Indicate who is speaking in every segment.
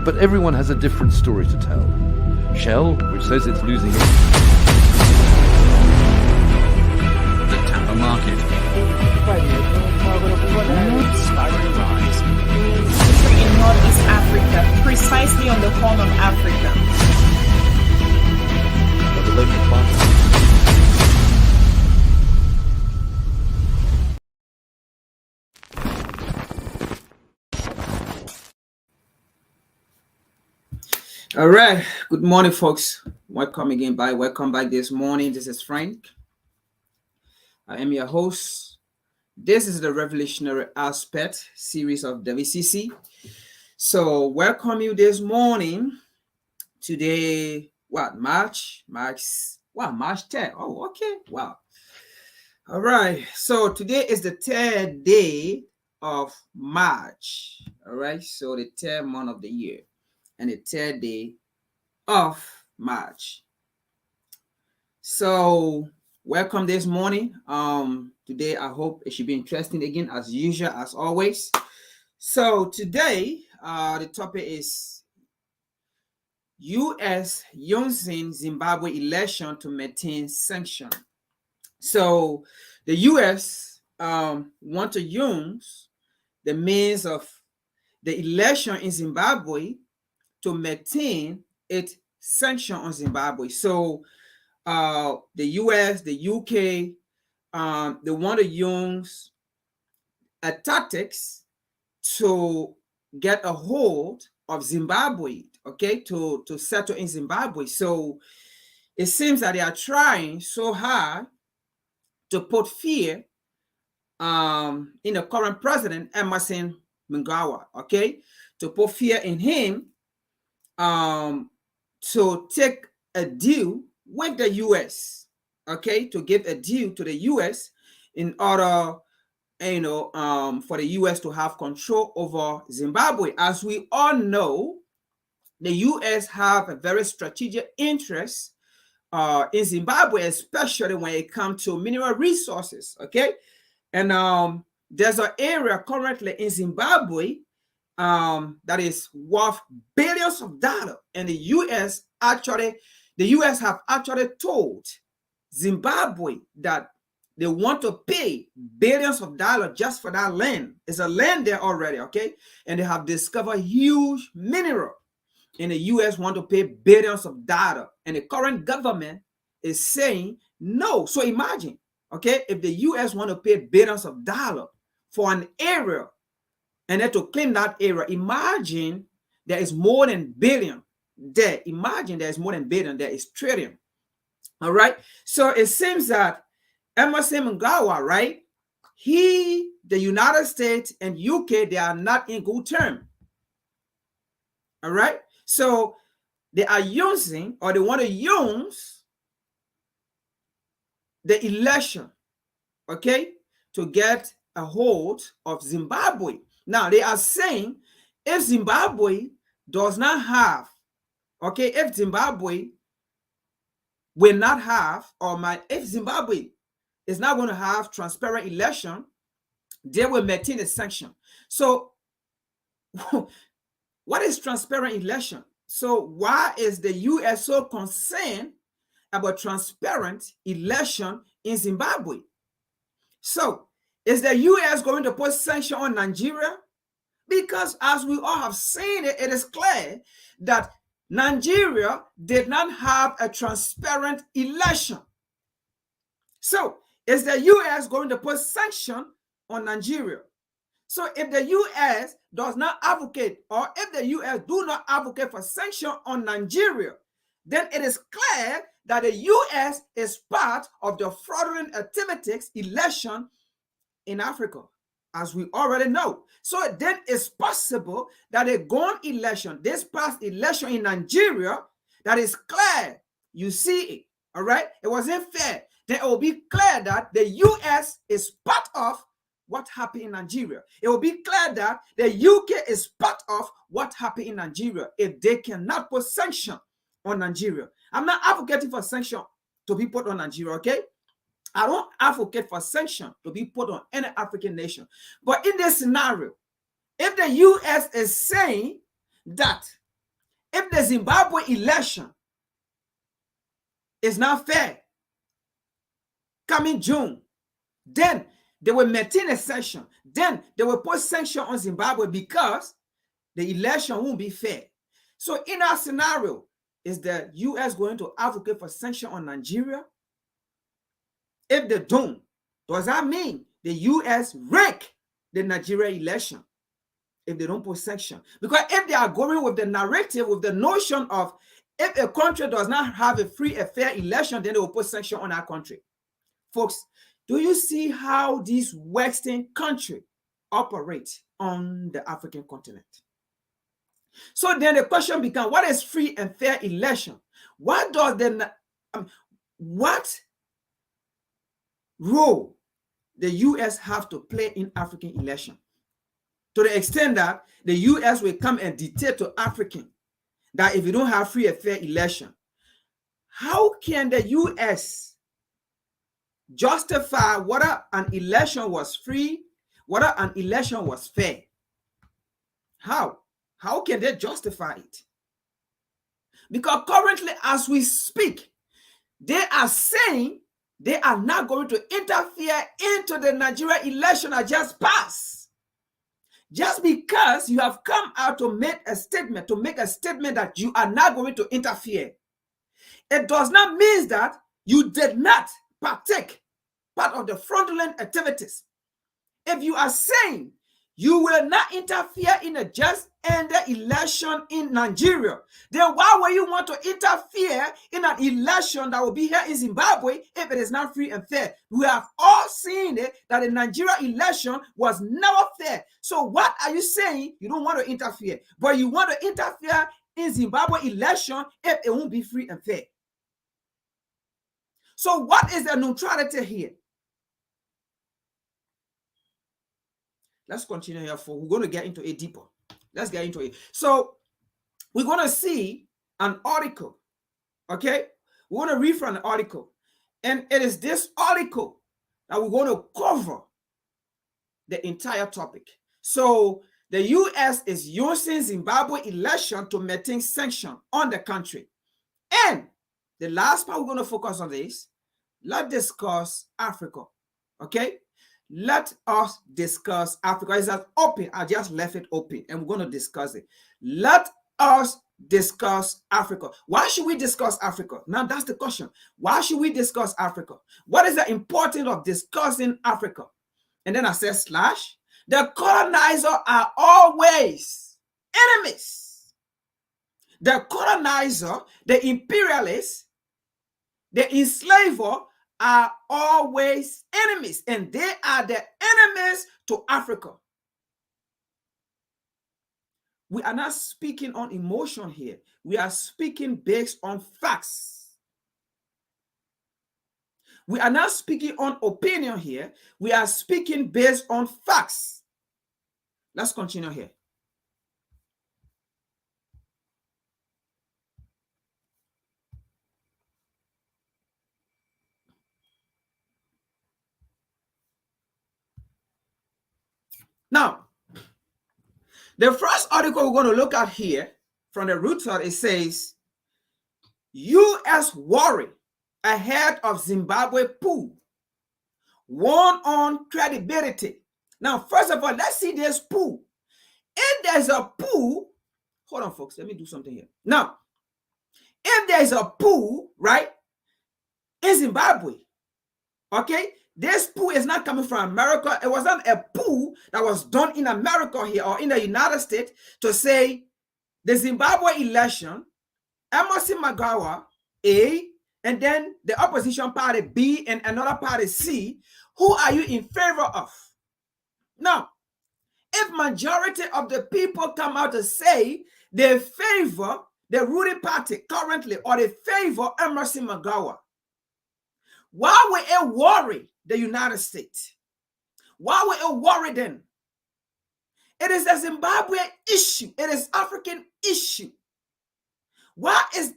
Speaker 1: But everyone has a different story to tell. Shell, which says it's losing it.
Speaker 2: The Tampa market started to rise.
Speaker 3: In Northeast Africa, precisely on the horn of Africa.
Speaker 1: But the local farmers.
Speaker 4: All right. Good morning, folks. Welcome back this morning. This is Frank. I am your host. This is the Revolutionary Aspect series of WCC. So, welcome you this morning. Today, March 10th. Oh, okay. Wow. All right. So, today is the 3rd day of March. All right. So, the 3rd month of the year. And the 3rd day of March. So welcome this morning. Today I hope it should be interesting again, as usual, as always. So today the topic is U.S. using Zimbabwe election to maintain sanctions. So the U.S. want to use the means of the election in Zimbabwe to maintain its sanction on Zimbabwe. So the US, the UK, they want to use tactics to get a hold of Zimbabwe, okay, to settle in Zimbabwe. So it seems that they are trying so hard to put fear in the current president, Emerson Mnangagwa, okay, to put fear in him, to take a deal with the U.S., okay, to give a deal to the U.S. in order, for the U.S. to have control over Zimbabwe. As we all know, the U.S. have a very strategic interest in Zimbabwe, especially when it comes to mineral resources, okay? And there's an area currently in Zimbabwe that is worth billions of dollars, and the U.S. have actually told Zimbabwe that they want to pay billions of dollars just for that land. It's a land there already, okay? And they have discovered huge mineral, and the U.S. want to pay billions of dollars, and the current government is saying no. So imagine, okay, if the U.S. want to pay billions of dollars for an area, and then to claim that area, imagine there is more than billion there. Imagine there is more than billion, there is trillion. All right. So it seems that Emerson Mnangagwa, right? The United States and UK, they are not in good terms. All right. So they are using, or they want to use the election, okay, to get a hold of Zimbabwe. Now, they are saying if Zimbabwe does not have, okay, if Zimbabwe will not have, if Zimbabwe is not going to have transparent election, they will maintain a sanction. So, what is transparent election? So, why is the U.S. so concerned about transparent election in Zimbabwe? So, is the U.S. going to put sanction on Nigeria? Because as we all have seen it, it is clear that Nigeria did not have a transparent election. So, is the U.S. going to put sanction on Nigeria? So, if the U.S. does not advocate, or if the U.S. do not advocate for sanction on Nigeria, then it is clear that the U.S. is part of the fraudulent activities election in Africa, as we already know. So then it's possible that a gone election, this past election in Nigeria, that is clear, you see it, all right? It wasn't fair. Then it will be clear that the U.S. is part of what happened in Nigeria. It will be clear that the UK is part of what happened in Nigeria if they cannot put sanction on Nigeria. I'm not advocating for sanction to be put on Nigeria, okay? I don't advocate for sanction to be put on any African nation. But in this scenario, if the U.S. is saying that if the Zimbabwe election is not fair coming June, then they will maintain a sanction. Then they will put sanction on Zimbabwe because the election won't be fair. So in our scenario, is the US going to advocate for sanction on Nigeria? If they don't, does that mean the US wreck the Nigeria election if they don't put sanction? Because if they are going with the narrative, with the notion of if a country does not have a free and fair election, then they will put sanction on our country. Folks, do you see how these Western countries operate on the African continent? So then the question becomes, what is free and fair election? What does what role the US have to play in African election? To the extent that the US will come and dictate to African that if you don't have free and fair election, how can the US justify whether an election was free, whether an election was fair? How? How can they justify it? Because currently, as we speak, they are saying they are not going to interfere into the Nigeria election that just passed. Just because you have come out to make a statement, that you are not going to interfere, it does not mean that you did not partake part of the fraudulent activities. If you are saying you will not interfere in a just ended election in Nigeria, then why would you want to interfere in an election that will be here in Zimbabwe if it is not free and fair? We have all seen it that the Nigeria election was never fair. So what are you saying? You don't want to interfere, but you want to interfere in Zimbabwe election if it won't be free and fair. So what is the neutrality here? Let's continue here, for we're going to get into it deeper. Let's get into it. So we're going to see an article, okay? We're going to read from the article. And it is this article that we're going to cover the entire topic. So the US is using Zimbabwe election to maintain sanction on the country. And the last part we're going to focus on this, let's discuss Africa, okay? Let us discuss Africa. It's open. I just left it open and we're going to discuss it. Let us discuss Africa. Why should we discuss Africa? Now that's the question. Why should we discuss Africa? What is the importance of discussing Africa? And then I said slash. The colonizers are always enemies. The colonizer, the imperialist, the enslaver are always enemies, and they are the enemies to Africa. We are not speaking on emotion here. We are speaking based on facts. We are not speaking on opinion here. We are speaking based on facts. Let's continue here. Now, the first article we're going to look at here from the Reuters, it says, U.S. worry ahead of Zimbabwe coup, warn on credibility. Now, first of all, let's see this coup. If there's a coup, hold on, folks, let me do something here. Now, if there's a coup, right, in Zimbabwe, okay, this coup is not coming from America. It was not a coup that was done in America here or in the United States to say the Zimbabwe election, Emerson Mnangagwa, A, and then the opposition party B and another party C, who are you in favor of? Now, if majority of the people come out to say they favor the ruling party currently or they favor Emerson Mnangagwa, why would it worry the United States? Why would it worry them? It is a Zimbabwe issue. It is African issue. Why is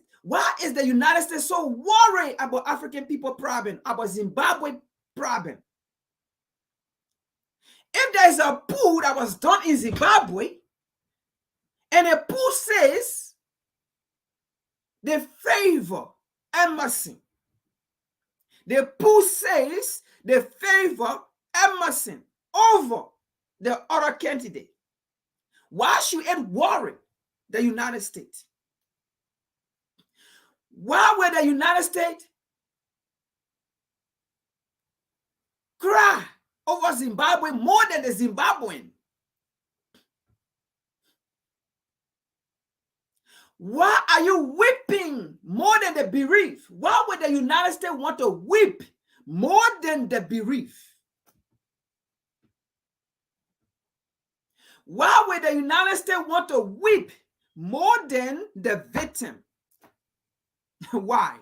Speaker 4: the United States so worried about African people problem, about Zimbabwe problem? If there is a coup that was done in Zimbabwe, and a coup says they favor Emerson. The poll says they favor Emerson over the other candidate. Why should it worry the United States? Why would the United States cry over Zimbabwe more than the Zimbabwean? Why are you weeping more than the bereaved? Why would the United States want to weep more than the bereaved? Why would the United States want to weep more than the victim? Why?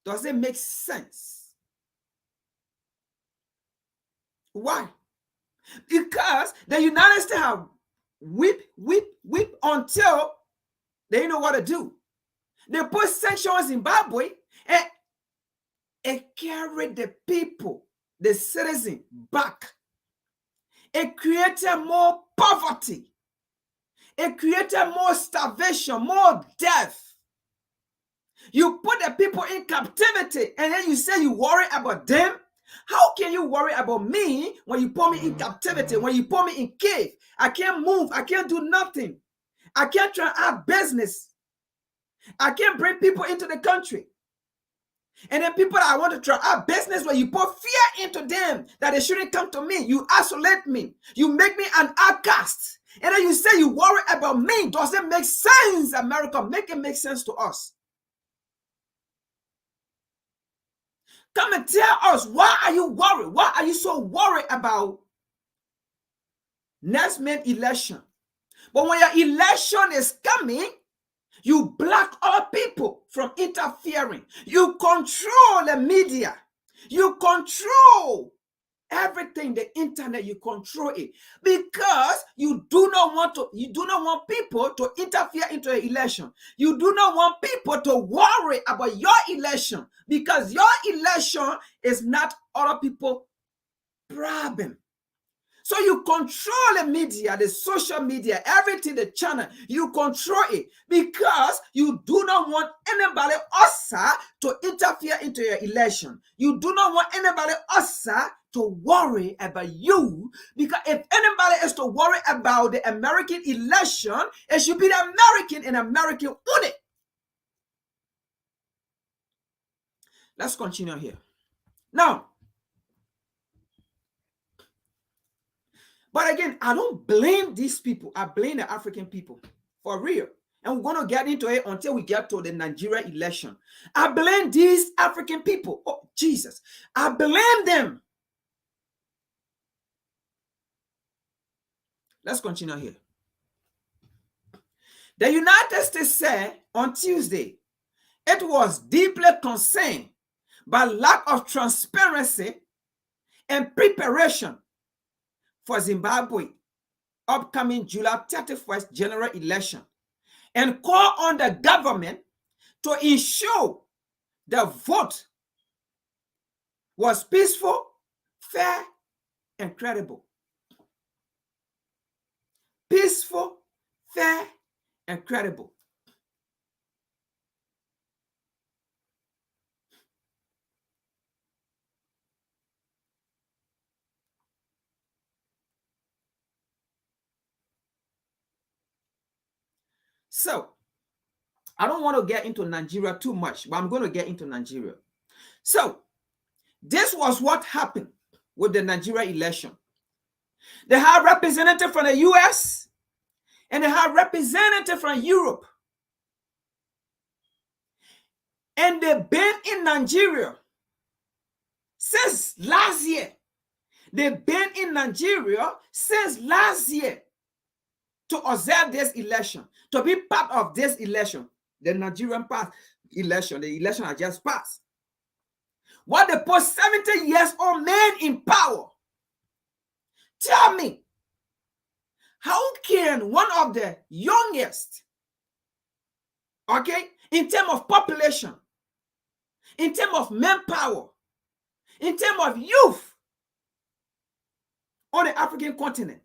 Speaker 4: Does it make sense? Why? Because the United States have weep until they know what to do. They put sanctions on Zimbabwe and it carried the people, the citizens, back. It created more poverty. It created more starvation, more death. You put the people in captivity and then you say you worry about them. How can you worry about me when you put me in captivity, when you put me in cave? I can't move. I can't do nothing. I can't try out business. I can't bring people into the country. And then people that I want to try out business, where you put fear into them that they shouldn't come to me. You isolate me. You make me an outcast. And then you say you worry about me. Does it make sense, America? Make it make sense to us. Come and tell us, why are you worried? Why are you so worried about next month election? But when your election is coming, you block other people from interfering. You control the media. You control everything, the internet, you control it. Because you do not want people to interfere into the election. You do not want people to worry about your election, because your election is not other people's problem. So you control the media, the social media, everything, the channel, you control it, because you do not want anybody else to interfere into your election. You do not want anybody else to worry about you, because if anybody is to worry about the American election, it should be the American and American only. Let's continue here. Now, but again, I don't blame these people. I blame the African people, for real. And we're going to get into it until we get to the Nigeria election. I blame these African people. Oh, Jesus. I blame them. Let's continue here. The United States said on Tuesday it was deeply concerned by lack of transparency and preparation for Zimbabwe upcoming July 31st general election, and call on the government to ensure the vote was peaceful, fair, and credible. Peaceful, fair, and credible. So, I don't want to get into Nigeria too much, but I'm going to get into Nigeria. So, this was what happened with the Nigeria election. They had representatives from the US and they had representatives from Europe. And they've been in Nigeria since last year. They've been in Nigeria since last year to observe this election, to be part of this election, the Nigerian election, the election I just passed. What they put 70 years old man in power. Tell me, how can one of the youngest, okay, in terms of population, in terms of manpower, in terms of youth on the African continent,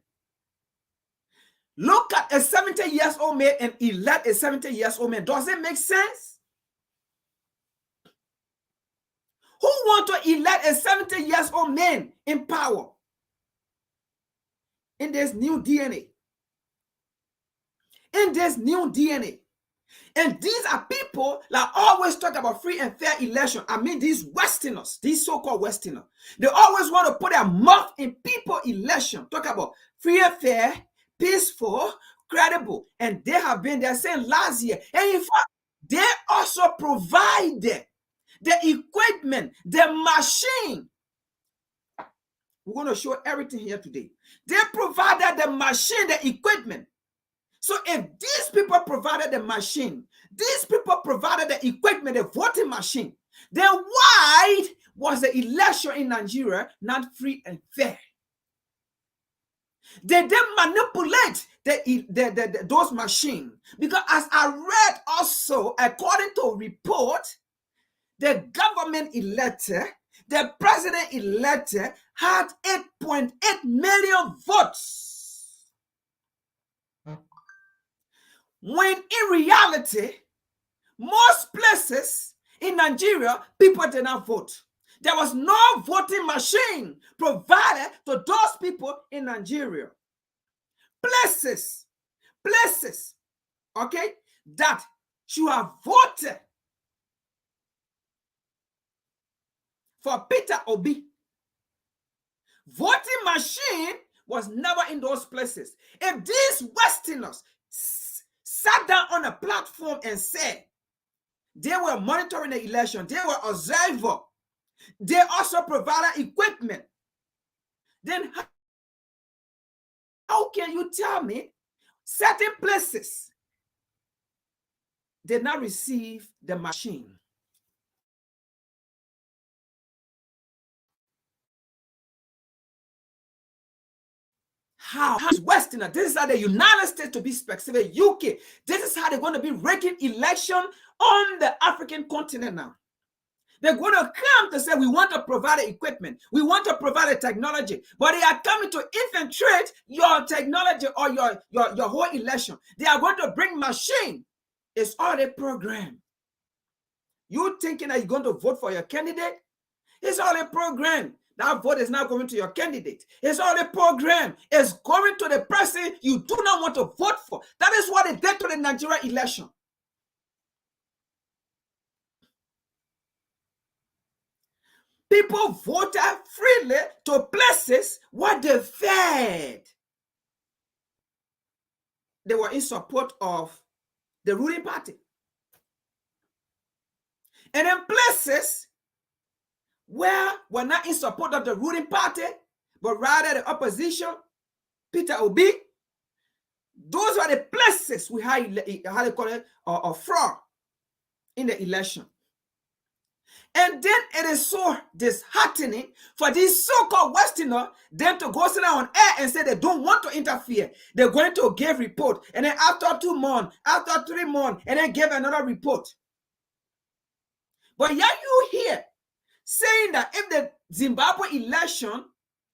Speaker 4: look at a 70 years old man and elect a 70 years old man? Does it make sense? Who want to elect a 70 years old man in power in this new DNA? In this new DNA. And these are people that always talk about free and fair election. I mean, these Westerners, these so-called Westerners, they always want to put their mouth in people election. Talk about free and fair, peaceful, credible. And they have been there since last year. And in fact, they also provided the equipment, the machine. We're going to show everything here today. They provided the machine, the equipment. So if these people provided the machine, these people provided the equipment, the voting machine, then why was the election in Nigeria not free and fair? They didn't manipulate those machines, because as I read also, according to a report, the government elected, the president elected had 8.8 million votes. When in reality, most places in Nigeria, people did not vote. There was no voting machine provided to those people in Nigeria. Places, okay, that should have voted for Peter Obi. Voting machine was never in those places. If these Westerners sat down on a platform and said they were monitoring the election, they were observer, they also provided equipment, then how can you tell me certain places did not receive the machine? How is Westerner? This is how the United States, to be specific, UK, this is how they're going to be rigging election on the African continent now. They're going to come to say, we want to provide the equipment, we want to provide the technology, but they are coming to infiltrate your technology or your whole election. They are going to bring machine. It's already programmed. You thinking that you're going to vote for your candidate? It's already programmed. That vote is not going to your candidate. It's already programmed. It's going to the person you do not want to vote for. That is what they did to the Nigeria election. People voted freely to places where they fed. They were in support of the ruling party. And in places where we're not in support of the ruling party, but rather the opposition, Peter Obi, those are the places we had, how they call it, a fraud in the election. And then it is so disheartening for these so-called Westerners then to go sit down on air and say they don't want to interfere. They're going to give report. And then after 2 months, after 3 months, and then give another report. But yeah, you hear saying that if the Zimbabwe election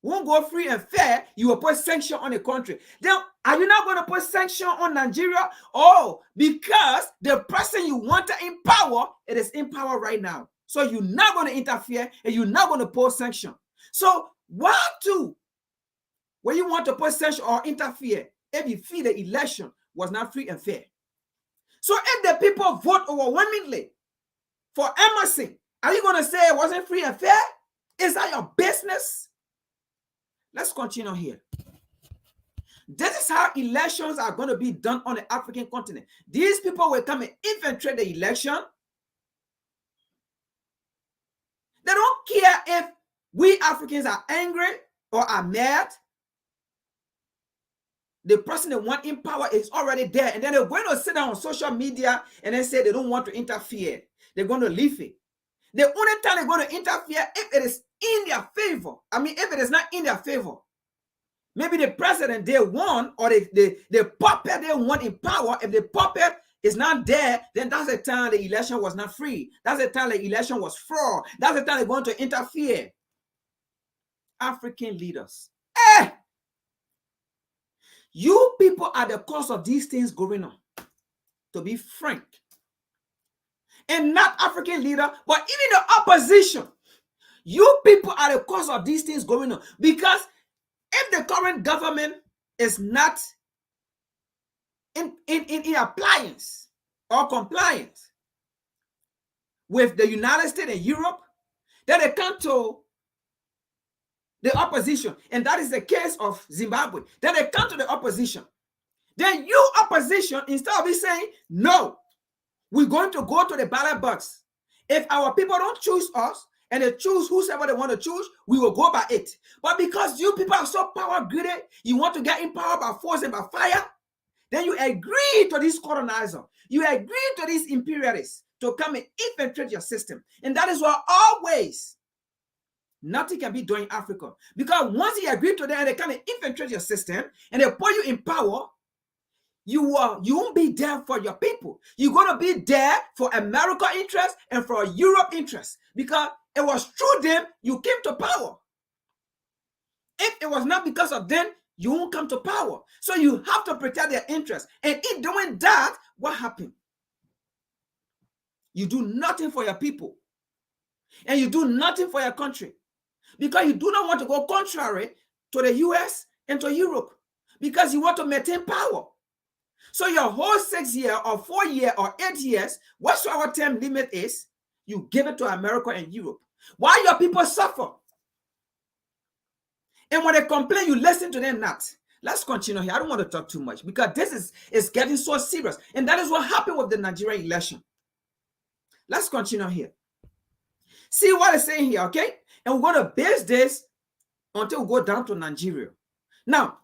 Speaker 4: won't go free and fair, you will put sanction on the country. Then are you not going to put sanction on Nigeria? Oh, because the person you want in power, it is in power right now. So you're not going to interfere and you're not going to put sanction. So why do, when you want to put sanction or interfere, if you feel the election was not free and fair? So if the people vote overwhelmingly for Emerson, are you going to say it wasn't free and fair? Is that your business? Let's continue here. This is how elections are going to be done on the African continent. These people will come and infiltrate the election. They don't care if we Africans are angry or are mad. The person they want in power is already there. And then they're going to sit down on social media and then say they don't want to interfere. They're going to leave it. The only time they're going to interfere if it is in their favor. I mean, if it is not in their favor. Maybe the president they want, or the puppet they want in power, if the puppet is not there, then that's the time the election was not free. That's the time the election was fraud. That's the time they're going to interfere. African leaders. You people are the cause of these things going on. To be frank. And not African leader, but even the opposition. You people are the cause of these things going on. Because if the current government is not in appliance or compliance with the United States and Europe, then they come to the opposition. And that is the case of Zimbabwe. Then they come to the opposition. Then you opposition, instead of saying, no, we're going to go to the ballot box. If our people don't choose us and they choose whosoever they want to choose, we will go by it. But because you people are so power greedy, you want to get in power by force and by fire, then you agree to this colonizer. You agree to these imperialists to come and infiltrate your system. And that is why always nothing can be done in Africa. Because once you agree to them and they come and infiltrate your system and they put you in power, you won't be there for your people. You're going to be there for America interest and for Europe interest, because it was through them you came to power. If it was not because of them, you won't come to power. So you have to protect their interest. And in doing that, what happened? You do nothing for your people. And you do nothing for your country. Because you do not want to go contrary to the US and to Europe. Because you want to maintain power. So your whole 6 year or 4 year or 8 years, whatsoever term limit is, you give it to America and Europe. Why your people suffer? And when they complain, you listen to them not. Let's continue here. I don't want to talk too much because this is getting so serious. And that is what happened with the Nigerian election. Let's continue here. See what it's saying here, okay? And we're going to base this until we go down to Nigeria. Now,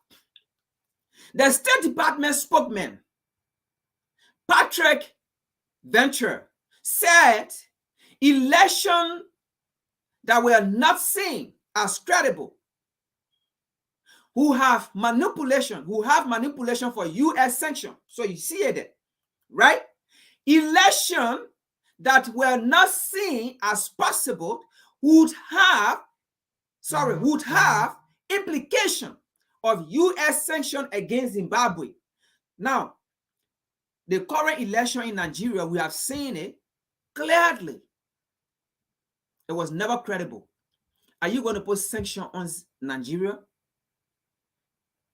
Speaker 4: the State Department spokesman, Patrick Venture, said election that were not seen as credible, who have manipulation for U.S. sanction. So you see it, right? Election that were not seen as possible would have implication of U.S. sanction against Zimbabwe. Now, the current election in Nigeria, we have seen it clearly. It was never credible. Are you going to put sanction on Nigeria?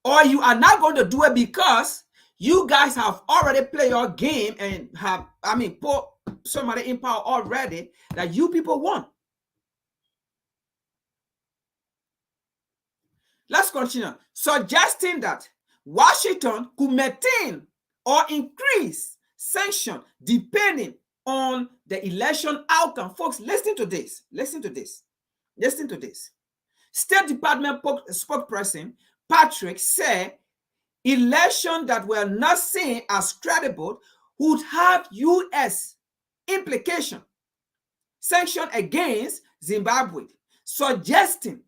Speaker 4: Or you are not going to do it because you guys have already played your game and have, put somebody in power already that you people want. Let's continue. Suggesting that Washington could maintain or increase sanction depending on the election outcome. Folks, listen to this. Listen to this. Listen to this. State Department spokesperson Patrick said election that were not seen as credible would have U.S. implication, sanction against Zimbabwe, suggesting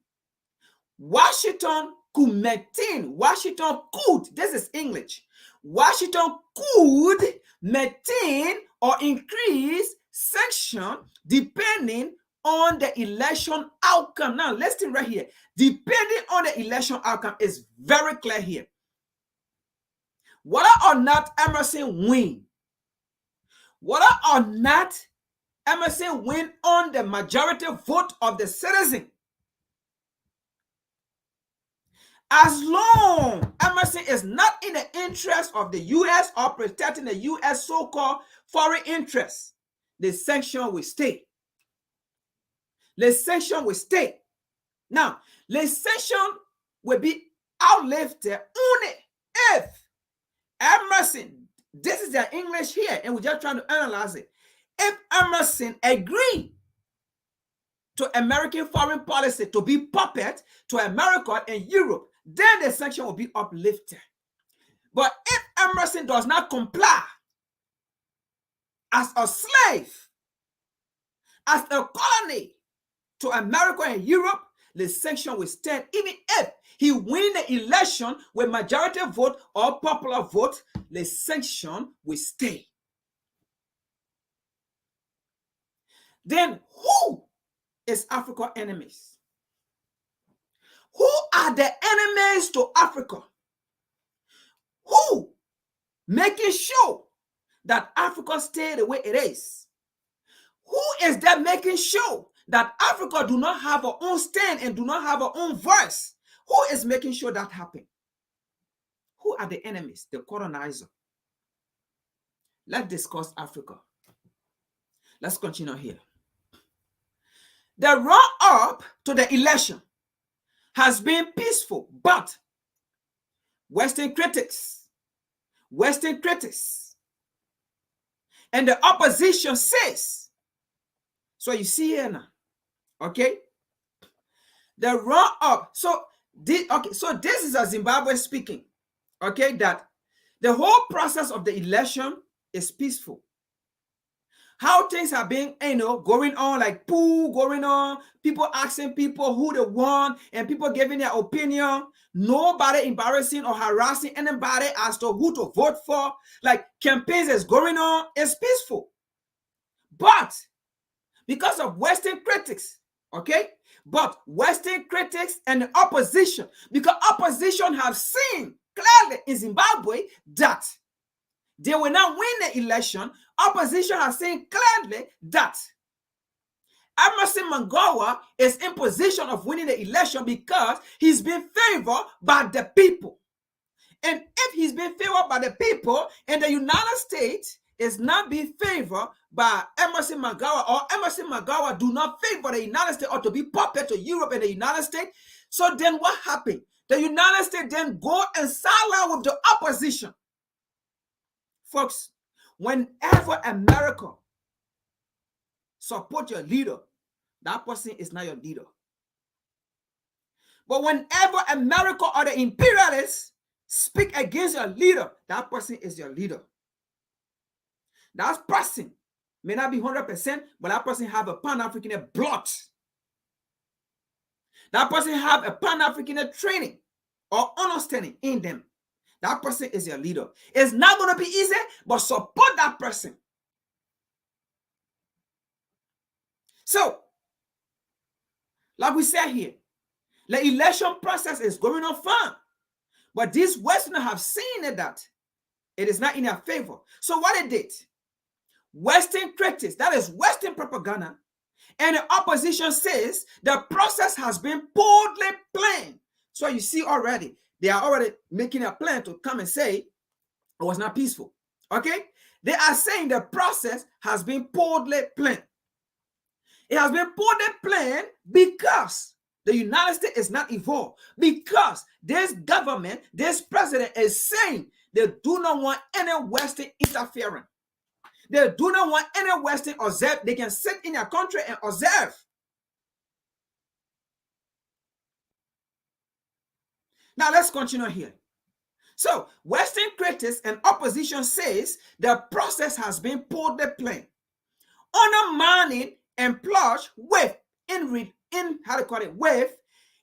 Speaker 4: Washington could maintain, this is English, Washington could maintain or increase sanction depending on the election outcome. Now, listen right here. Depending on the election outcome is very clear here. Whether or not Emerson win, on the majority vote of the citizen, as long Emerson is not in the interest of the U.S. or protecting the U.S. so-called foreign interests, the sanction will stay. The sanction will stay. Now, the sanction will be outlifted only if Emerson, this is the English here, and we're just trying to analyze it. If Emerson agree to American foreign policy to be puppet to America and Europe, then the sanction will be uplifted. But if Emerson does not comply as a slave, as a colony to America and Europe, the sanction will stand even if he win the election with majority vote or popular vote, the sanction will stay. Then who is Africa's enemies? Who are the enemies to Africa? Who making sure that Africa stay the way it is? Who is that making sure that Africa do not have our own stand and do not have our own voice. Who is making sure that happen? Who are the enemies? The colonizer. Let's discuss Africa. Let's continue here. The run-up to the election has been peaceful, but Western critics, and the opposition says, so you see here now, okay? The run-up, so this is a Zimbabwe speaking, okay, that the whole process of the election is peaceful. How things have been, going on, like pool going on, people asking people who they want, and people giving their opinion. Nobody embarrassing or harassing anybody as to who to vote for. Like campaigns is going on, it's peaceful. But because of Western critics, okay? But Western critics and the opposition, because opposition have seen clearly in Zimbabwe that they will not win the election. Opposition has seen clearly that Emmerson Mnangagwa is in position of winning the election because he's been favored by the people. And if he's been favored by the people and the United States is not being favored by Emmerson Mnangagwa, or Emmerson Mnangagwa do not favor the United States or to be puppet to Europe and the United States, so then what happened? The United States then go and side with the opposition. Folks, whenever America support your leader, that person is not your leader. But whenever America or the imperialists speak against your leader, that person is your leader. That person may not be 100%, but that person have a Pan-African blood. That person have a Pan-African training or understanding in them. That person is your leader. It's not going to be easy, but support that person. So, like we said here, the election process is going on fine. But these Westerners have seen that it is not in their favor. So what they did, Western critics, that is Western propaganda, and the opposition says the process has been boldly planned. So you see already, they are already making a plan to come and say it was not peaceful. Okay? They are saying the process has been boldly planned. It has been boldly planned because the United States is not involved. Because this government, this president is saying they do not want any Western interfering. They do not want any Western observe. They can sit in their country and observe. Now let's continue here. So Western critics and opposition says the process has been boldly planned. Undermining and plot with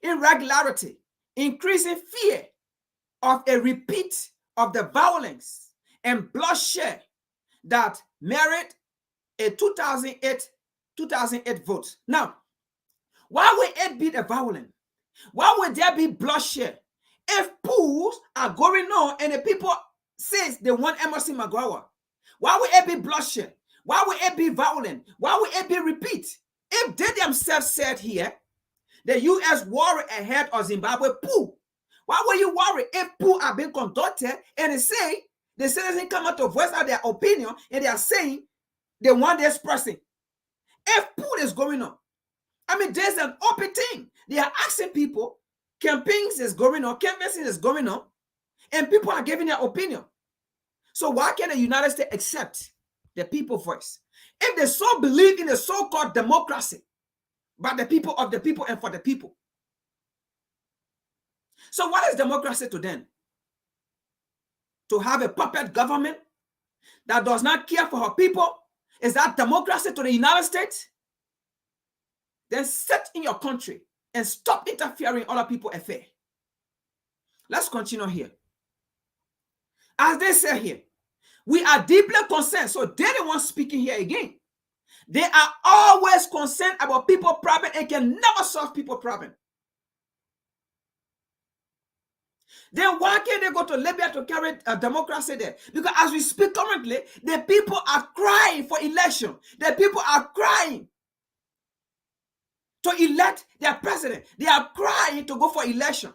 Speaker 4: irregularity, increasing fear of a repeat of the violence and bloodshed that merit a 2008 vote. Now, why would it be the violence? Why would there be bloodshed? If pools are going on and the people says they want Emmerson Mnangagwa, why would it be bloodshed? Why would it be violent? Why would it be repeat? If they themselves said here, the U.S. worry ahead of Zimbabwe pool, why would you worry if pool are being conducted and they say the citizens come out to voice out their opinion and they are saying they want this person? If pool is going on, I mean, there's an open thing. They are asking people, campaigns is going on, canvassing is going on, and people are giving their opinion. So why can't the United States accept the people's voice? If they so believe in the so-called democracy by the people, of the people, and for the people. So what is democracy to them? To have a puppet government that does not care for her people? Is that democracy to the United States? Then sit in your country and stop interfering in other people's affairs. Let's continue here. As they say here, we are deeply concerned. So they're the ones speaking here again. They are always concerned about people's problem and can never solve people's problem. Then why can't they go to Libya to carry a democracy there? Because as we speak currently, the people are crying for election. The people are crying. to elect their president. They are crying to go for election.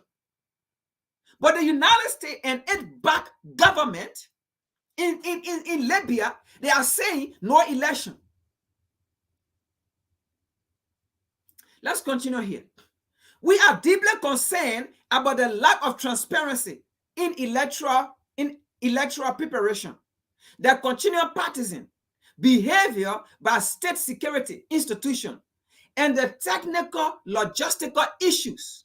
Speaker 4: But the United States and its back government in Libya, they are saying no election. Let's continue here. We are deeply concerned about the lack of transparency in electoral preparation, the continual partisan behavior by state security institutions, and the technical logistical issues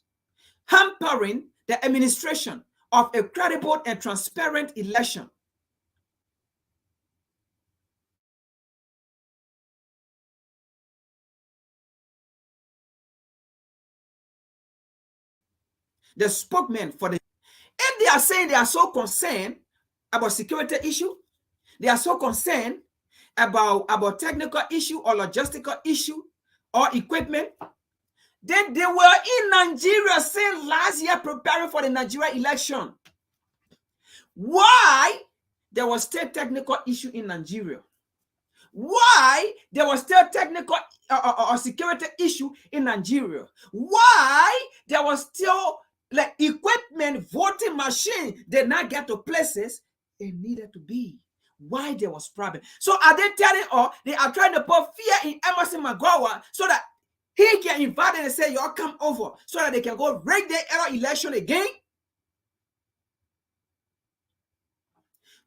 Speaker 4: hampering the administration of a credible and transparent election. The spokesman for the, if they are saying they are so concerned about security issue, they are so concerned about technical issue or logistical issue or equipment, then they were in Nigeria since last year preparing for the Nigeria election. Why there was still technical issue in Nigeria? Why there was still technical or security issue in Nigeria? Why there was still like equipment, voting machine did not get to places it needed to be? Why there was problem? So are they telling or they are trying to put fear in Emerson Mnangagwa so that he can invite them and say, y'all come over so that they can go rig their error election again?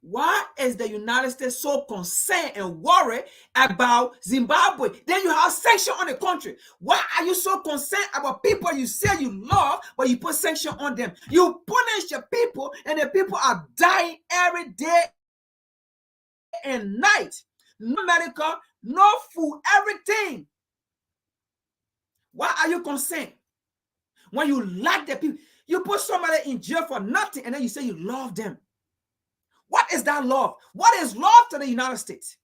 Speaker 4: Why is the United States so concerned and worried about Zimbabwe? Then you have sanction on the country. Why are you so concerned about people you say you love, but you put sanction on them? You punish your people, and the people are dying every day and night. No medical, no food, everything. Why are you concerned? When you like the people, you put somebody in jail for nothing, and then you say you love them. What is that love? What is love to the United States?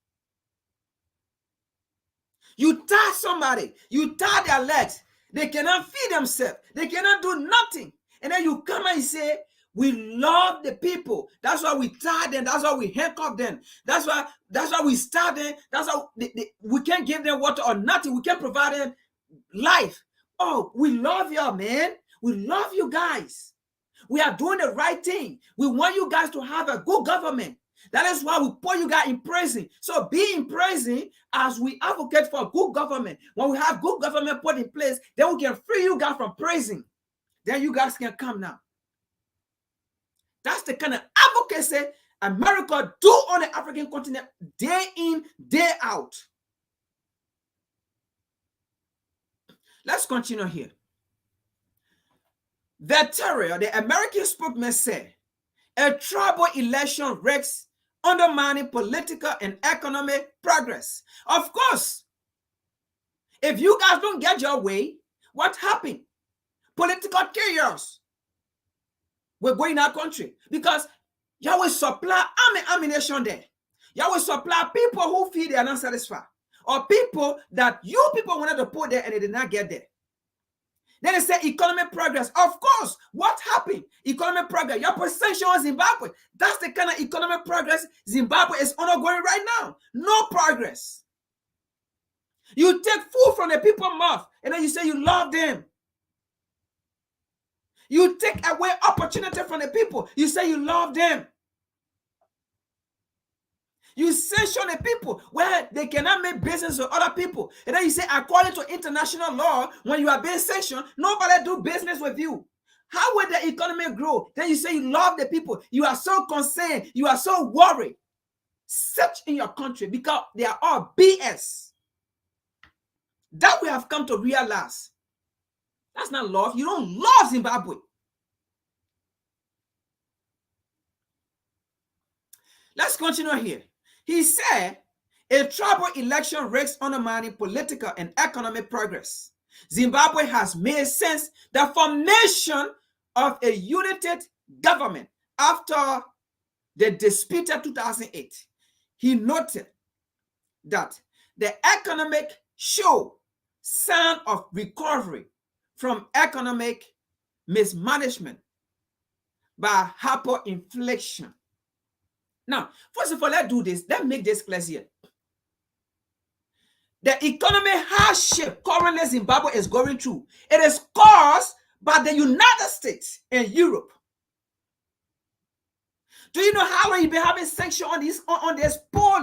Speaker 4: You tie somebody, you tie their legs, they cannot feed themselves, they cannot do nothing. And then you come and say, we love the people. That's why we tie them, that's why we handcuff them. That's why we start them, that's why we can't give them water or nothing. We can't provide them life. Oh, we love you, man. We love you guys. We are doing the right thing. We want you guys to have a good government. That is why we put you guys in prison. So be in prison as we advocate for good government. When we have good government put in place, then we can free you guys from prison. Then you guys can come now. That's the kind of advocacy America do on the African continent day in, day out. Let's continue here. The American spokesman said, a troubled election risks undermining political and economic progress. Of course, if you guys don't get your way, what happened? Political chaos will go in our country because y'all will supply ammunition there. Y'all will supply people who feel they are not satisfied, or people that you people wanted to put there and they did not get there. Then they say economic progress. Of course, what happened? Economic progress. Your put sanction on Zimbabwe. That's the kind of economic progress Zimbabwe is undergoing right now. No progress. You take food from the people's mouth and then you say you love them. You take away opportunity from the people. You say you love them. You sanction the people where they cannot make business with other people. And then you say, according to international law, when you are being sanctioned, nobody do business with you. How will the economy grow? Then you say you love the people. You are so concerned. You are so worried. Search in your country because they are all BS. That we have come to realize. That's not love. You don't love Zimbabwe. Let's continue here. He said, a troubled election risks undermining political and economic progress. Zimbabwe has made since the formation of a united government after the disputed 2008. He noted that the economic show sign of recovery from economic mismanagement by hyperinflation. Now, first of all, let's do this. Let's make this clear here. The economic hardship currently Zimbabwe is going through, it is caused by the United States and Europe. Do you know how long you've been having sanctions on this poor?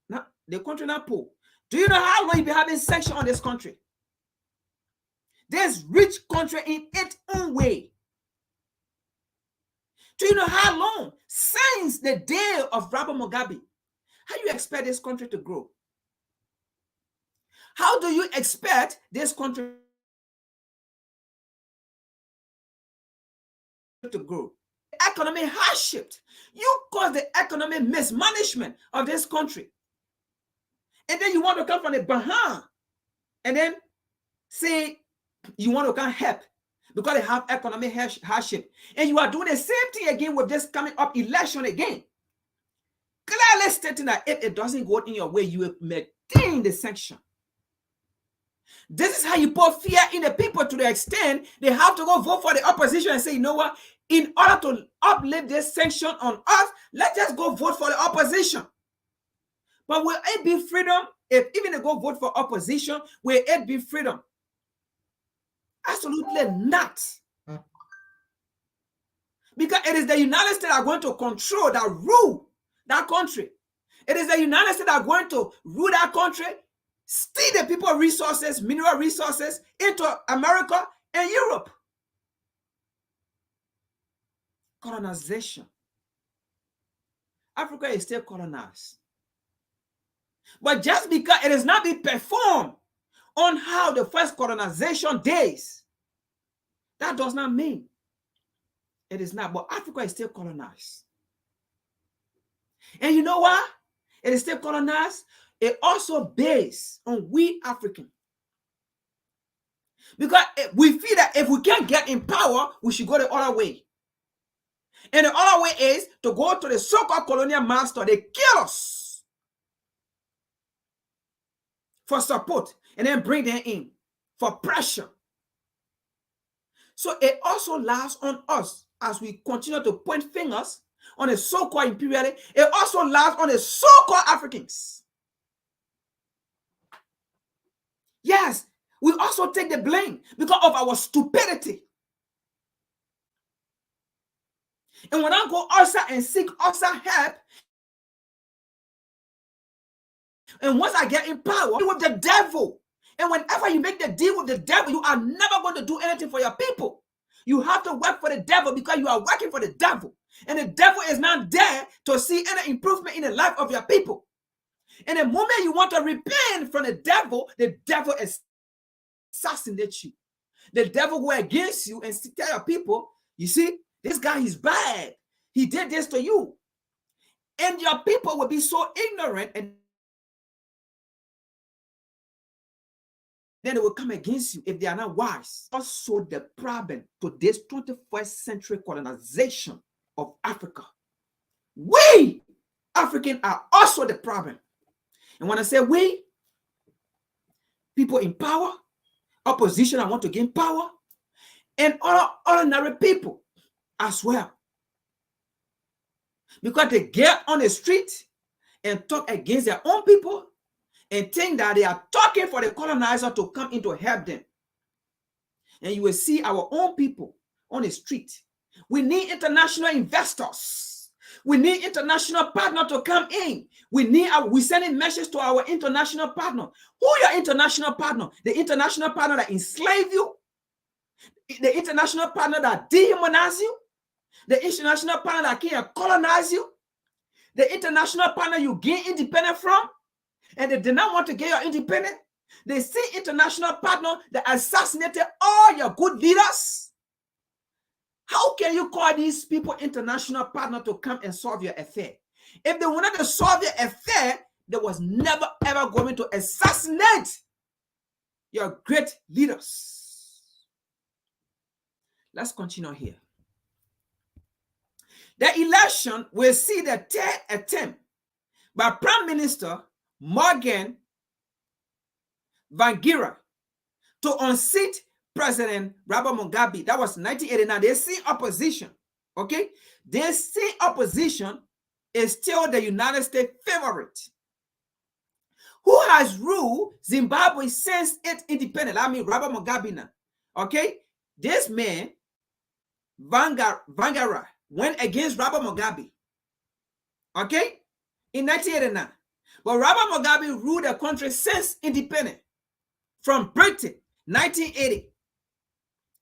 Speaker 4: Now, the country not poor. Do you know how long you've been having sanctions on this country? This rich country in its own way. Do you know how long? Since the day of Robert Mugabe. How do you expect this country to grow? How do you expect this country to grow? Economic hardship. You cause the economic mismanagement of this country. And then you want to come from the Bahamas and then say you want to come help because they have economic hardship. And you are doing the same thing again with this coming up election again. Clearly stating that if it doesn't go in your way, you will maintain the sanction. This is how you put fear in the people to the extent they have to go vote for the opposition and say, you know what, in order to uplift this sanction on us, let's just go vote for the opposition. But will it be freedom if even they go vote for opposition? Will it be freedom? Absolutely not. Because it is the United States that are going to control, that rule that country. It is the United States that are going to rule that country, steal the people resources, mineral resources into America and Europe. Colonization. Africa is still colonized. But just because it is not being performed on how the first colonization days, that does not mean it is not. But Africa is still colonized. And you know why it is still colonized? It also based on we Africans. Because we feel that if we can't get in power, we should go the other way. And the other way is to go to the so-called colonial master. They kill us for support and then bring them in for pressure. So it also lies on us as we continue to point fingers on the so-called imperialists. It also lies on the so-called Africans. Yes, we also take the blame because of our stupidity. And when I go outside and seek outside help, and once I get in power with the devil, and whenever you make the deal with the devil, you are never going to do anything for your people. You have to work for the devil because you are working for the devil. And the devil is not there to see any improvement in the life of your people. And the moment you want to repent from the devil assassinates you. The devil go against you and tell your people, you see, this guy is bad. He did this to you. And your people will be so ignorant, and then they will come against you if they are not wise. Also, the problem to this 21st century colonization of Africa. We Africans are also the problem. And when I say we, people in power, opposition, I want to gain power, and ordinary people as well. Because they get on the street and talk against their own people and think that they are talking for the colonizer to come in to help them. And you will see our own people on the street. We need international investors. We need international partners to come in. We sending messages to our international partner. Who are your international partner? The international partner that enslave you? The international partner that dehumanize you? The international partner that can colonize you? The international partner you gain independence from? And they did not want to get your independence? They see international partner that assassinated all your good leaders? How can you call these people international partner to come and solve your affair? If they wanted to solve your affair, they was never ever going to assassinate your great leaders. Let's continue here. The election will see the third attempt by Prime Minister Morgan Vangira to unseat President Robert Mugabe. That was 1989. They see opposition. Okay? They see opposition is still the United States favorite. who has ruled Zimbabwe since its independence. I mean, Robert Mugabe now. Okay? This man, Vangara, went against Robert Mugabe. Okay? In 1989. But Robert Mugabe ruled the country since independence from Britain, 1980.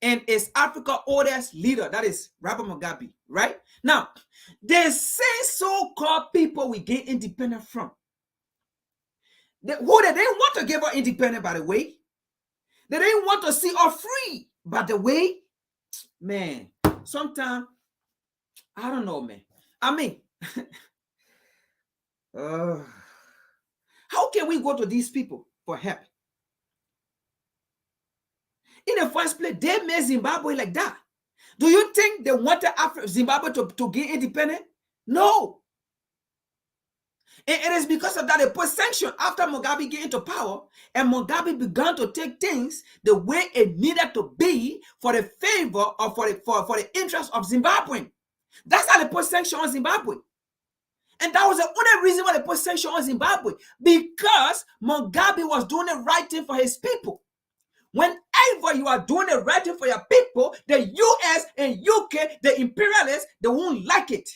Speaker 4: And is Africa's oldest leader. That is Robert Mugabe, right? Now, the same so-called people we get independent from. Who they didn't want to give us independent, by the way. They didn't want to see us free, by the way. Man, sometimes, I don't know, man. I mean, how can we go to these people for help? In the first place, they made Zimbabwe like that. Do you think they wanted Zimbabwe to get independent? No. And it is because of that they put sanctions after Mugabe get into power, and Mugabe began to take things the way it needed to be for the favor or for the interest of Zimbabwe. That's how they put sanctions on Zimbabwe. And that was the only reason why they put sanctions on Zimbabwe, because Mugabe was doing the right thing for his people. Whenever you are doing the right thing for your people, the US and UK, the imperialists, they won't like it.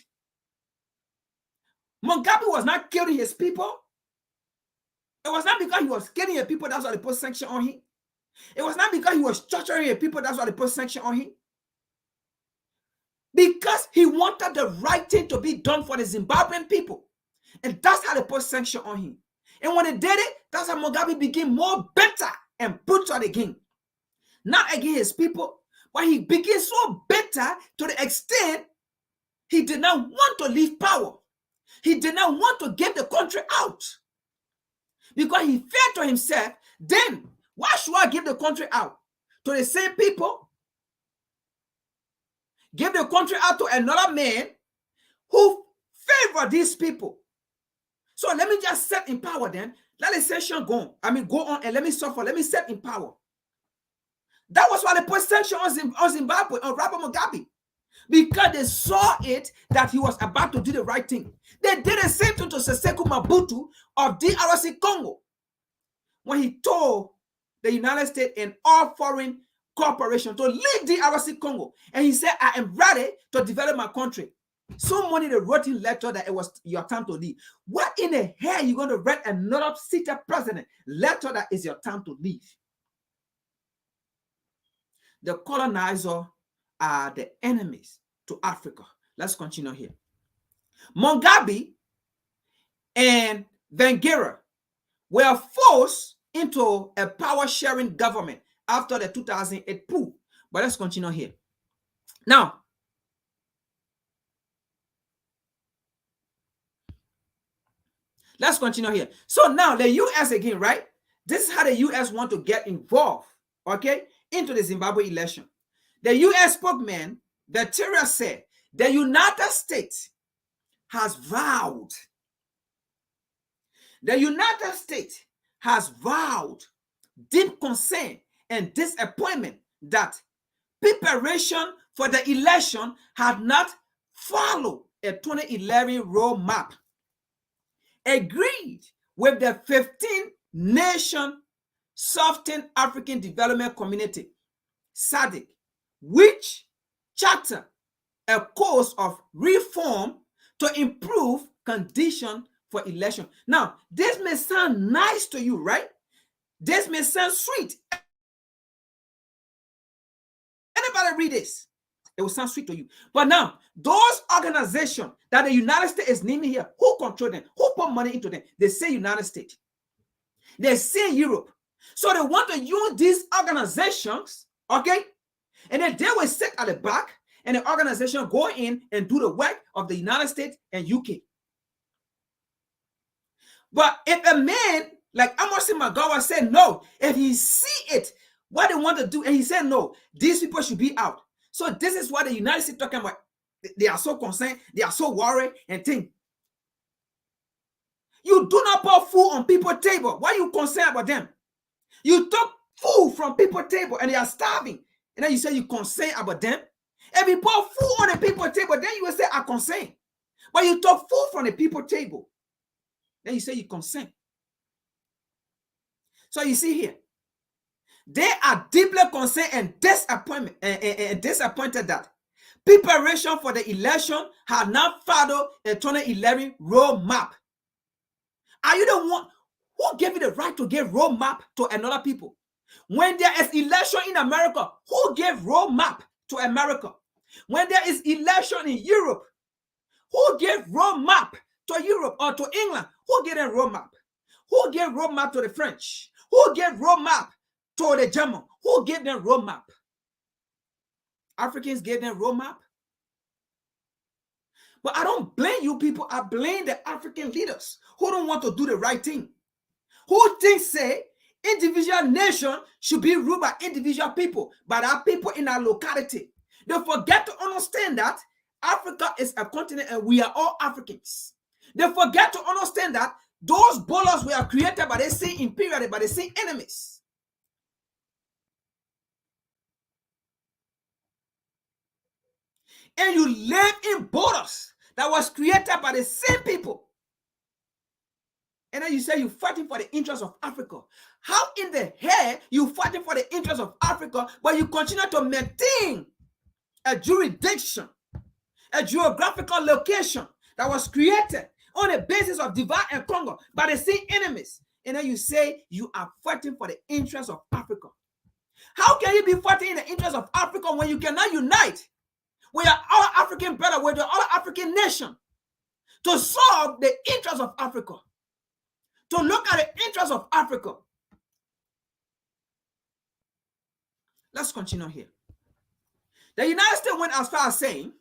Speaker 4: Mugabe was not killing his people. It was not because he was killing his people, that's why they put sanctions on him. It was not because he was torturing his people, that's why they put sanctions on him. Because he wanted the right thing to be done for the Zimbabwean people. And that's how they put sanctions on him. And when they did it, that's how Mugabe became more bitter and brutal again. Not against his people, but he became so bitter to the extent he did not want to leave power. He did not want to get the country out. Because he feared to himself, then why should I give the country out? To the same people? Give the country out to another man who favored these people. So let me just set in power then. Let the sanction go on and let me suffer. Let me set in power. That was why they put sanctions on Zimbabwe, on Robert Mugabe. Because they saw it that he was about to do the right thing. They did the same thing to Seseko Mobutu of DRC Congo when he told the United States and all foreign corporations to leave DRC Congo. And he said, I am ready to develop my country. Somebody they wrote him letter that it was your time to leave. What in the hell are you going to write another seated president letter that is your time to leave? The colonizers are the enemies to Africa. Let's continue here. Mugabe and Vangera were forced into a power-sharing government after the 2008 coup. But let's continue here. Now, let's continue here. So now the U.S. again, right? This is how the U.S. want to get involved, okay, into the Zimbabwe election. The U.S. spokesman, Veteria, said the United States has vowed deep concern and disappointment that preparation for the election had not followed a 2011 roadmap agreed with the 15-nation Southern African Development Community, SADC, which charted a course of reform to improve conditions for election. Now, this may sound nice to you, right? This may sound sweet. Anybody read this? It will sound sweet to you. But now, those organizations that the United States is naming here, who control them? Who put money into them? They say United States. They say Europe. So they want to use these organizations, okay? And then they will sit at the back and the organization go in and do the work of the United States and UK. But if a man like Amos Magawa said no, if he see it, what they want to do, and he said no, these people should be out. So this is what the United States talking about. They are so concerned, they are so worried and think. You do not put food on people's table. Why are you concerned about them? You took food from people's table and they are starving. And then you say you concerned about them. If you put food on the people's table, then you will say, I'm concerned. But you took food from the people's table. Then you say you concerned. So you see here, they are deeply concerned and disappointed that preparation for the election has not followed a 2011 roadmap. Are you the one who gave you the right to give roadmap to another people? When there is election in America, who gave roadmap to America? When there is election in Europe, who gave roadmap to Europe or to England? Who gave them roadmap? Who gave roadmap to the French? Who gave roadmap to the German? Who gave them roadmap? Africans gave them roadmap. But I don't blame you people. I blame the African leaders who don't want to do the right thing. Who thinks, say, individual nation should be ruled by individual people, by our people in our locality. They forget to understand that Africa is a continent and we are all Africans. They forget to understand that those borders were created by the same imperial, by the same enemies. And you live in borders that was created by the same people. And then you say you're fighting for the interests of Africa. How in the hell you fighting for the interests of Africa, but you continue to maintain a jurisdiction, a geographical location that was created on the basis of divide and conquer by the same enemies? And then you say you are fighting for the interests of Africa. How can you be fighting in the interests of Africa when you cannot unite with your other African brother, with your other African nation, to solve the interests of Africa, to look at the interests of Africa? Let's continue here. The United States went as far as saying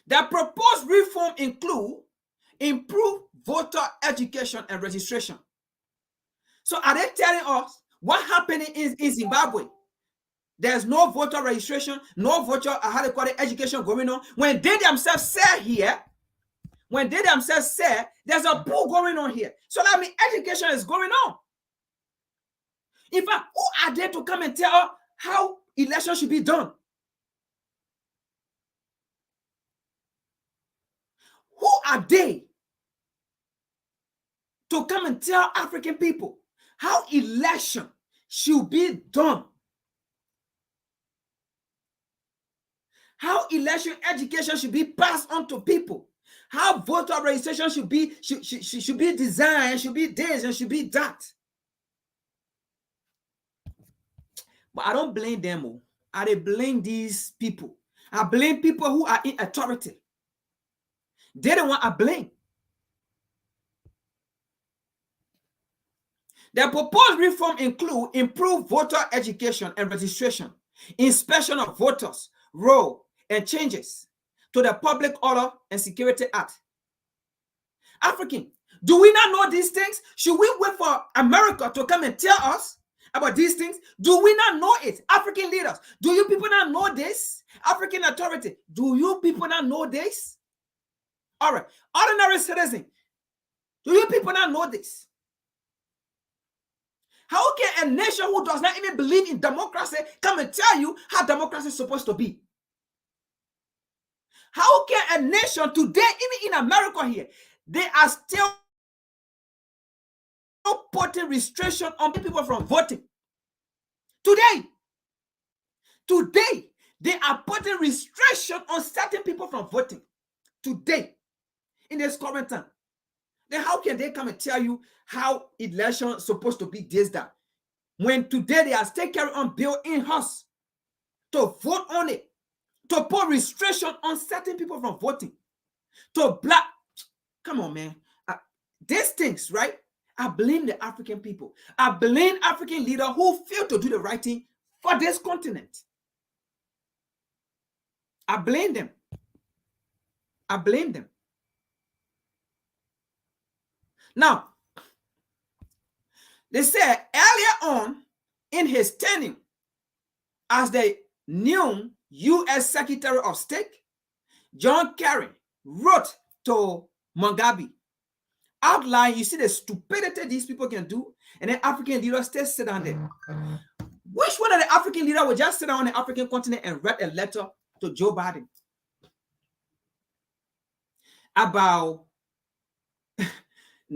Speaker 4: that proposed reform include improved voter education and registration. So are they telling us what happening in Zimbabwe? There's no voter registration, no voter education going on. When they themselves say here, there's a pool going on here. So that means education is going on. In fact, who are they to come and tell us how election should be done? Who are they to come and tell African people how election should be done? How election education should be passed on to people? How voter registration should be designed, should be this and should be that? But I don't blame them. I blame these people. I blame people who are in authority. They don't want to blame. The proposed reform include improved voter education and registration, inspection of voters, roll, and changes to the Public Order and Security Act. African, do we not know these things? Should we wait for America to come and tell us about these things? Do we not know it? African leaders, do you people not know this? African authority, do you people not know this? All right, ordinary citizen, do you people not know this? How can a nation who does not even believe in democracy come and tell you how democracy is supposed to be? How can a nation today, even in America here, they are still putting restriction on people from voting? Today, they are putting restriction on certain people from voting. Today, in this current time. Then how can they come and tell you how election is supposed to be this, that? When today they are still carrying on bill in house to vote on it, to put restriction on certain people from voting, to black. Come on, man. These things, right? I blame the African people. I blame African leaders who fail to do the right thing for this continent. I blame them. I blame them. Now, they said earlier on in his tenure as the new U.S. Secretary of State, John Kerry wrote to Mugabe, outline, you see the stupidity these people can do, and then African leaders still sit down there. Which one of the African leaders would just sit down on the African continent and write a letter to Joe Biden about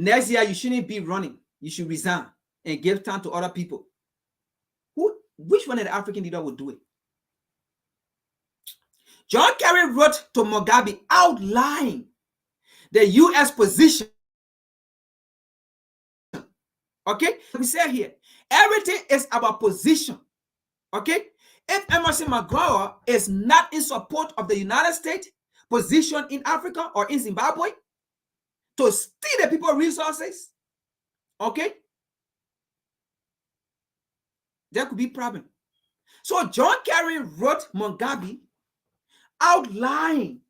Speaker 4: next year you shouldn't be running. You should resign and give time to other people. Which one of the African leader would do it? John Kerry wrote to Mugabe outlining the U.S. position. Okay, we say here, everything is about position. Okay, if Emerson Mnangagwa is not in support of the United States position in Africa or in Zimbabwe to steal the people's resources, okay, there could be problem. So John Kerry wrote Mugabe outlining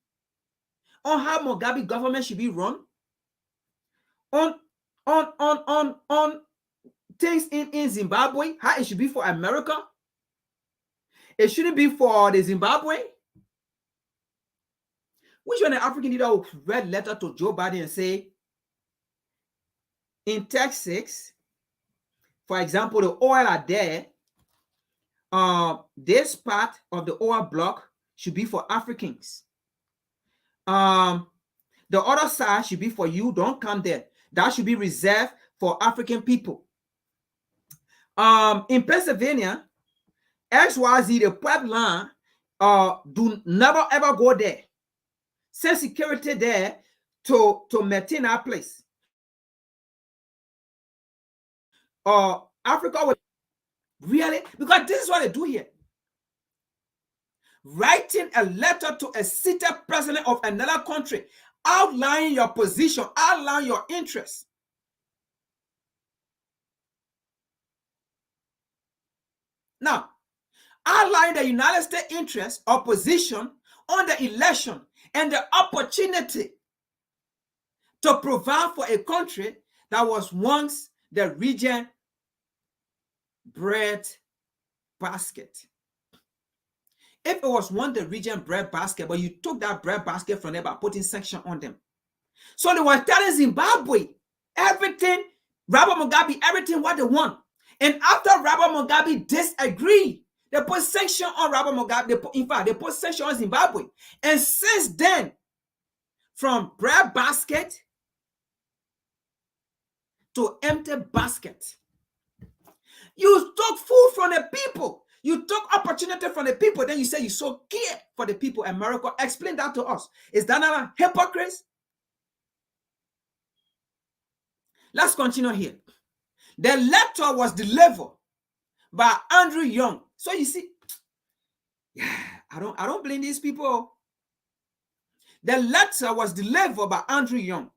Speaker 4: on how Mugabe government should be run, on things in Zimbabwe, how it should be for America. It shouldn't be for the Zimbabwe. Which one the African leader will read letter to Joe Biden and say, in Texas, for example, the oil are there. This part of the oil block should be for Africans. The other side should be for you. Don't come there. That should be reserved for African people. In Pennsylvania, XYZ, the pipeline, do never ever go there. Send security there to maintain our place. Africa will really, because this is what they do here. Writing a letter to a seated president of another country, outlining your position, outlining your interests. Now, outline the United States interest or position on the election and the opportunity to provide for a country that was once the region bread basket. If it was once the region bread basket, but you took that bread basket from them by putting sanction on them. So they were telling Zimbabwe everything, Robert Mugabe, everything what they want. And after Robert Mugabe disagreed, they put sanction on Robert Mugabe. They put sanction on Zimbabwe. And since then, from bread basket to empty basket, you took food from the people. You took opportunity from the people. Then you say you so care for the people in America. Explain that to us. Is that not a hypocrisy? Let's continue here. The letter was delivered by Andrew Young. So you see, I don't blame these people. The letter was delivered by Andrew Young,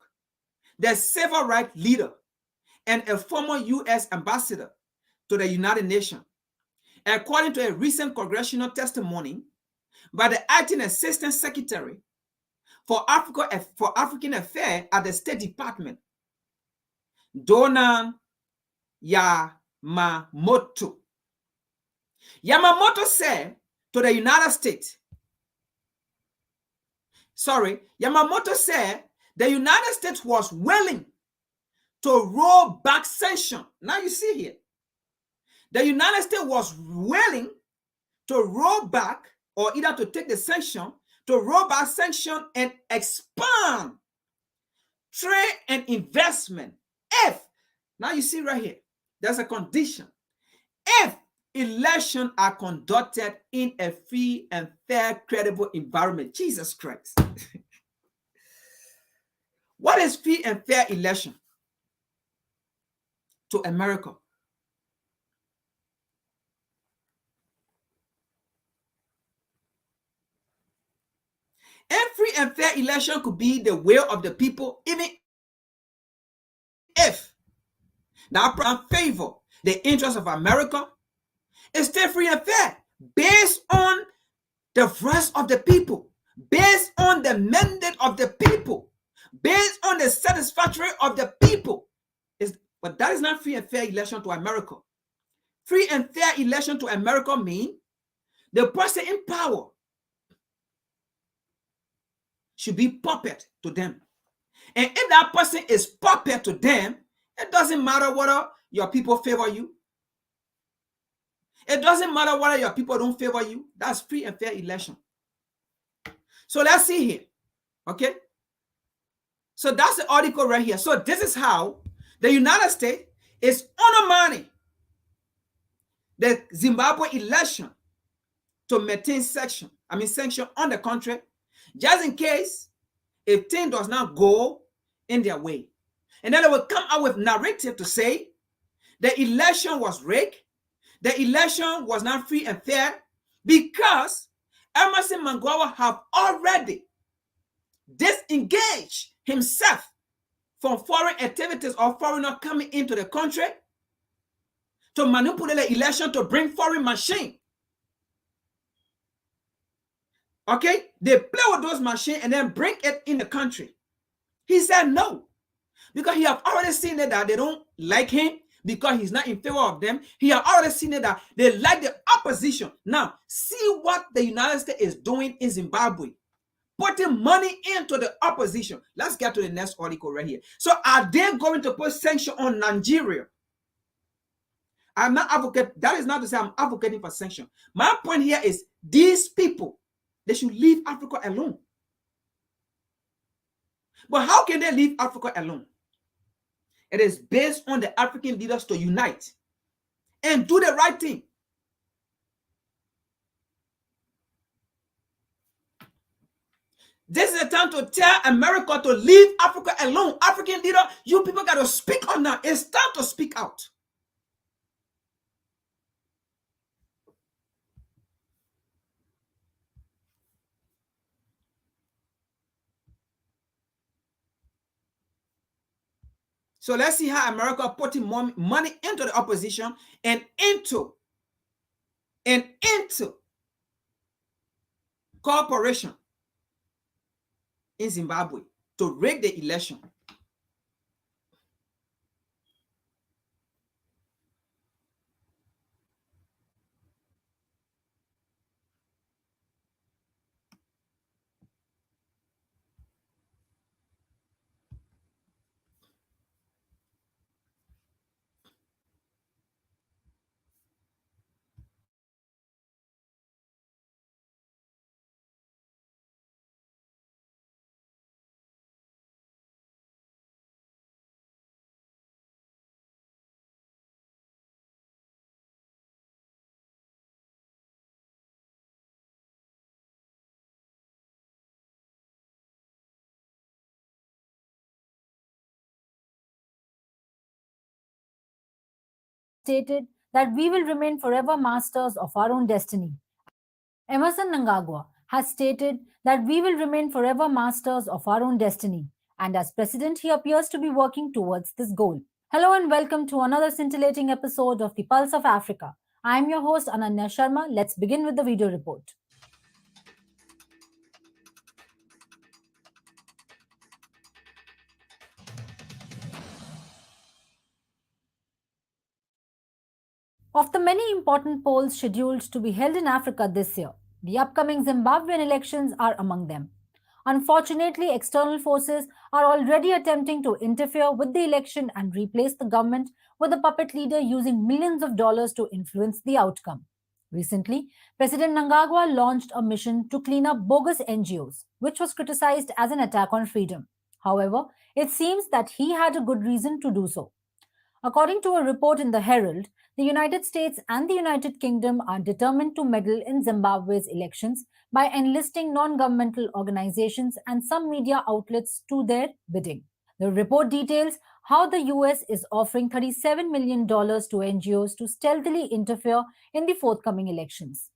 Speaker 4: the civil rights leader and a former U.S. ambassador to the United Nations, according to a recent congressional testimony by the acting assistant secretary for African Affairs at the State Department, Donna Yamamoto. Yamamoto said to the United States, Yamamoto said the United States was willing to roll back sanctions. Now you see here, the United States was willing to roll back, or either to take the sanction, to roll back sanction and expand trade and investment. If, now you see right here, there's a condition. If elections are conducted in a free and fair, credible environment. Jesus Christ. What is free and fair election to America? And free and fair election could be the will of the people, even if that plan favor the interests of America. It's still free and fair, based on the voice of the people, based on the mandate of the people, based on the satisfactory of the people. But that is not free and fair election to America. Free and fair election to America means the person in power should be puppet to them. And if that person is puppet to them, it doesn't matter whether your people favor you. It doesn't matter whether your people don't favor you. That's free and fair election. So let's see here. Okay. So that's the article right here. So this is how the United States is undermining the Zimbabwe election to maintain sanction on the country, just in case if things does not go in their way. And then they will come out with narrative to say the election was rigged, the election was not free and fair, because Emerson Mnangagwa have already disengaged himself from foreign activities or foreigners coming into the country to manipulate the election to bring foreign machine. Okay, they play with those machines and then bring it in the country. He said no, because he have already seen that they don't like him because he's not in favor of them. He have already seen that they like the opposition. Now, see what the United States is doing in Zimbabwe, putting money into the opposition. Let's get to the next article right here. So, are they going to put sanction on Nigeria? I'm not advocating. That is not to say I'm advocating for sanction. My point here is these people, they should leave Africa alone. But how can they leave Africa alone? It is based on the African leaders to unite and do the right thing. This is the time to tell America to leave Africa alone. African leader, you people got to speak on now. It's time to speak out. So let's see how America putting more money into the opposition and into cooperation in Zimbabwe to rig the election.
Speaker 5: Stated that we will remain forever masters of our own destiny. Emerson Mnangagwa has stated that we will remain forever masters of our own destiny, and as president, he appears to be working towards this goal. Hello and welcome to another scintillating episode of The Pulse of Africa. I am your host Ananya Sharma. Let's begin with the video report. Of the many important polls scheduled to be held in Africa this year, the upcoming Zimbabwean elections are among them. Unfortunately, external forces are already attempting to interfere with the election and replace the government with a puppet leader using millions of dollars to influence the outcome. Recently, President Mnangagwa launched a mission to clean up bogus NGOs, which was criticized as an attack on freedom. However, it seems that he had a good reason to do so. According to a report in the Herald, the United States and the United Kingdom are determined to meddle in Zimbabwe's elections by enlisting non-governmental organizations and some media outlets to their bidding. The report details how the US is offering $37 million to NGOs to stealthily interfere in the forthcoming elections.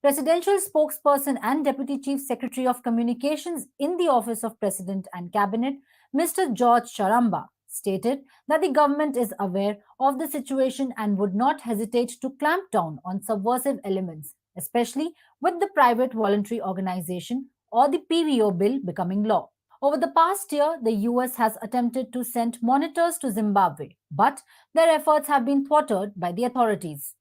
Speaker 5: Presidential spokesperson and Deputy Chief Secretary of Communications in the Office of President and Cabinet, Mr. George Charamba, stated that the government is aware of the situation and would not hesitate to clamp down on subversive elements, especially with the Private Voluntary Organization or the PVO bill becoming law. Over the past year, the US has attempted to send monitors to Zimbabwe, but their efforts have been thwarted by the authorities.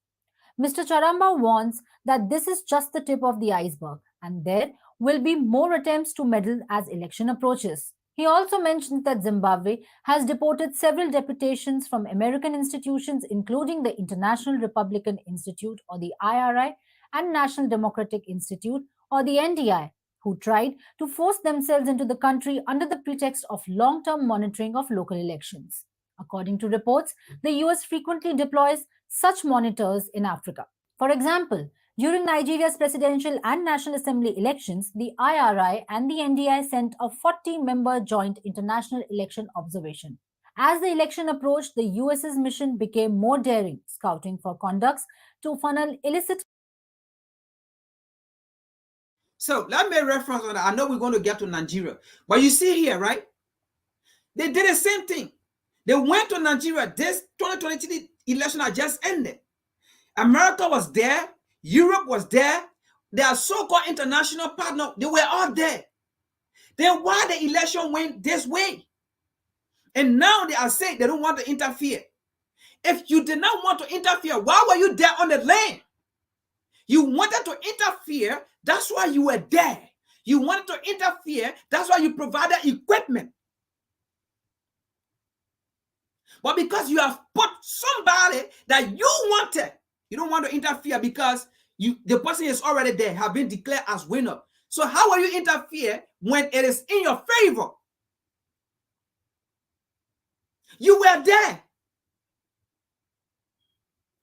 Speaker 5: Mr. Charamba warns that this is just the tip of the iceberg and there will be more attempts to meddle as election approaches. He also mentioned that Zimbabwe has deported several deputations from American institutions, including the International Republican Institute or the IRI and National Democratic Institute or the NDI, who tried to force themselves into the country under the pretext of long term monitoring of local elections. According to reports, the US frequently deploys such monitors in Africa. For example, during Nigeria's presidential and National Assembly elections, the IRI and the NDI sent a 40-member joint international election observation. As the election approached, the US's mission became more daring, scouting for conducts to funnel illicit.
Speaker 4: So let me reference on that. I know we're going to get to Nigeria, but you see here, right? They did the same thing. They went to Nigeria. This 2023 election had just ended. America was there. Europe was there. Their so-called international partner, they were all there. Then why the election went this way? And now they are saying they don't want to interfere. If you did not want to interfere, why were you there on the land? You wanted to interfere, that's why you were there. You wanted to interfere, that's why you provided equipment. But because you have put somebody that you wanted, you don't want to interfere because the person is already there, have been declared as winner. So how will you interfere when it is in your favor? You were there.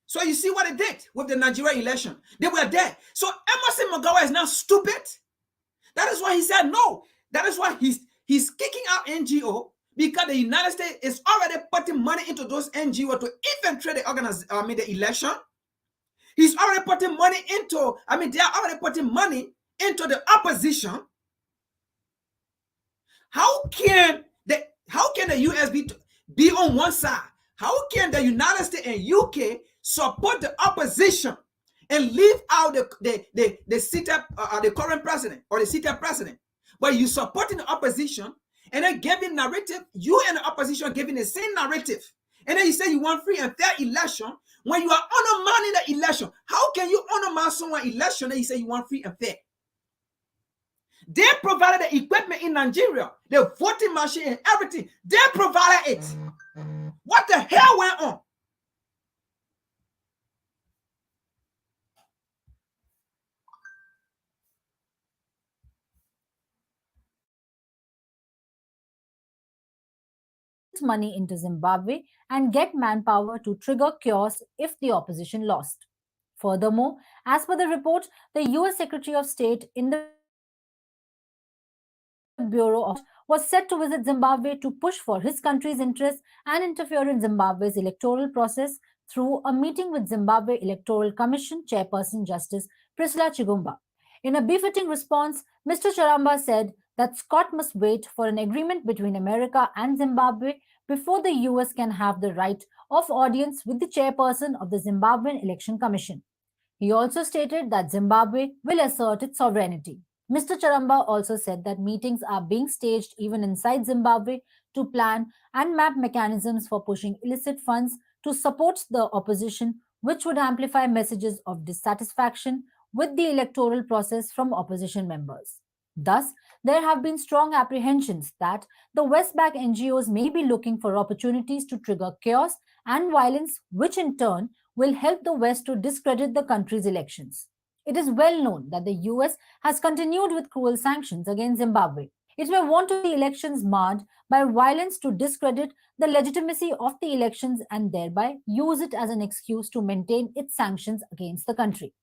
Speaker 4: So you see what it did with the Nigeria election. They were there. So Emerson Mugabe is now stupid. That is why he said no. That is why he's kicking out NGO, because the United States is already putting money into those NGO to infiltrate the election. He's already putting money into, they are already putting money into the opposition. How can the US be on one side? How can the United States and UK support the opposition and leave out the seated the current president or the seated president? But you supporting the opposition and then giving narrative, you and the opposition giving the same narrative. And then you say you want free and fair election when you are undermining the election. How can you undermine someone's election and you say you want free and fair? They provided the equipment in Nigeria, the voting machine and everything. They provided it. What the hell went on?
Speaker 5: Money into Zimbabwe and get manpower to trigger chaos if the opposition lost. Furthermore, as per the report, the US Secretary of State in the Bureau of was set to visit Zimbabwe to push for his country's interests and interfere in Zimbabwe's electoral process through a meeting with Zimbabwe Electoral Commission Chairperson Justice Priscilla Chigumba. In a befitting response, Mr. Charamba said that Scott must wait for an agreement between America and Zimbabwe before the US can have the right of audience with the chairperson of the Zimbabwean Election Commission. He also stated that Zimbabwe will assert its sovereignty. Mr. Charamba also said that meetings are being staged even inside Zimbabwe to plan and map mechanisms for pushing illicit funds to support the opposition, which would amplify messages of dissatisfaction with the electoral process from opposition members. Thus, there have been strong apprehensions that the West-backed NGOs may be looking for opportunities to trigger chaos and violence, which in turn will help the West to discredit the country's elections. It is well known that the US has continued with cruel sanctions against Zimbabwe. It may want to see elections marred by violence to discredit the legitimacy of the elections and thereby use it as an excuse to maintain its sanctions against the country.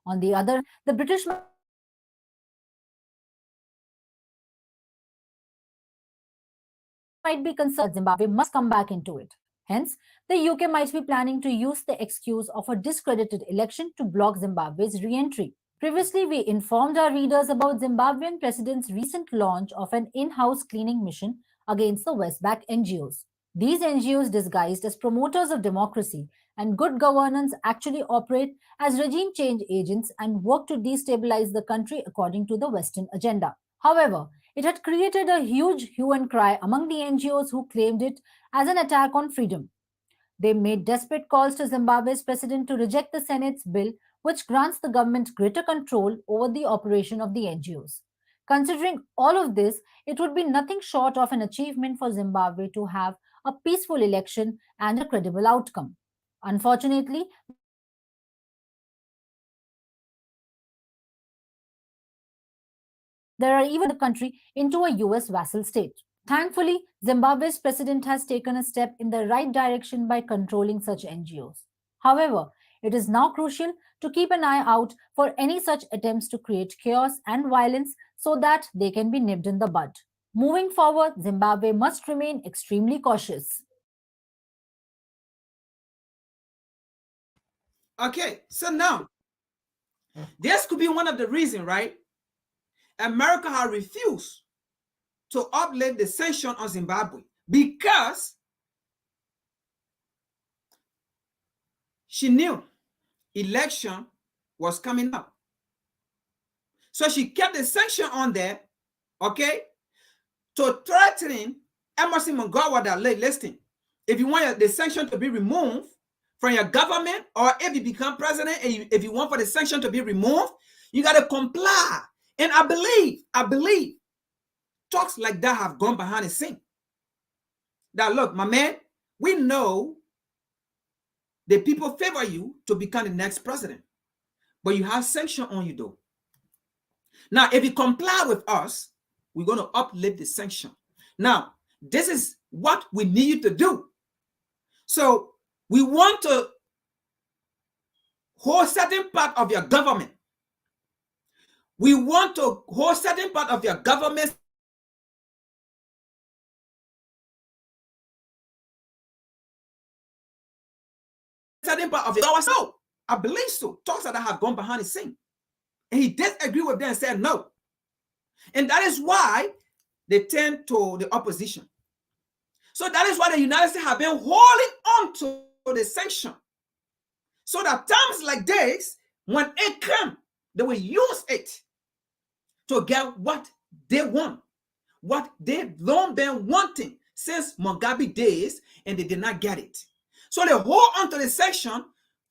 Speaker 5: On the other, the British might be concerned that Zimbabwe must come back into it. Hence, the UK might be planning to use the excuse of a discredited election to block Zimbabwe's re-entry. Previously, we informed our readers about Zimbabwean president's recent launch of an in-house cleaning mission against the West-backed NGOs. These NGOs, disguised as promoters of democracy and good governance, actually operate as regime change agents and work to destabilize the country according to the Western agenda. However, it had created a huge hue and cry among the NGOs who claimed it as an attack on freedom. They made desperate calls to Zimbabwe's president to reject the Senate's bill, which grants the government greater control over the operation of the NGOs. Considering all of this, it would be nothing short of an achievement for Zimbabwe to have a peaceful election and a credible outcome. Unfortunately, There are even the country into a US vassal state. Thankfully, Zimbabwe's president has taken a step in the right direction by controlling such NGOs. However, it is now crucial to keep an eye out for any such attempts to create chaos and violence so that they can be nipped in the bud. Moving forward, Zimbabwe must remain extremely cautious.
Speaker 4: Okay, so now this could be one of the reasons, right? America has refused to uplift the sanction on Zimbabwe because she knew election was coming up. So she kept the sanction on there, okay, to threaten Emerson Mnangagwa that, listen, if you want the sanction to be removed from your government, or if you become president and if you want for the sanction to be removed, you got to comply. And I believe talks like that have gone behind the scene. That, look, my man, we know the people favor you to become the next president, but you have sanction on you though. Now, if you comply with us, we're going to uplift the sanction. Now, this is what we need you to do. So we want to hold certain part of your government. We want to hold certain part of your government, certain part of your so I believe so. Talks that have gone behind the scene. And he did agree with them and said no. And that is why they turned to the opposition. So that is why the United States have been holding on to the sanction. So that times like this, when it comes, they will use it to get what they want, what they've long been wanting since Mugabe days, and they did not get it. So they hold on to the sanction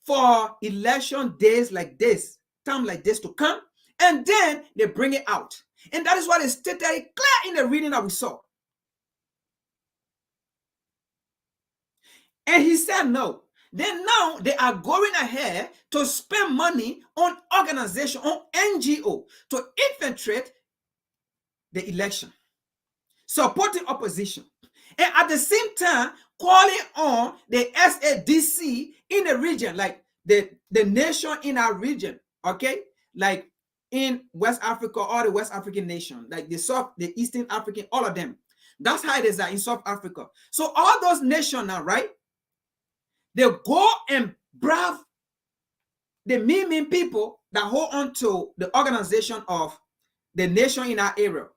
Speaker 4: for election days like this, time like this to come, and then they bring it out. And that is what is stated clear in the reading that we saw. And he said no. Then now they are going ahead to spend money on organization, on NGO, to infiltrate the election, supporting opposition, and at the same time calling on the SADC in the region, like the nation in our region, okay, like in West Africa, all the West African nation, like the Eastern African, all of them. That's how it is in South Africa. So all those nations now, right? They go and bribe the mean people that hold on to the organization of the nation in our area.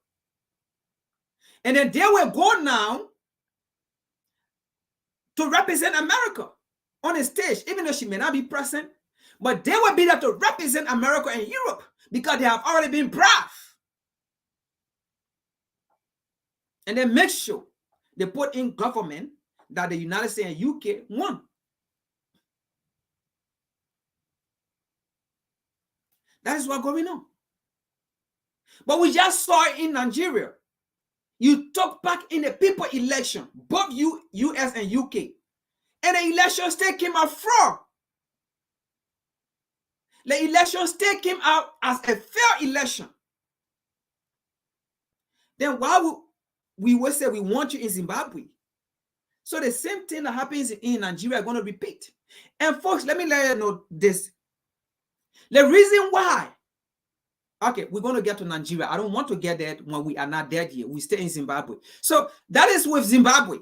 Speaker 4: And then they will go now to represent America on the stage, even though she may not be present, but they will be there to represent America and Europe because they have already been bribed. And then make sure they put in government that the United States and UK want. That is what's going on. But we just saw it in Nigeria. You took part in the people election, both US and UK. And the election still came out fraud. The election still came out as a fair election. Then why we will say we want you in Zimbabwe? So the same thing that happens in Nigeria are going to repeat. And folks, let me let you know this. The reason why, okay, we're going to get to Nigeria. I don't want to get there when we are not there yet. We stay in Zimbabwe. So that is with Zimbabwe.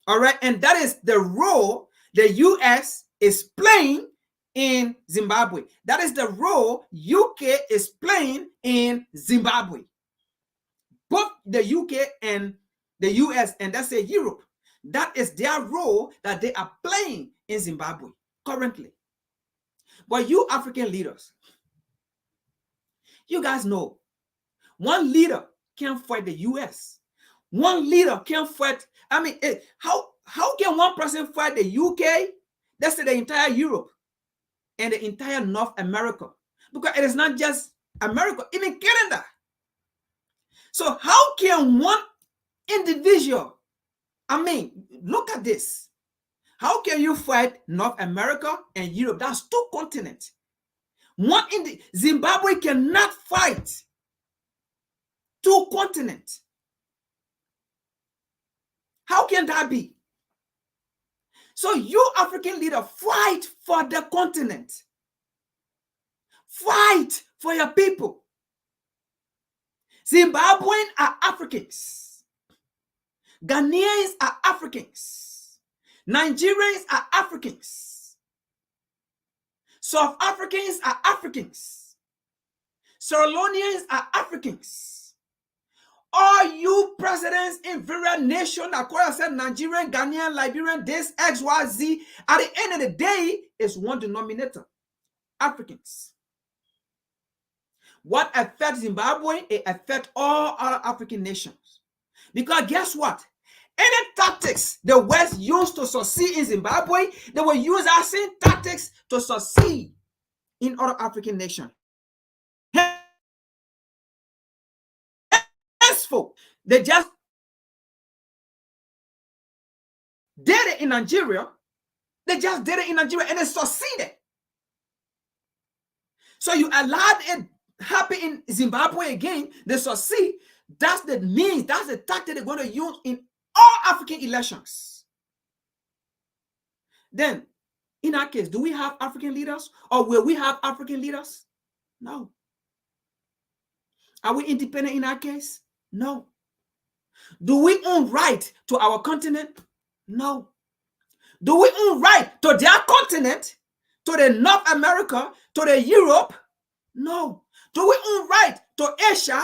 Speaker 4: All right. And that is the role the US is playing in Zimbabwe. That is the role UK is playing in Zimbabwe. Both the UK and the US, and that's Europe. That is their role that they are playing in Zimbabwe currently. But you African leaders, you guys know, one leader can't fight the US. One leader can't fight. I mean, how can one person fight the UK? That's the entire Europe and the entire North America. Because it is not just America, even Canada. So how can one individual, I mean, look at this. How can you fight North America and Europe? That's two continents. Zimbabwe cannot fight two continents. How can that be? So you African leader, fight for the continent. Fight for your people. Zimbabweans are Africans. Ghanaians are Africans. Nigerians are Africans. South Africans are Africans. Sierra Leoneans are Africans. All you presidents in various nations that call yourself Nigerian, Ghanaian, Liberian, this, X, Y, Z, at the end of the day, is one denominator. Africans. What affects Zimbabwe, it affects all other African nations. Because guess what? Any tactics the West used to succeed in Zimbabwe, they will use our same tactics to succeed in other African nations. They just did it in Nigeria. They just did it in Nigeria and they succeeded. So you allowed it happen in Zimbabwe again, they succeed. That's the means, that's the tactic they're going to use in all African elections. Then, in our case, do we have African leaders or will we have African leaders? No. Are we independent in our case? No. Do we own right to our continent? No. Do we own right to their continent, to the North America, to the Europe? No. Do we own right to Asia?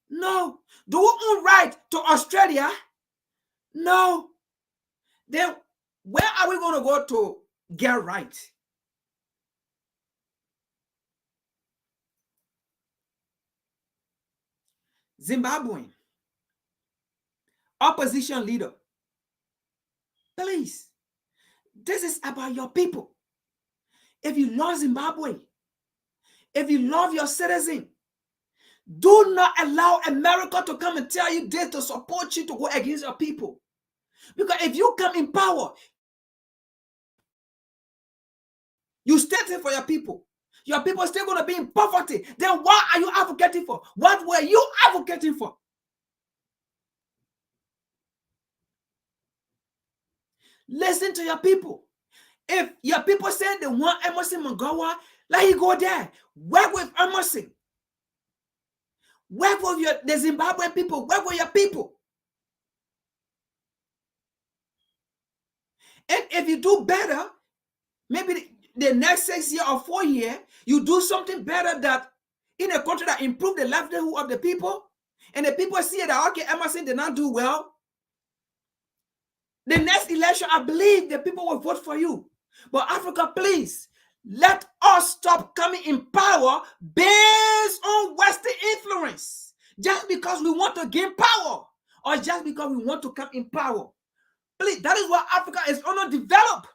Speaker 4: No. Do we own right to Australia? No. Then where are we going to go to get right? Zimbabwean opposition leader, please, this is about your people. If you love Zimbabwe, if you love your citizen, do not allow America to come and tell you this to support you to go against your people. Because if you come in power, you stand for your people. Your people are still going to be in poverty. Then what are you advocating for? What were you advocating for? Listen to your people. If your people say they want Emerson Mnangagwa, let you go there. Work with Emerson. Work with the Zimbabwean people. Work with your people. And if you do better, maybe the next 6 years or 4 years, you do something better that in a country that improve the livelihood of the people, and the people see that, okay, Emerson did not do well. The next election, I believe the people will vote for you. But Africa, please, let us stop coming in power based on Western influence. Just because we want to gain power or just because we want to come in power. Please, that is what Africa is going to develop.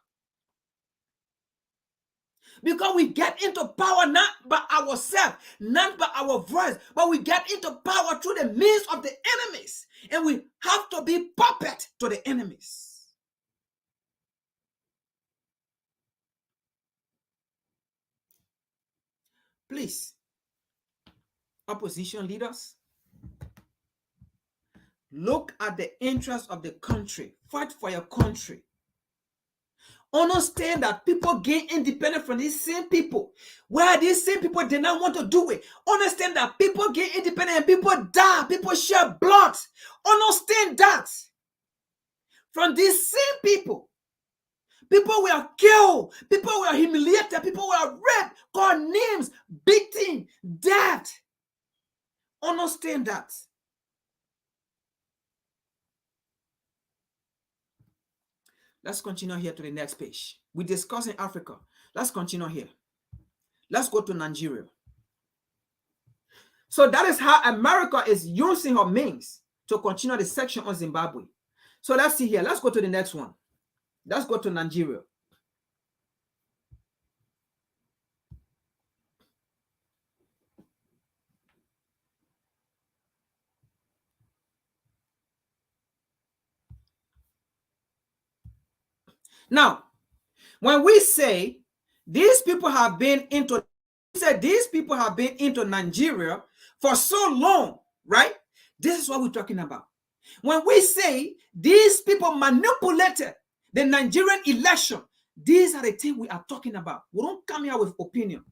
Speaker 4: Because we get into power not by ourselves, not by our voice, but we get into power through the means of the enemies. And we have to be puppet to the enemies. Please, opposition leaders, look at the interests of the country. Fight for your country. Understand that people gain independence from these same people, where these same people did not want to do it. Understand that people gain independence and people die, people shed blood. Understand that. From these same people, people were killed, people were humiliated, people were raped, called names, beaten, dead. Understand that. Let's continue here to the next page. We're discussing Africa. Let's continue here. Let's go to Nigeria. So that is how America is using her means to continue the section on Zimbabwe. So let's see here. Let's go to the next one. Let's go to Nigeria. Now, when we say these people have been into, these people have been into Nigeria for so long, right? This is what we're talking about. When we say these people manipulated the Nigerian election, these are the things we are talking about. We don't come here with opinion.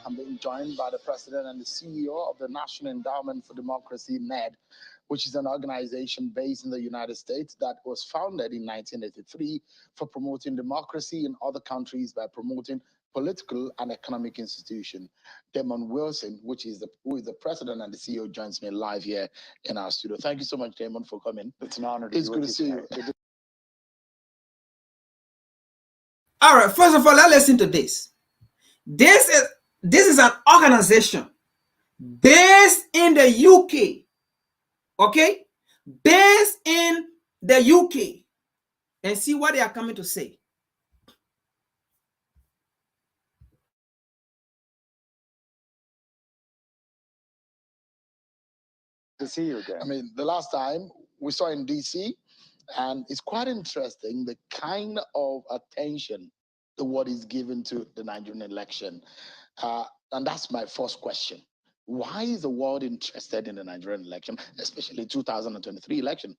Speaker 6: I'm being joined by the president and the CEO of the National Endowment for Democracy, NED, which is an organization based in the United States that was founded in 1983 for promoting democracy in other countries by promoting political and economic institutions. Damon Wilson, who is the president and the CEO, joins me live here in our studio. Thank you so much, Damon, for coming.
Speaker 7: It's an honor to
Speaker 6: It's
Speaker 7: be
Speaker 6: good
Speaker 7: with
Speaker 6: to see
Speaker 7: you.
Speaker 6: you.
Speaker 4: All right, first of all, let's listen to this. This is an organization based in the UK, okay? Based in the UK, and see what they are coming to say.
Speaker 7: To see you again.
Speaker 6: I mean, the last time we saw in DC, and it's quite interesting the kind of attention the world is given to the Nigerian election. And that's my first question. Why is the world interested in the Nigerian election, especially 2023 election?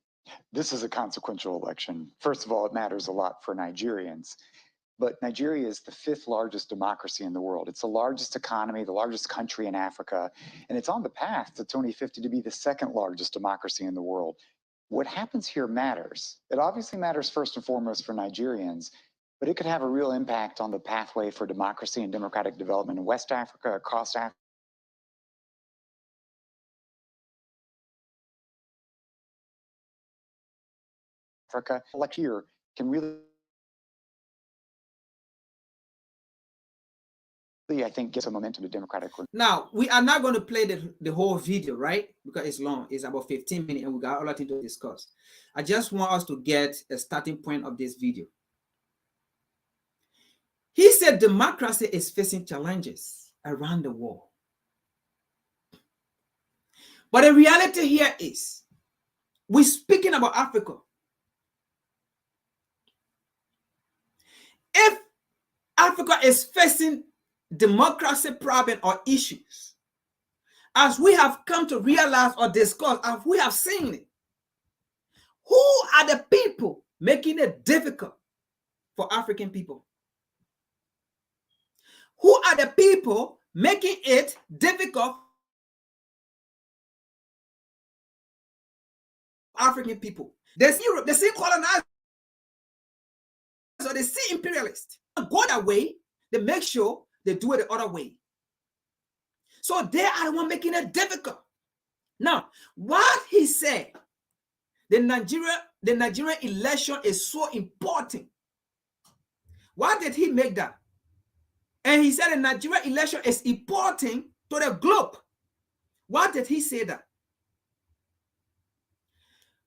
Speaker 7: This is a consequential election. First of all, it matters a lot for Nigerians. But Nigeria is the 5th largest democracy in the world. It's the largest economy, the largest country in Africa, and it's on the path to 2050 to be the 2nd largest democracy in the world. What happens here matters. It obviously matters first and foremost for Nigerians, but it could have a real impact on the pathway for democracy and democratic development in West Africa, across Africa. Like here can really, I think, get some momentum to democratic.
Speaker 4: Now, we are not going to play the whole video, right? Because it's long. It's about 15 minutes and we got a lot to discuss. I just want us to get a starting point of this video. He said democracy is facing challenges around the world. But the reality here is, we're speaking about Africa. If Africa is facing democracy problem or issues, as we have come to realize or discuss, as we have seen it, who are the people making it difficult for African people? Who are the people making it difficult for African people? They see Europe, they see colonizers, or they see imperialists. Go that way, they make sure they do it the other way. So they are the one making it difficult. Now, what he said, the Nigerian election is so important. Why did he make that? And he said the Nigerian election is important to the globe. Why did he say that?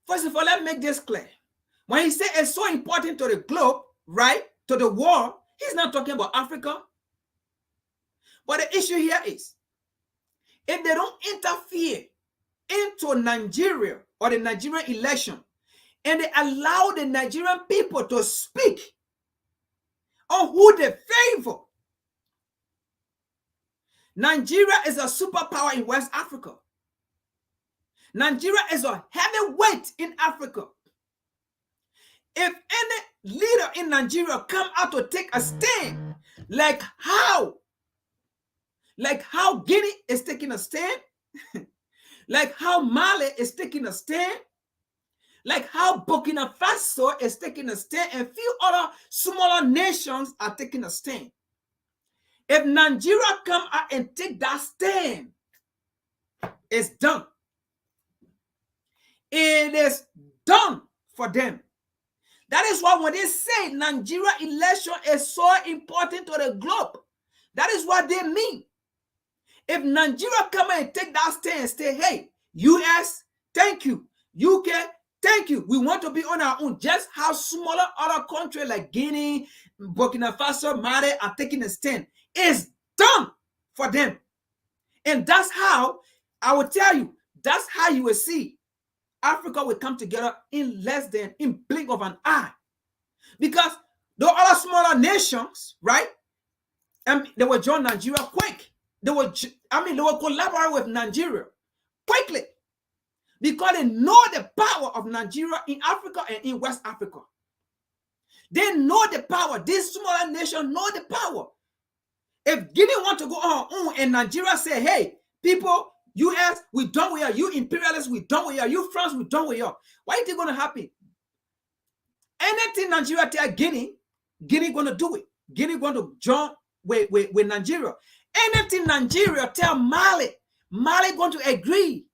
Speaker 4: First of all, let me make this clear. When he said it's so important to the globe, right, to the world, he's not talking about Africa. But the issue here is, if they don't interfere into Nigeria or the Nigerian election, and they allow the Nigerian people to speak on who they favor, Nigeria is a superpower in West Africa. Nigeria is a heavyweight in Africa. If any leader in Nigeria come out to take a stand, like how Guinea is taking a stand, like how Mali is taking a stand, like how Burkina Faso is taking a stand, and few other smaller nations are taking a stand. If Nigeria come out and take that stand, it's done. It is done for them. That is why when they say Nigeria election is so important to the globe, that is what they mean. If Nigeria come and take that stand and say, hey, US, thank you. UK, thank you. We want to be on our own. Just how smaller other countries like Guinea, Burkina Faso, Mali are taking a stand. It's done for them. And that's how, I will tell you, that's how you will see Africa will come together in blink of an eye. Because the other smaller nations, right? And they will join Nigeria quick. They will collaborate with Nigeria quickly. Because they know the power of Nigeria in Africa and in West Africa. They know the power. These smaller nations know the power. If Guinea want to go on our own and Nigeria say, hey, people, US, we done with you. You imperialists, we done with you. You France, we done with you. Why is it going to happen? Anything Nigeria tell Guinea, Guinea going to do it. Guinea going to join with Nigeria. Anything Nigeria tell Mali, Mali going to agree.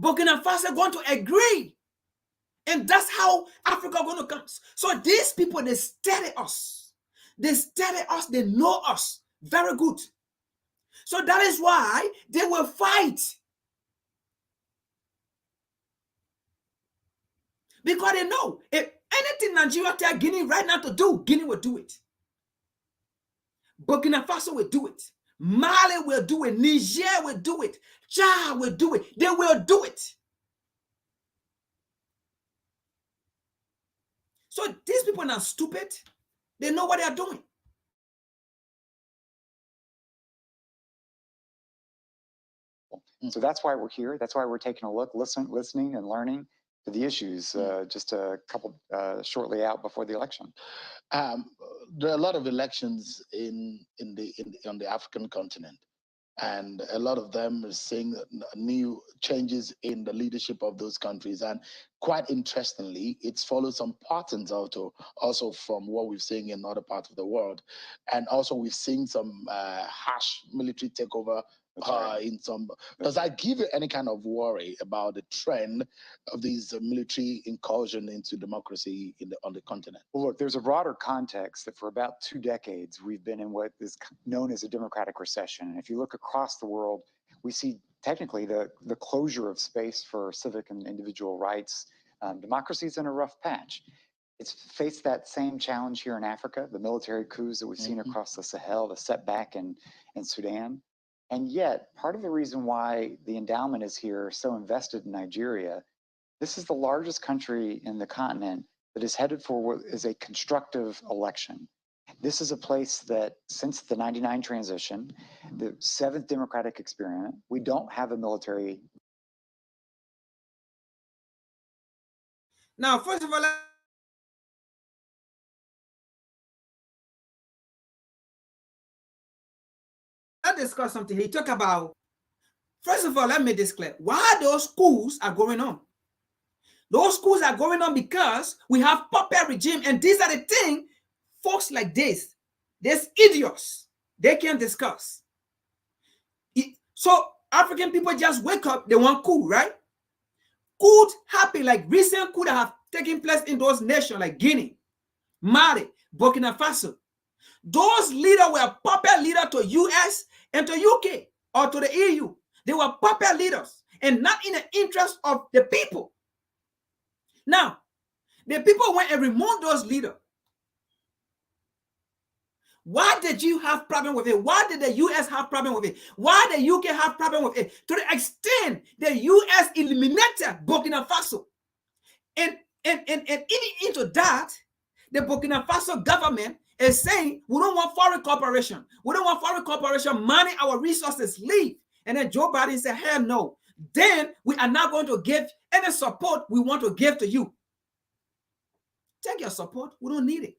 Speaker 4: Burkina Faso going to agree. And that's how Africa going to come. So these people, they study us. They study us. They know us very good. So that is why they will fight. Because they know if anything Nigeria tell Guinea right now to do, Guinea will do it. Burkina Faso will do it. Mali will do it. Niger will do it. Chad will do it. They will do it. So these people are not stupid. They know what they are doing.
Speaker 7: So that's why we're here. That's why we're taking a look, listening and learning to the issues just a couple shortly out before the election.
Speaker 6: There are a lot of elections on the African continent, and a lot of them are seeing new changes in the leadership of those countries. And quite interestingly, it's followed some patterns also from what we've seen in other parts of the world. And also we've seen some harsh military takeover in some. Does that give you any kind of worry about the trend of these military incursion into democracy on the continent?
Speaker 7: Well, look, there's a broader context that for about 2 decades, we've been in what is known as a democratic recession. And if you look across the world, we see technically the closure of space for civic and individual rights. Democracy's in a rough patch. It's faced that same challenge here in Africa, the military coups that we've seen across the Sahel, the setback in Sudan. And yet, part of the reason why the endowment is here so invested in Nigeria, this is the largest country in the continent that is headed for what is a constructive election. This is a place that, since the 99 transition, the 7th democratic experiment, we don't have a military.
Speaker 4: Now, first of all, let's discuss something. He talked about, first of all, let me declare why those schools are going on. Those schools are going on because we have puppet regime, and these are the things folks like this, these idiots, they can't discuss. So African people just wake up, they want coup, right? Coup happen, like recent coup that have taken place in those nations like Guinea, Mali, Burkina Faso. Those leaders were puppet leaders to US and to UK or to the EU. They were puppet leaders and not in the interest of the people. Now, the people went and removed those leaders. Why did you have problem with it? Why did the US have problem with it? Why did the UK have problem with it? To the extent the US eliminated Burkina Faso. And into that, the Burkina Faso government is saying, we don't want foreign corporation. We don't want foreign corporation money, our resources, leave. And then Joe Biden said, hell no. Then we are not going to give any support we want to give to you. Take your support. We don't need it.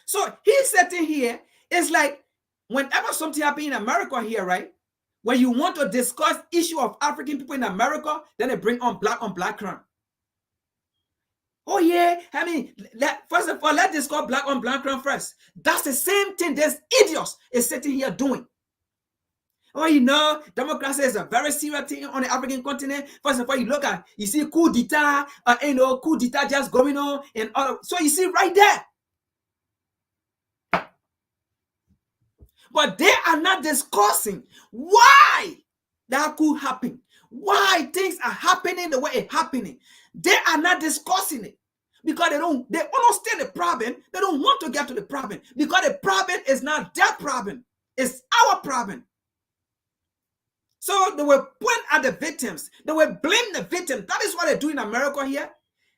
Speaker 4: So he's sitting here. It's like whenever something happens in America here, right? When you want to discuss issue of African people in America, then they bring on black crime. Oh yeah, I mean, first of all, let's discuss black on black crime first. That's the same thing there's idiots is sitting here doing. Oh, you know, democracy is a very serious thing on the African continent. First of all, you see coup d'etat, coup d'etat just going on and all. So you see right there. But they are not discussing why that could happen. Why things are happening the way it's happening. They are not discussing it. Because they understand the problem. They don't want to get to the problem. Because the problem is not their problem. It's our problem. So they will point at the victims. They will blame the victims. That is what they do in America here.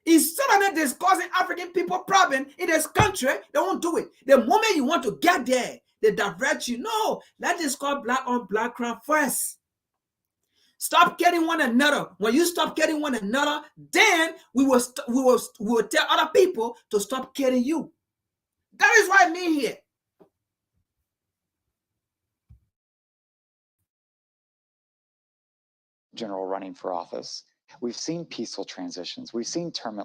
Speaker 4: Instead of not discussing African people problem in this country, they won't do it. The moment you want to get there, they direct you. No, let's discuss black on black crime first. Stop killing one another. When you stop killing one another, then we will tell other people to stop killing you. That is what I mean here.
Speaker 7: General running for office. We've seen peaceful transitions. We've seen term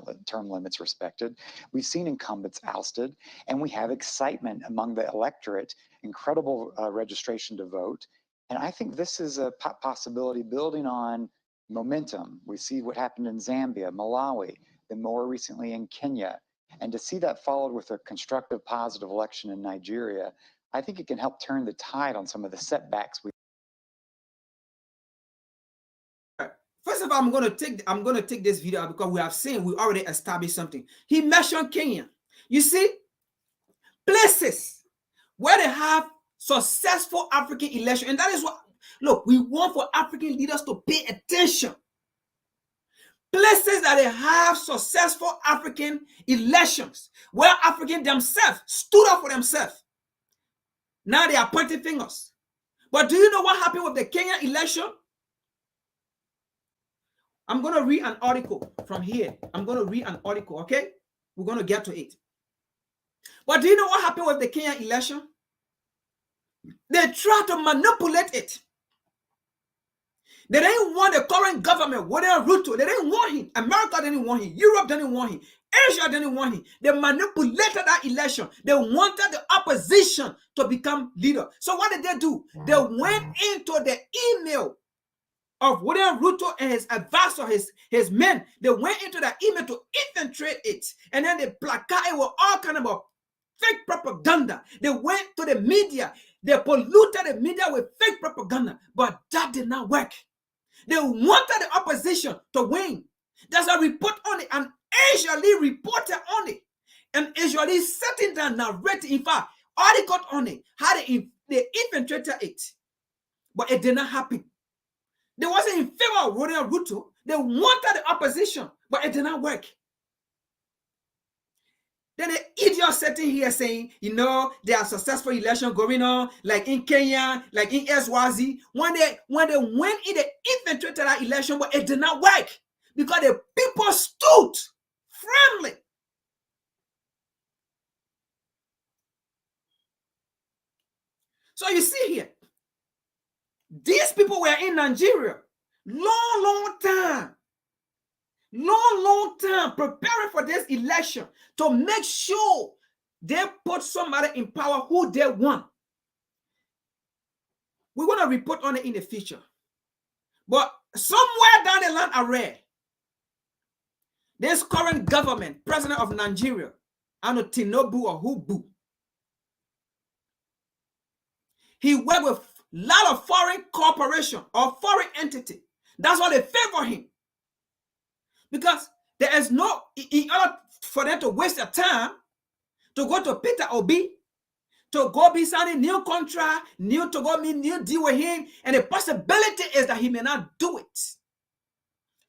Speaker 7: limits respected. We've seen incumbents ousted. And we have excitement among the electorate, incredible registration to vote. And I think this is a possibility building on momentum. We see what happened in Zambia, Malawi, then more recently in Kenya. And to see that followed with a constructive, positive election in Nigeria, I think it can help turn the tide on some of the setbacks we.
Speaker 4: First of all, I'm going to take this video because we already established something. He mentioned Kenya. You see, places where they have successful African election, and that is what, look, we want for African leaders to pay attention. Places that they have successful African elections, where Africans themselves stood up for themselves. Now they are pointing fingers. But do you know what happened with the Kenya election? I'm going to read an article from here. I'm going to read an article, okay? We're going to get to it. But do you know what happened with the Kenya election? They tried to manipulate it. They didn't want the current government, whatever Ruto, they didn't want him. America didn't want him. Europe didn't want him. Asia didn't want him. They manipulated that election. They wanted the opposition to become leader. So what did they do? They went into the email of William Ruto and his advisor, his men. They went into that email to infiltrate it. And then they placarded it with all kind of fake propaganda. They went to the media. They polluted the media with fake propaganda. But that did not work. They wanted the opposition to win. There's a report on it. And Asia Lee reported on it. And Asia Lee sitting down narrating, in fact, article on it, how they infiltrated it. But it did not happen. They wasn't in favor of William Ruto. They wanted the opposition, but it did not work. Then the idiot sitting here saying, you know, there are successful elections going on, like in Kenya, like in Eswazi. When they went in, they infiltrated that election, but it did not work because the people stood firmly. So you see here, these people were in Nigeria long time preparing for this election to make sure they put somebody in power who they want. We're going to report on it in the future. But somewhere down the line, I read this current government, president of Nigeria, I know Tinubu or Hubu, he worked with a lot of foreign corporation or foreign entity. That's why they favor him. Because there is no, in order for them to waste their time to go to Peter Obi, to go be signing new contract, to go meet new deal with him, and the possibility is that he may not do it.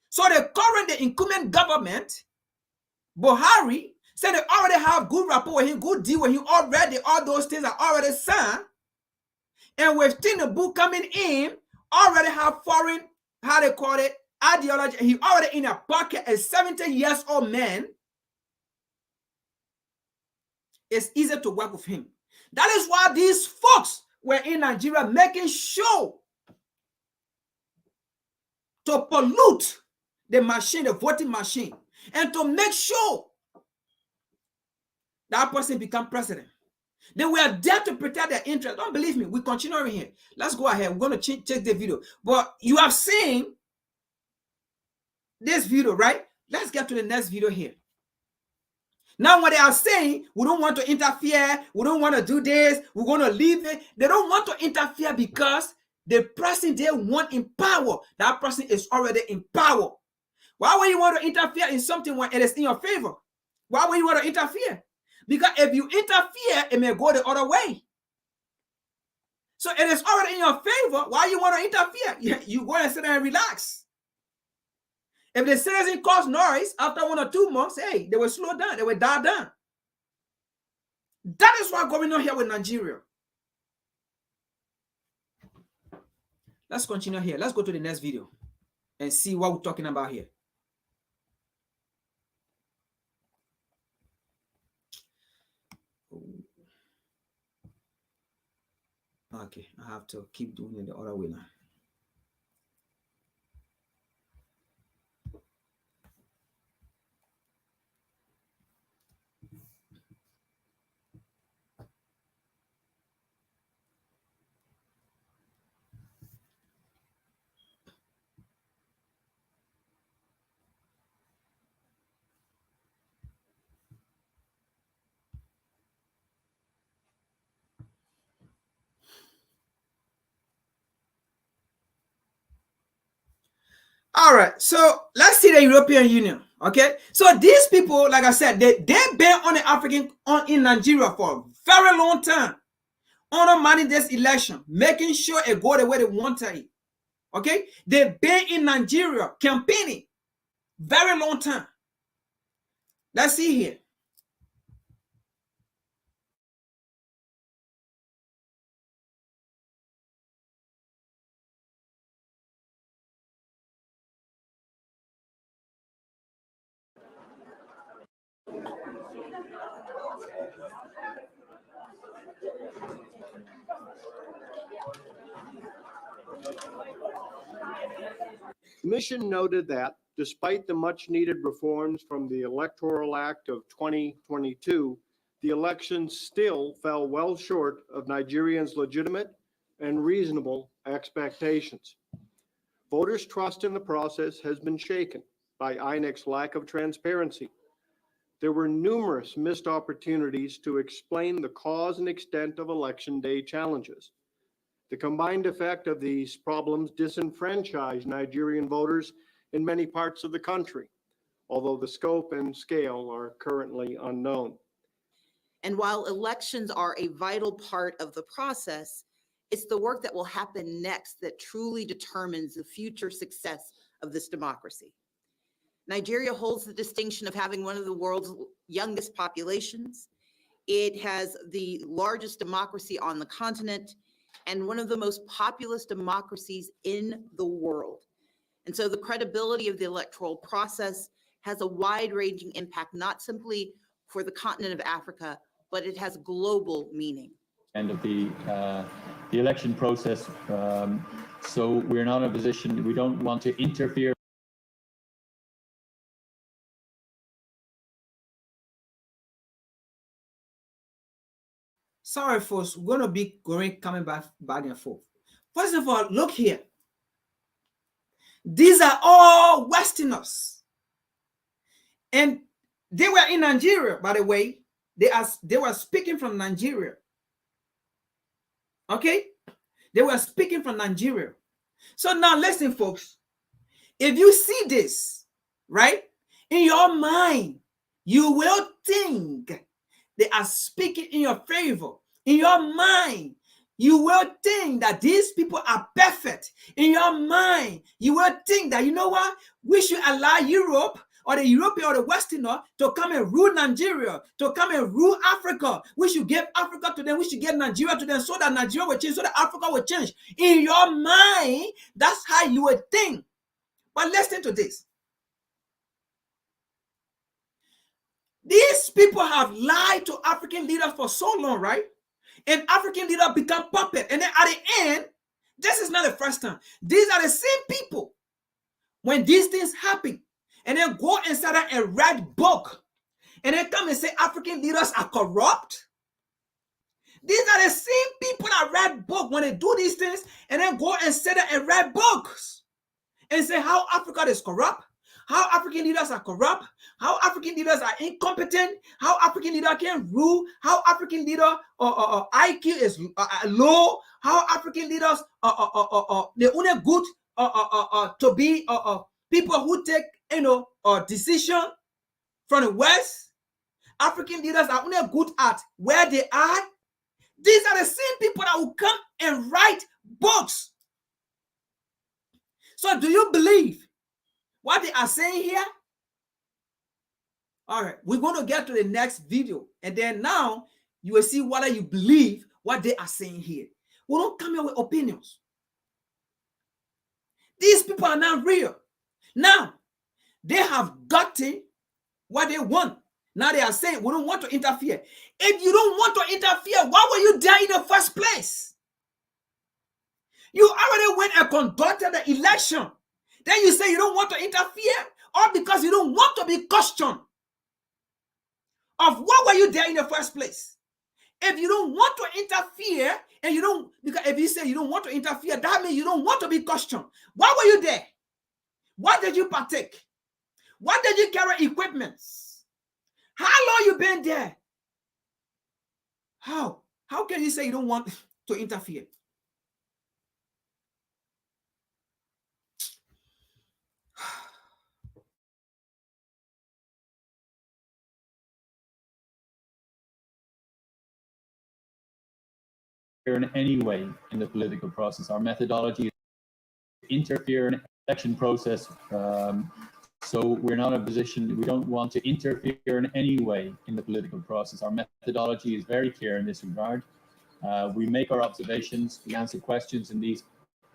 Speaker 4: So the incumbent government, Buhari, said they already have good rapport with him, good deal with him already. All those things are already signed. And with Tinubu coming in, already have foreign, how they call it, ideology. He already in a pocket, a 70-year-old man. It's easy to work with him. That is why these folks were in Nigeria making sure to pollute the machine, the voting machine. and to make sure that person become president. They were there to protect their interest. Don't believe me. We continue over here. Let's go ahead. We're going to check the video. But you have seen this video, right? Let's get to the next video here. Now, what they are saying, we don't want to interfere. We don't want to do this. We're going to leave it. They don't want to interfere because the person they want in power, that person is already in power. Why would you want to interfere in something when it is in your favor? Why would you want to interfere? Because if you interfere, it may go the other way. So it is already in your favor. Why you want to interfere? You go and sit there and relax. If the citizen cause noise after 1 or 2 months, hey, they will slow down. They will die down. That is what's going on here with Nigeria. Let's continue here. Let's go to the next video and see what we're talking about here. Okay, I have to keep doing it the other way now. All right, so let's see the European Union. Okay, so these people, like I said, they've been on the in Nigeria for a very long time, undermining this election, making sure it go the way they want it. Okay, they've been in Nigeria campaigning very long time. Let's see here.
Speaker 8: The mission noted that despite the much needed reforms from the Electoral Act of 2022, the elections still fell well short of Nigerians' legitimate and reasonable expectations. Voters' trust in the process has been shaken by INEC's lack of transparency. There were numerous missed opportunities to explain the cause and extent of election day challenges. The combined effect of these problems disenfranchised Nigerian voters in many parts of the country, although the scope and scale are currently unknown.
Speaker 9: And while elections are a vital part of the process, it's the work that will happen next that truly determines the future success of this democracy. Nigeria holds the distinction of having one of the world's youngest populations. It has the largest democracy on the continent and one of the most populous democracies in the world. And so the credibility of the electoral process has a wide-ranging impact, not simply for the continent of Africa, but it has global meaning.
Speaker 10: End of the election process. So we're not in a position, we don't want to interfere.
Speaker 4: Sorry, folks, we're going to be coming back and forth. First of all, look here. These are all Westerners. And they were in Nigeria, by the way. They were speaking from Nigeria. Okay? They were speaking from Nigeria. So now listen, folks. If you see this, right, in your mind, you will think they are speaking in your favor. In your mind, you will think that these people are perfect. In your mind, you will think that, you know what, we should allow Europe or the European or the Westerner to come and rule Nigeria, to come and rule Africa. We should give Africa to them. We should give Nigeria to them so that Nigeria will change, so that Africa will change. In your mind, that's how you would think. But listen to this. These people have lied to African leaders for so long, right? And African leaders become puppet. And then at the end, this is not the first time. These are the same people. When these things happen, and then go inside and write book, and then come and say African leaders are corrupt. These are the same people that write book when they do these things, and then go and sit there and write books and say how Africa is corrupt, how African leaders are corrupt, how African leaders are incompetent, how African leader can rule, how African leader IQ is low, how African leaders they're only good to be people who take decision from the West. African leaders are only good at where they are. These are the same people that will come and write books. So do you believe what they are saying here? All right, we're going to get to the next video. And then now you will see whether you believe what they are saying here. We don't come here with opinions. These people are not real. Now, they have gotten what they want. Now they are saying, we don't want to interfere. If you don't want to interfere, why were you there in the first place? You already went and conducted the election. Then you say you don't want to interfere, or because you don't want to be questioned of why were you there in the first place? If you don't want to interfere, and you don't, because if you say you don't want to interfere, that means you don't want to be questioned. Why were you there? What did you partake? What did you carry equipments? How long you been there? How can you say you don't want to interfere?
Speaker 10: In any way in the political process. Our methodology is to interfere in the election process. So we're not in a position, we don't want to interfere in any way in the political process. Our methodology is very clear in this regard. We make our observations, we answer questions in these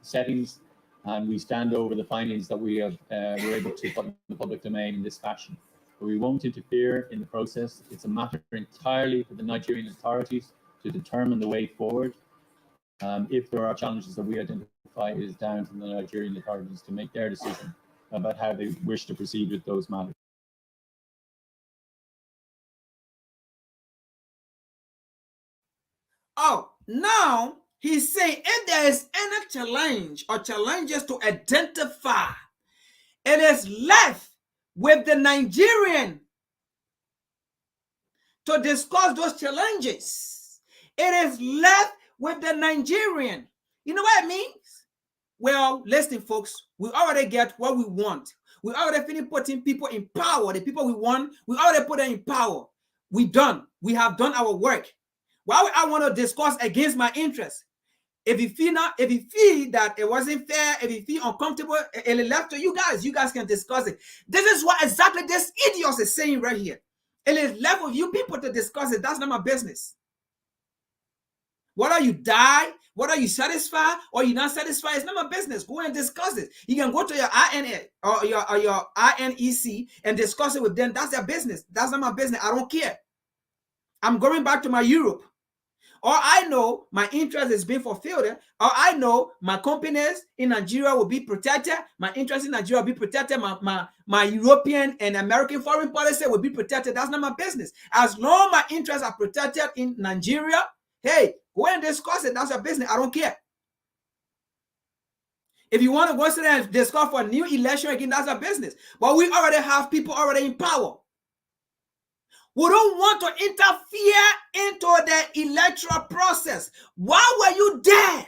Speaker 10: settings, and we stand over the findings that we have we're able to put in the public domain in this fashion. But we won't interfere in the process. It's a matter entirely for the Nigerian authorities to determine the way forward. If there are challenges that we identify, it is down to the Nigerian authorities to make their decision about how they wish to proceed with those matters.
Speaker 4: Oh, now he's saying if there is any challenge or challenges to identify, it is left with the Nigerian to discuss those challenges. It is left with the Nigerian. You know what it means? Well, listen, folks, we already get what we want. We already finished putting people in power. The people we want, we already put them in power. We have done our work. Why would I want to discuss against my interests? If you feel that it wasn't fair, if you feel uncomfortable, it is left to you guys. You guys can discuss it. This is what exactly this idiot is saying right here. It is left with you people to discuss it. That's not my business. Whether you die, whether you satisfy or you're not satisfied, it's not my business. Go and discuss it. You can go to your INA or your INEC and discuss it with them. That's their business. That's not my business. I don't care. I'm going back to my Europe. Or I know my interest is being fulfilled. Or I know my companies in Nigeria will be protected. My interest in Nigeria will be protected. My European and American foreign policy will be protected. That's not my business. As long as my interests are protected in Nigeria, hey, go and discuss it. That's your business. I don't care. If you want to go sit there and discuss for a new election again, that's your business. But we already have people already in power. We don't want to interfere into the electoral process. Why were you there?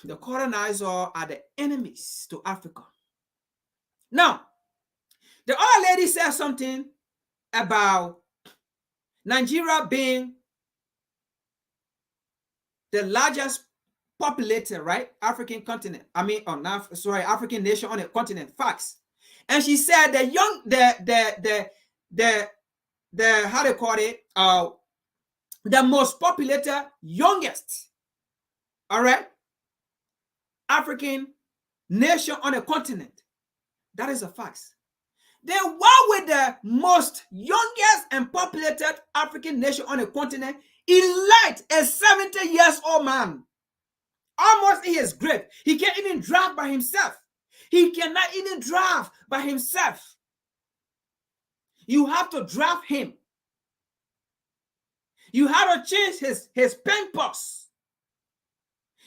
Speaker 4: The colonizers are the enemies to Africa. Now, the other lady said something about Nigeria being the largest populated, right, African continent. African nation on the continent. Facts. And she said the how they call it, the most populated, youngest, all right, African nation on the continent. That is a fact. Then why would the most youngest and populated African nation on the continent elect a 70 years old man almost in his grave. He can't even drive by himself. He cannot even drive by himself. You have to drive him. You have to change his pampers.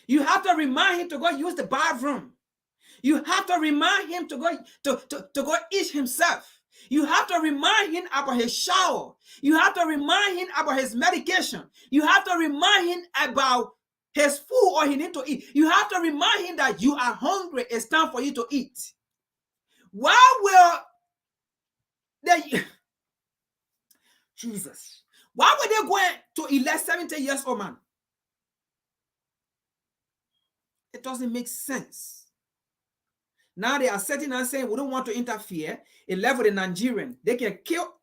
Speaker 4: You have to remind him to go use the bathroom. You have to remind him to go eat himself. You have to remind him about his shower. You have to remind him about his medication. You have to remind him about his food or he need to eat. You have to remind him that you are hungry. It's time for you to eat. Why will they, Jesus, why were they going to elect 70 years old man? It doesn't make sense. Now they are sitting and saying we don't want to interfere. It left with the Nigerian. They can kill,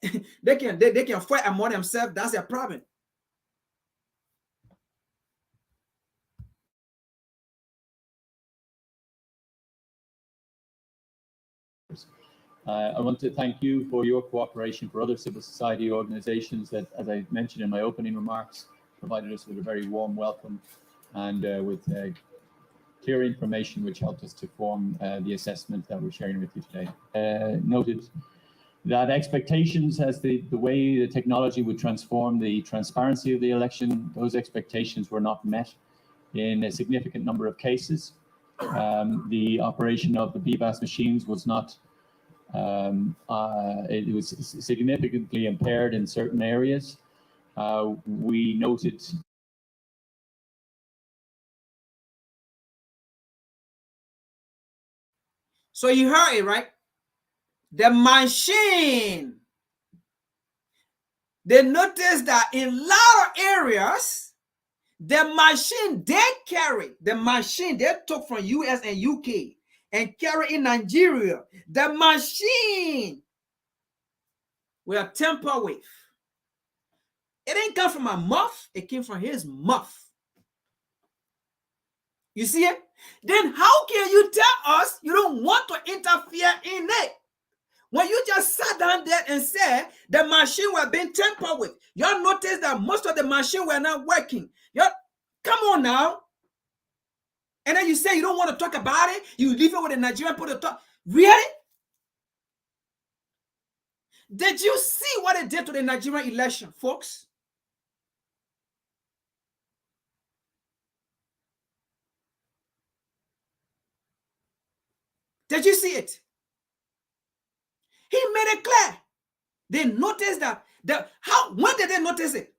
Speaker 4: they can fight among themselves. That's their problem.
Speaker 10: I want to thank you for your cooperation, for other civil society organizations that, as I mentioned in my opening remarks, provided us with a very warm welcome and with clear information which helped us to form the assessment that we're sharing with you today. Noted that expectations as the way the technology would transform the transparency of the election, those expectations were not met in a significant number of cases. The operation of the BVAS machines was not, it was significantly impaired in certain areas. We noted
Speaker 4: So you heard it, right? The machine. They noticed that in a lot of areas, the machine they carry, the machine they took from US and UK and carry in Nigeria, the machine were tampered with. It didn't come from my mouth, it came from his mouth. You see it? Then how can you tell us you don't want to interfere in it? When you just sat down there and said the machine were being tampered with, y'all noticed that most of the machine were not working. Y'all, come on now. And then you say you don't want to talk about it. You leave it with the Nigerian put the talk. Really? Did you see what it did to the Nigerian election, folks? Did you see it? He made it clear. They noticed that. When did they notice it?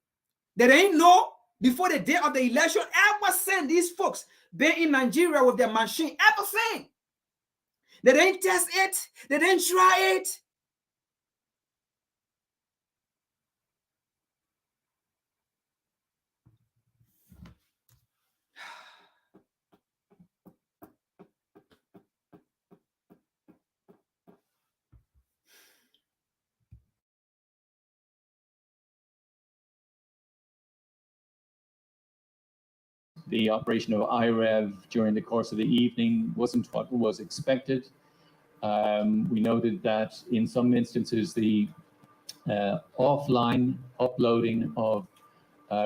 Speaker 4: They didn't know before the day of the election. Ever send these folks been in Nigeria with their machine? Ever seen? They didn't test it. They didn't try it.
Speaker 10: the operation of IREV during the course of the evening wasn't what was expected. We noted that in some instances, the offline uploading of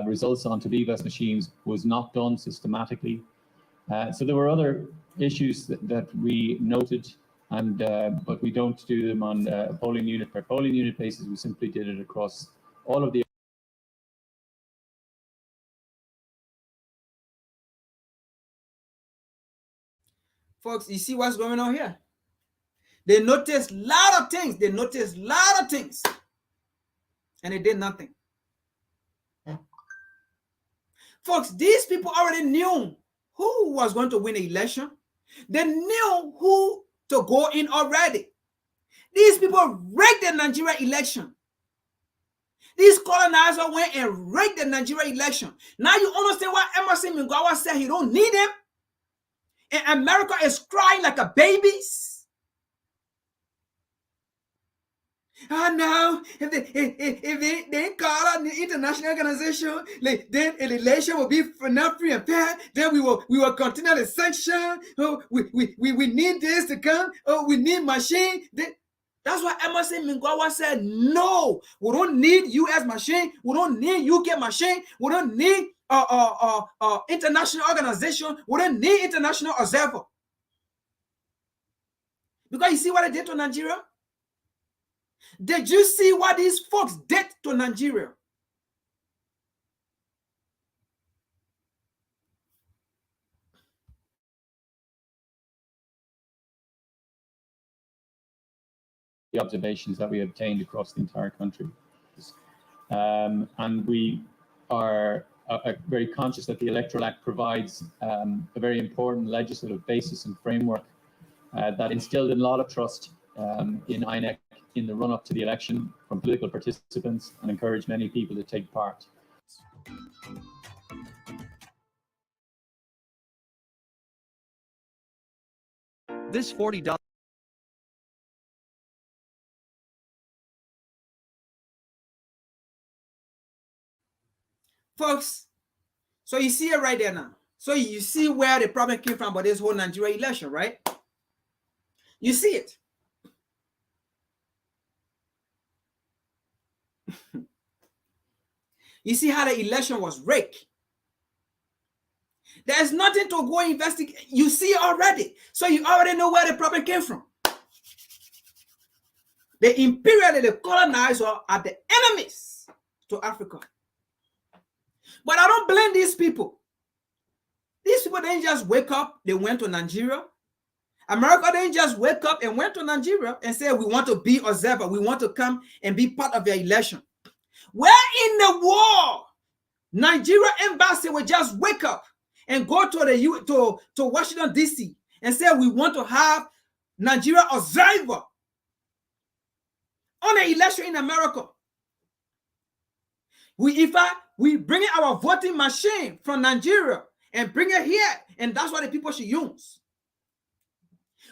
Speaker 10: results onto BVAS machines was not done systematically. So there were other issues that we noted, and but we don't do them on a polling unit per polling unit basis. We simply did it across all of the.
Speaker 4: Folks, you see what's going on here? They noticed a lot of things. They noticed a lot of things. And they did nothing. Folks, these people already knew who was going to win the election. They knew who to go in already. These people rigged the Nigerian election. These colonizers went and rigged the Nigerian election. Now you understand why Emerson Mugabe said he don't need them? And America is crying like a babies. Oh no, if they call out the international organization, like, then an election will be not free and fair. Then we will continue the sanction. Oh, we need this to come. Oh, we need machine. That's why Emerson Mnangagwa said, no, we don't need US machine. We don't need UK machine. We don't need international organization. We don't need international observer. Because you see what they did to Nigeria? Did you see what these folks did to Nigeria?
Speaker 10: The observations that we obtained across the entire country. And we are very conscious that the Electoral Act provides a very important legislative basis and framework that instilled a lot of trust in INEC in the run-up to the election from political participants and encouraged many people to take part.
Speaker 2: This $40.
Speaker 4: Folks, so you see it right there now. So you see where the problem came from about this whole Nigeria election, right? You see it. You see how the election was rigged. There's nothing to go investigate. You see it already. So you already know where the problem came from. The imperialists, the colonizers are the enemies to Africa. But I don't blame these people. These people didn't just wake up, they went to Nigeria. America didn't just wake up and went to Nigeria and say, we want to be observer, we want to come and be part of your election. Where in the world Nigeria embassy will just wake up and go to Washington, D.C. and say, we want to have Nigeria observer on an election in America. We bring our voting machine from Nigeria and bring it here, and that's what the people should use.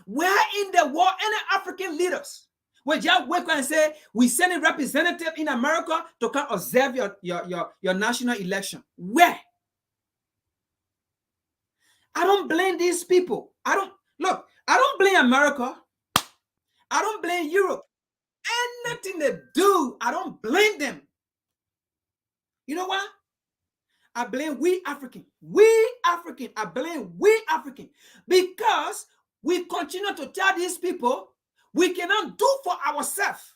Speaker 4: Where in the world any African leaders will just wake up and say, we send a representative in America to come observe your national election? Where? I don't blame these people. I don't blame America. I don't blame Europe. Anything they do, I don't blame them. You know what? I blame we African. I blame we African because we continue to tell these people we cannot do for ourselves.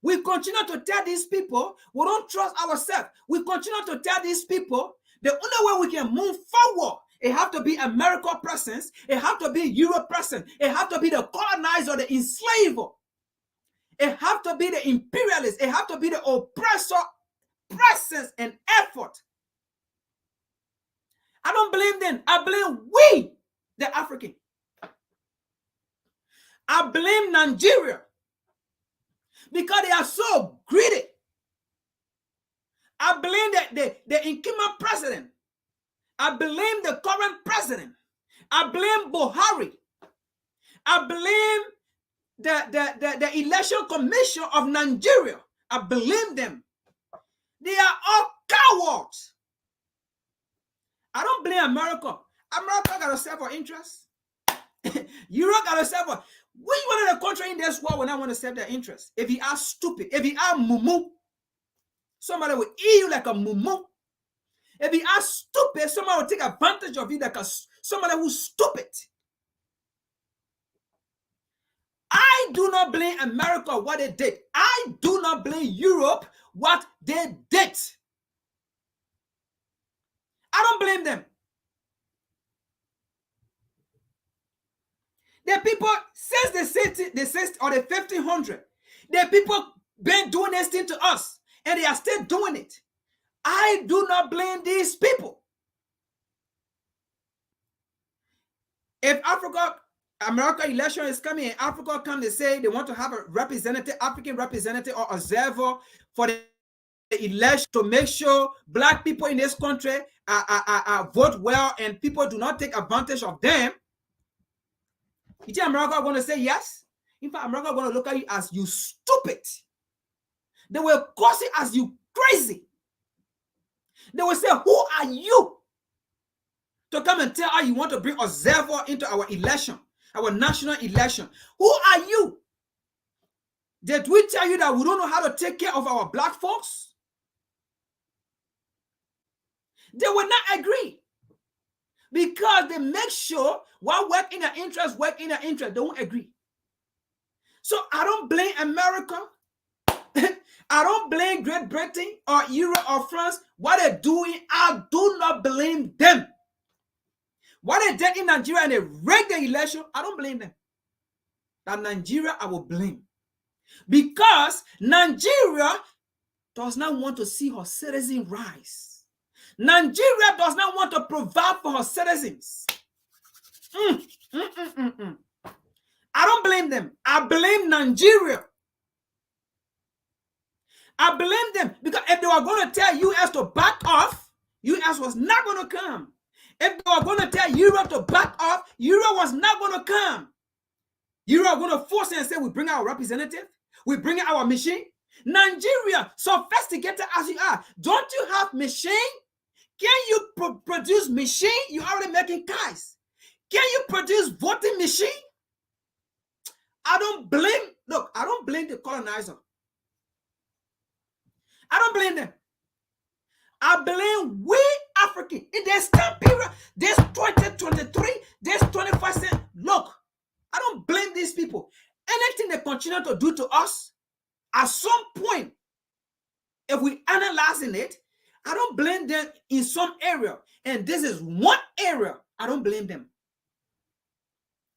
Speaker 4: We continue to tell these people we don't trust ourselves. We continue to tell these people the only way we can move forward, it have to be America presence, it have to be Europe presence, it have to be the colonizer, the enslaver, it have to be the imperialist, it have to be the oppressor presence and effort. I don't blame them. I blame we, the African. I blame Nigeria because they are so greedy. I blame the incumbent president. I blame the current president. I blame Buhari. I blame the election commission of Nigeria. I blame them. They are all cowards. I don't blame America. America got a self-interest. Europe got a self-interest. Which one of the country in this world will not want to serve their interest? If you are stupid, if you are mumu, somebody will eat you like a mumu. If you are stupid, somebody will take advantage of you like somebody who's stupid. I do not blame America what they did. I do not blame Europe what they did. I don't blame them. The people, since the 1500, the people been doing this thing to us, and they are still doing it. I do not blame these people. If America election is coming, and Africa come, they say they want to have a representative, African representative or observer for the election to make sure black people in this country vote well and people do not take advantage of them. You think America are going to say yes? In fact, America are going to look at you as you stupid. They will curse you as you crazy. They will say, who are you to come and tell us you want to bring observer into our election, our national election? Who are you? Did we tell you that we don't know how to take care of our black folks? They will not agree because they make sure what work in their interest, they won't agree. So I don't blame America. I don't blame Great Britain or Europe or France. What they're doing, I do not blame them. What they did in Nigeria and they rigged the election, I don't blame them. That Nigeria, I will blame. Because Nigeria does not want to see her citizens rise. Nigeria does not want to provide for her citizens. I don't blame them. I blame Nigeria. I blame them because if they were going to tell US to back off, US was not going to come. If they were going to tell Europe to back off, Europe was not going to come. Europe going to force it and say, we bring our representative, we bring our machine. Nigeria, sophisticated as you are, don't you have machine? Can you produce machine? You're already making cars. Can you produce voting machine? I don't blame the colonizer. I don't blame them. I blame we Africans. In this time period, this 2023, this 21st century. Look, I don't blame these people. Anything they continue to do to us, at some point, if we analyzing it, I don't blame them in some area. And this is one area. I don't blame them.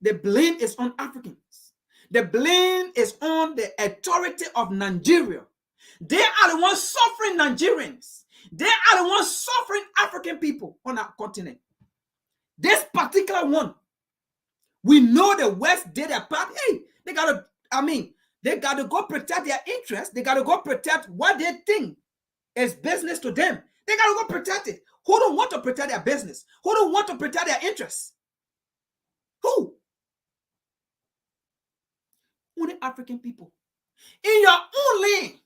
Speaker 4: The blame is on Africans. The blame is on the authority of Nigeria. They are the ones suffering Nigerians. They are the ones suffering African people on our continent. This particular one, we know the West did their part. Hey, they got to go protect their interests. They got to go protect what they think is business to them. They got to go protect it. Who don't want to protect their business? Who don't want to protect their interests? Who? Only African people. In your own lane.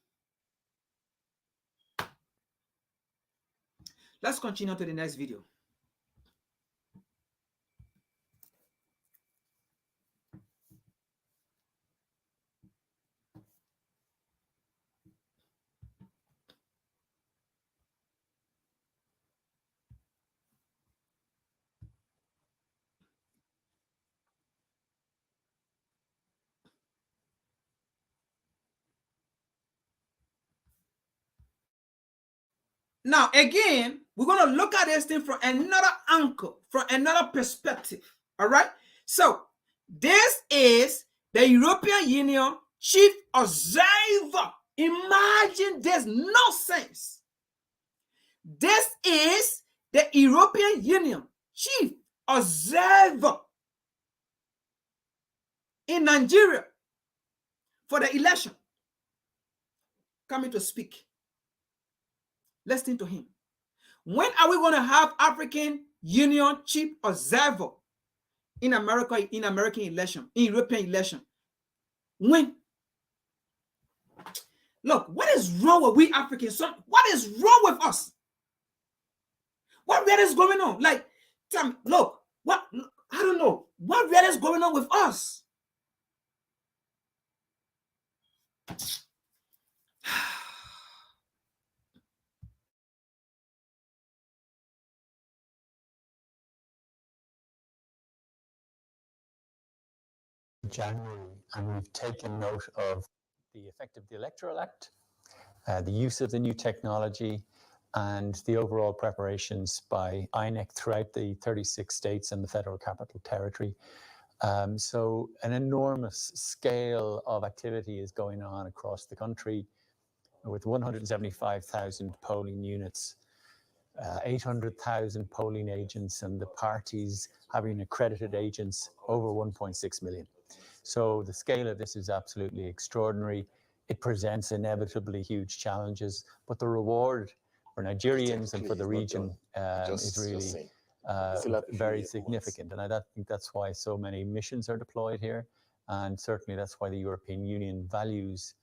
Speaker 4: Let's continue to the next video. Now, again, we're going to look at this thing from another angle, from another perspective. All right. So, this is the European Union chief observer. Imagine this nonsense. This is the European Union chief observer in Nigeria for the election coming to speak. Listen to him. When are we going to have African Union chief observer in America, in American election, in European election? When? Look, what is wrong with we Africans? What is wrong with us? What really is going on? Like, tell me, look, what? I don't know. What really is going on with us?
Speaker 11: January, and we've taken note of the effect of the Electoral Act, the use of the new technology, and the overall preparations by INEC throughout the 36 states and the Federal Capital Territory. So an enormous scale of activity is going on across the country with 175,000 polling units, 800,000 polling agents, and the parties having accredited agents over 1.6 million. So the scale of this is absolutely extraordinary. It presents inevitably huge challenges, but the reward for Nigerians and for the region is really very significant. And I think that's why so many missions are deployed here. And certainly that's why the European Union values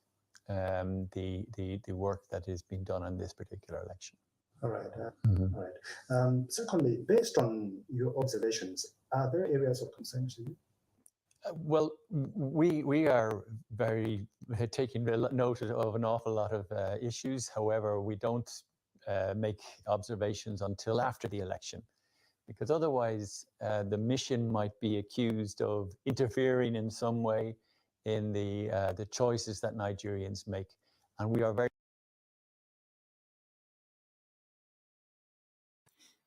Speaker 11: the work that is being done on this particular election.
Speaker 12: All right. All right. Secondly, based on your observations, are there areas of concern to you?
Speaker 11: Well, we are very taking note of an awful lot of issues. However, we don't make observations until after the election, because otherwise the mission might be accused of interfering in some way in the choices that Nigerians make, and we are very.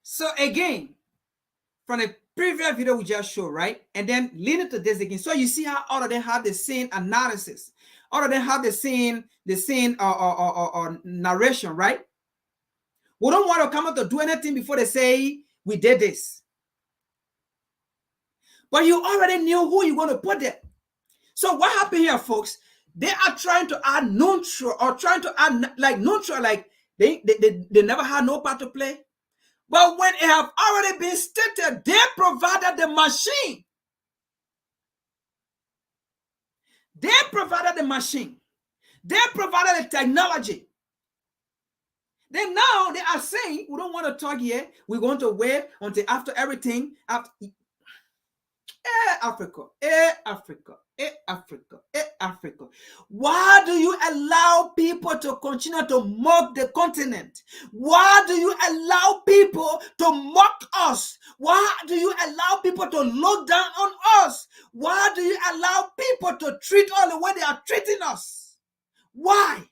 Speaker 4: So again, from the previous video we just showed, right? And then leading to this again. So you see how all of them have the same analysis. All of them have the same narration, right? We don't want to come out to do anything before they say we did this. But you already knew who you want to put there. So what happened here, folks? They are trying to add neutral, or trying to add like neutral, like they never had no part to play. But when it have already been stated, they provided the machine. They provided the machine. They provided the technology. Then now they are saying, we don't want to talk here. We're going to wait until after everything. After Africa, Africa, Africa, Africa. Why do you allow people to continue to mock the continent? Why do you allow people to mock us? Why do you allow people to look down on us? Why do you allow people to treat us the way they are treating us? Why?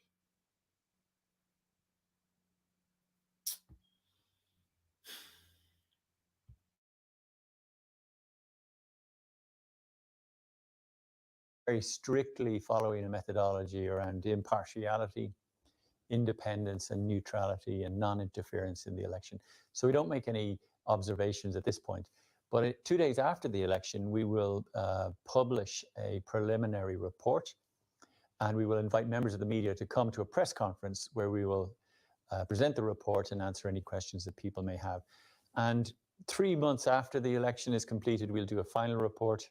Speaker 11: Very strictly following a methodology around impartiality, independence and neutrality and non-interference in the election. So we don't make any observations at this point. But 2 days after the election, we will publish a preliminary report, and we will invite members of the media to come to a press conference where we will present the report and answer any questions that people may have. And 3 months after the election is completed, we'll do a final report,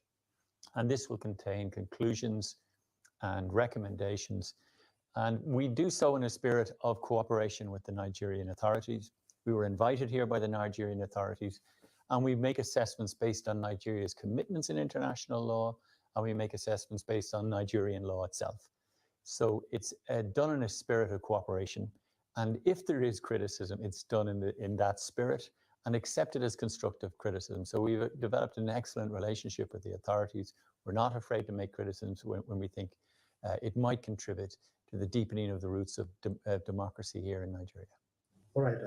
Speaker 11: and this will contain conclusions and recommendations. And we do so in a spirit of cooperation with the Nigerian authorities. We were invited here by the Nigerian authorities, and we make assessments based on Nigeria's commitments in international law, and we make assessments based on Nigerian law itself. So it's done in a spirit of cooperation. And if there is criticism, it's done in that spirit and accepted as constructive criticism. So we've developed an excellent relationship with the authorities. We're not afraid to make criticisms when we think it might contribute to the deepening of the roots of democracy here in Nigeria.
Speaker 12: All right.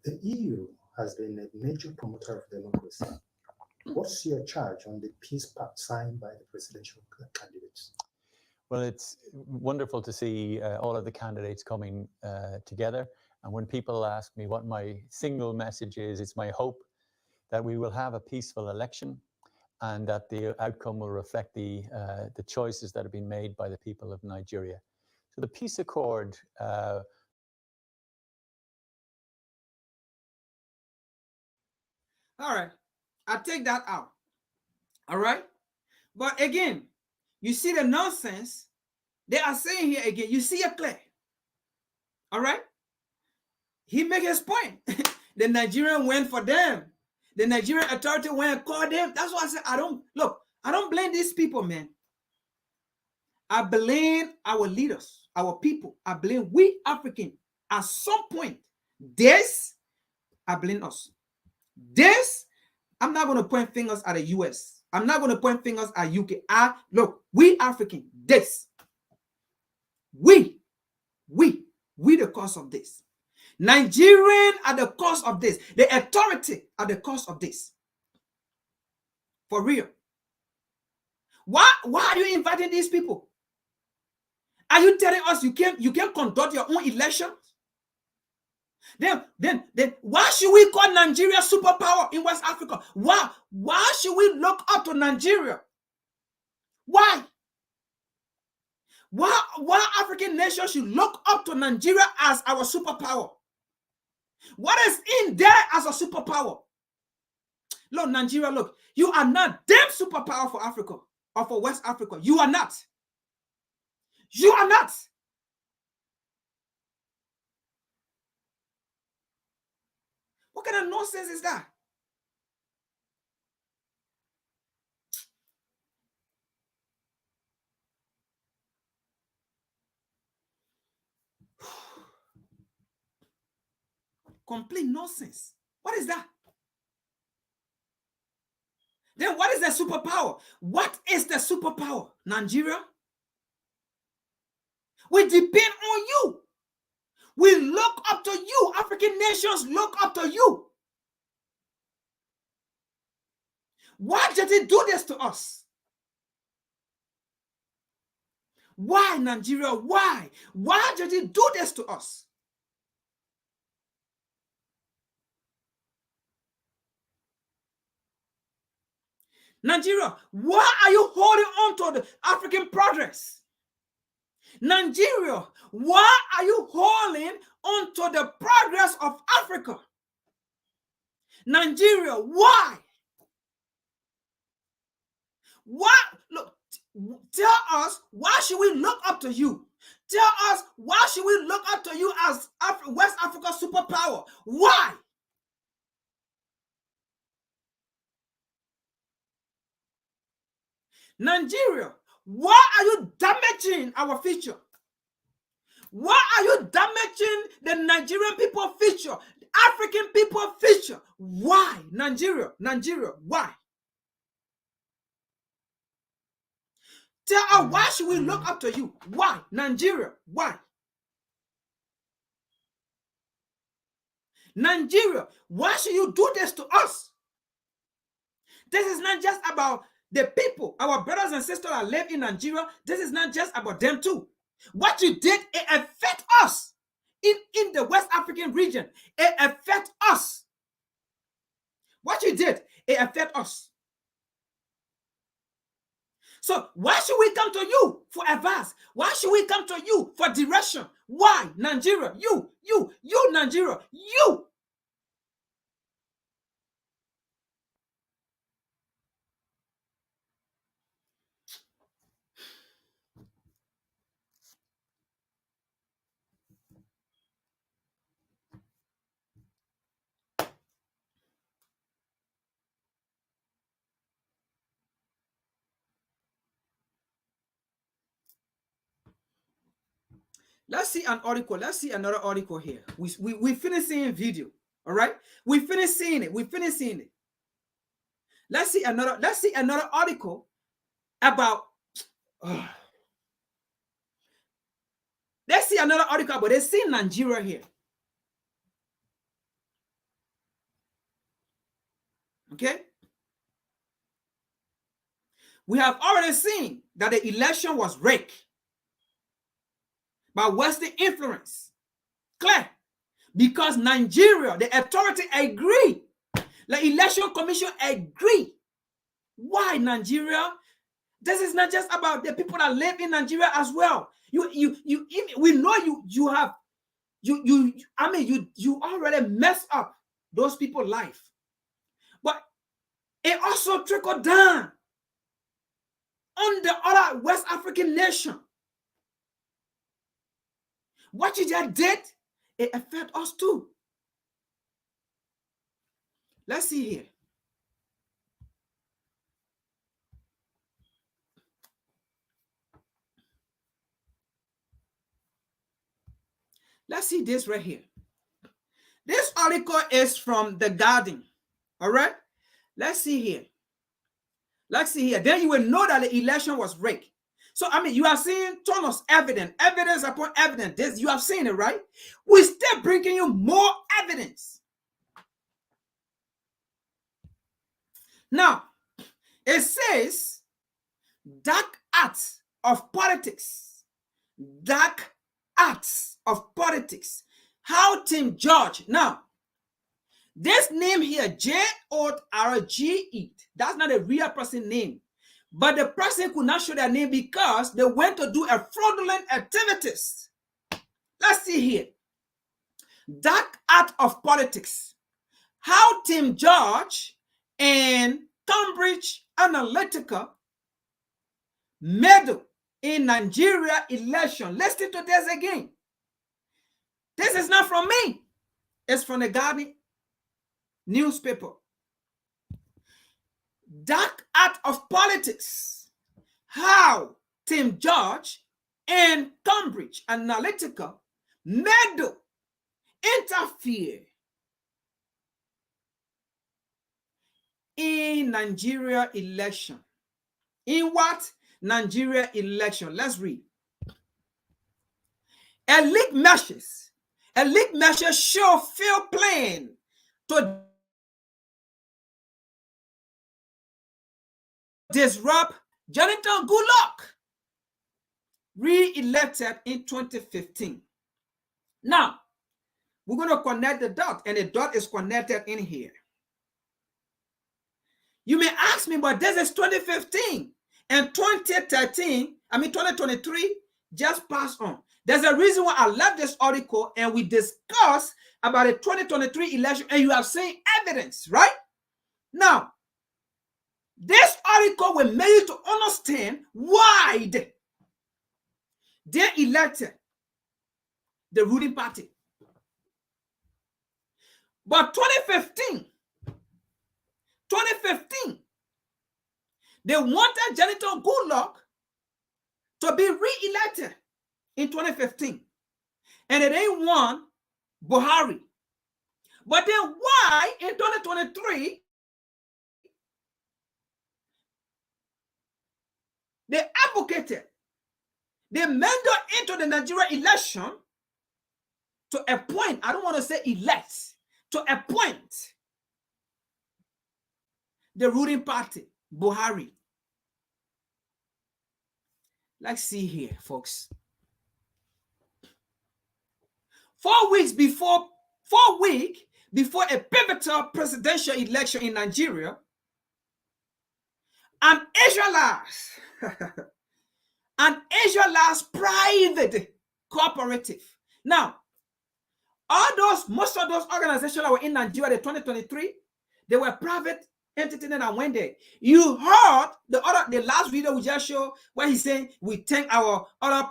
Speaker 12: The EU has been a major promoter of democracy. What's your charge on the peace pact signed by the presidential candidates?
Speaker 11: Well, it's wonderful to see all of the candidates coming together. And when people ask me what my single message is, it's my hope that we will have a peaceful election and that the outcome will reflect the choices that have been made by the people of Nigeria. So the peace accord.
Speaker 4: All right, I take that out. All right, but again, you see the nonsense they are saying here again. You see it clear. All right, he makes his point. The Nigerian went for them. The Nigerian authority went and called them. That's why I said I don't blame these people, man. I blame our leaders, our people. I blame we Africans. At some point, I blame us. I'm not going to point fingers at the US. I'm not going to point fingers at UK. Look, we African, we the cause of this. Nigerian are the cause of this. The authority are the cause of this. For real. Why are you inviting these people? Are you telling us you can't conduct your own elections? Then why should we call Nigeria superpower in West Africa? Why should we look up to Nigeria? Why African nations should look up to Nigeria as our superpower? What is in there as a superpower? Look, Nigeria, look, you are not damn superpower for Africa or for West Africa. You are not. You are not. What kind of nonsense is that? Complete nonsense. What is that? Then what is the superpower? What is the superpower? Nigeria? We depend on you. We look up to you. African nations look up to you. Why did he do this to us? Why, Nigeria? Why? Why did he do this to us? Nigeria, why are you holding on to the African progress? Nigeria, why are you holding on to the progress of Africa? Nigeria, why? Why? Look, tell us, why should we look up to you? Tell us, why should we look up to you as West Africa superpower? Why? Nigeria, why are you damaging our future? Why are you damaging the Nigerian people future, the African people future? Why? Nigeria, why? Tell us, why should we look up to you? Why? Nigeria, why? Nigeria, why should you do this to us? This is not just about the people, our brothers and sisters that live in Nigeria. This is not just about them too. What you did, it affects us in the West African region. It affects us. What you did, it affects us. So why should we come to you for advice? Why should we come to you for direction? Why? Nigeria, you, Nigeria, you. Let's see an article. Let's see another article here. We finished seeing video. All right. We finished seeing it. Let's see another article about let's see another article about they see Nigeria here. Okay. We have already seen that the election was rigged by Western influence. Clear. Because Nigeria, the authority agreed. The election commission agreed. Why Nigeria? This is not just about the people that live in Nigeria as well. We know you already messed up those people's life. But it also trickled down on the other West African nation. What you just did, it affects us too. Let's see here. Let's see this right here. This article is from The Guardian. All right. Let's see here. Then you will know that the election was rigged. So, you are seeing tons of evidence upon evidence. This, you have seen it, right? We're still bringing you more evidence. Now, it says, dark acts of politics. Dark acts of politics. How Tim George. Now, this name here, J-O-R-G-E, that's not a real person name. But the person could not show their name because they went to do a fraudulent activities. Let's see here. Dark art of politics. How Tim George and Cambridge Analytica meddle in Nigeria election. Listen to this again. This is not from me. It's from the Guardian newspaper. Dark art of politics. How Tim George and Cambridge Analytica meddle, interfere in Nigeria election. In what? Nigeria election. Let's read. Elite measures show failed plan to disrupt Jonathan Goodluck, re-elected in 2015. Now, we're going to connect the dot, and the dot is connected in here. You may ask me, but this is 2015 and 2023 just passed on. There's a reason why I left this article and we discussed about the 2023 election, and you have seen evidence, right? Now, this article will make you to understand why they elected the ruling party. But 2015, they wanted Jonathan Goodluck to be re-elected in 2015. And they didn't want Buhari. But then why in 2023 they advocated, they meandered into the Nigeria election to appoint, I don't want to say elect, to appoint the ruling party, Buhari. Let's see here, folks. 4 weeks before a pivotal presidential election in Nigeria, an Israelite private cooperative. Now, most of those organizations that were in Nigeria in 2023, they were private entities that went there. You heard the last video we just showed where he's saying we thank our other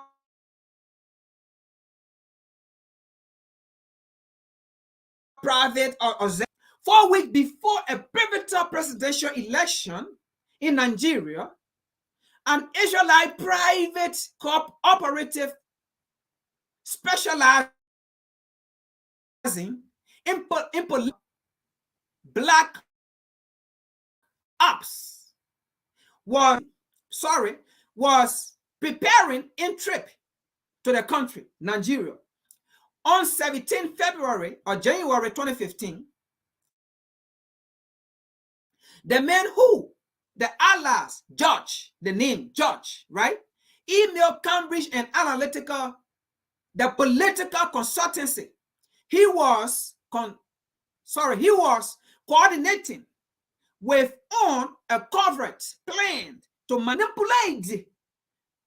Speaker 4: private or 4 weeks before a pivotal presidential election in Nigeria, an Israelite private cooperative specializing in black ops was preparing a trip to the country, Nigeria, on 17 February or January 2015. The man who the alias George, the name George, right? Email Cambridge and Analytica, the political consultancy. He was coordinating with on a covert plan to manipulate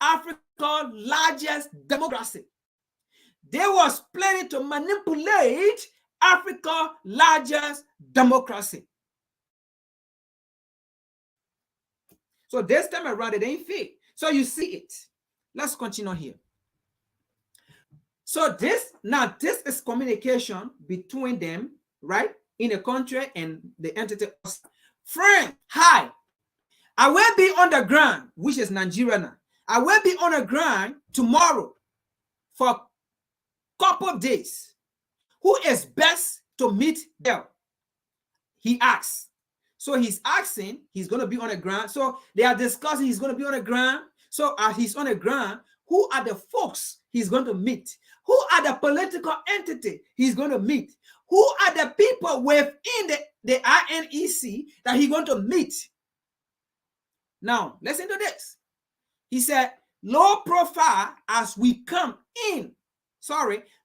Speaker 4: Africa's largest democracy. They was planning to manipulate Africa's largest democracy. So this time around, it ain't fake. So you see it. Let's continue here. So this is communication between them, right? In a country and the entity. Friend, hi. I will be on the ground, which is Nigeria now. I will be on the ground tomorrow for a couple of days. Who is best to meet them? He asks. So he's asking, he's going to be on the ground. So they are discussing, he's going to be on the ground. So as he's on the ground, who are the folks he's going to meet? Who are the political entity he's going to meet? Who are the people within the INEC that he's going to meet? Now, listen to this. He said, low profile as we come in.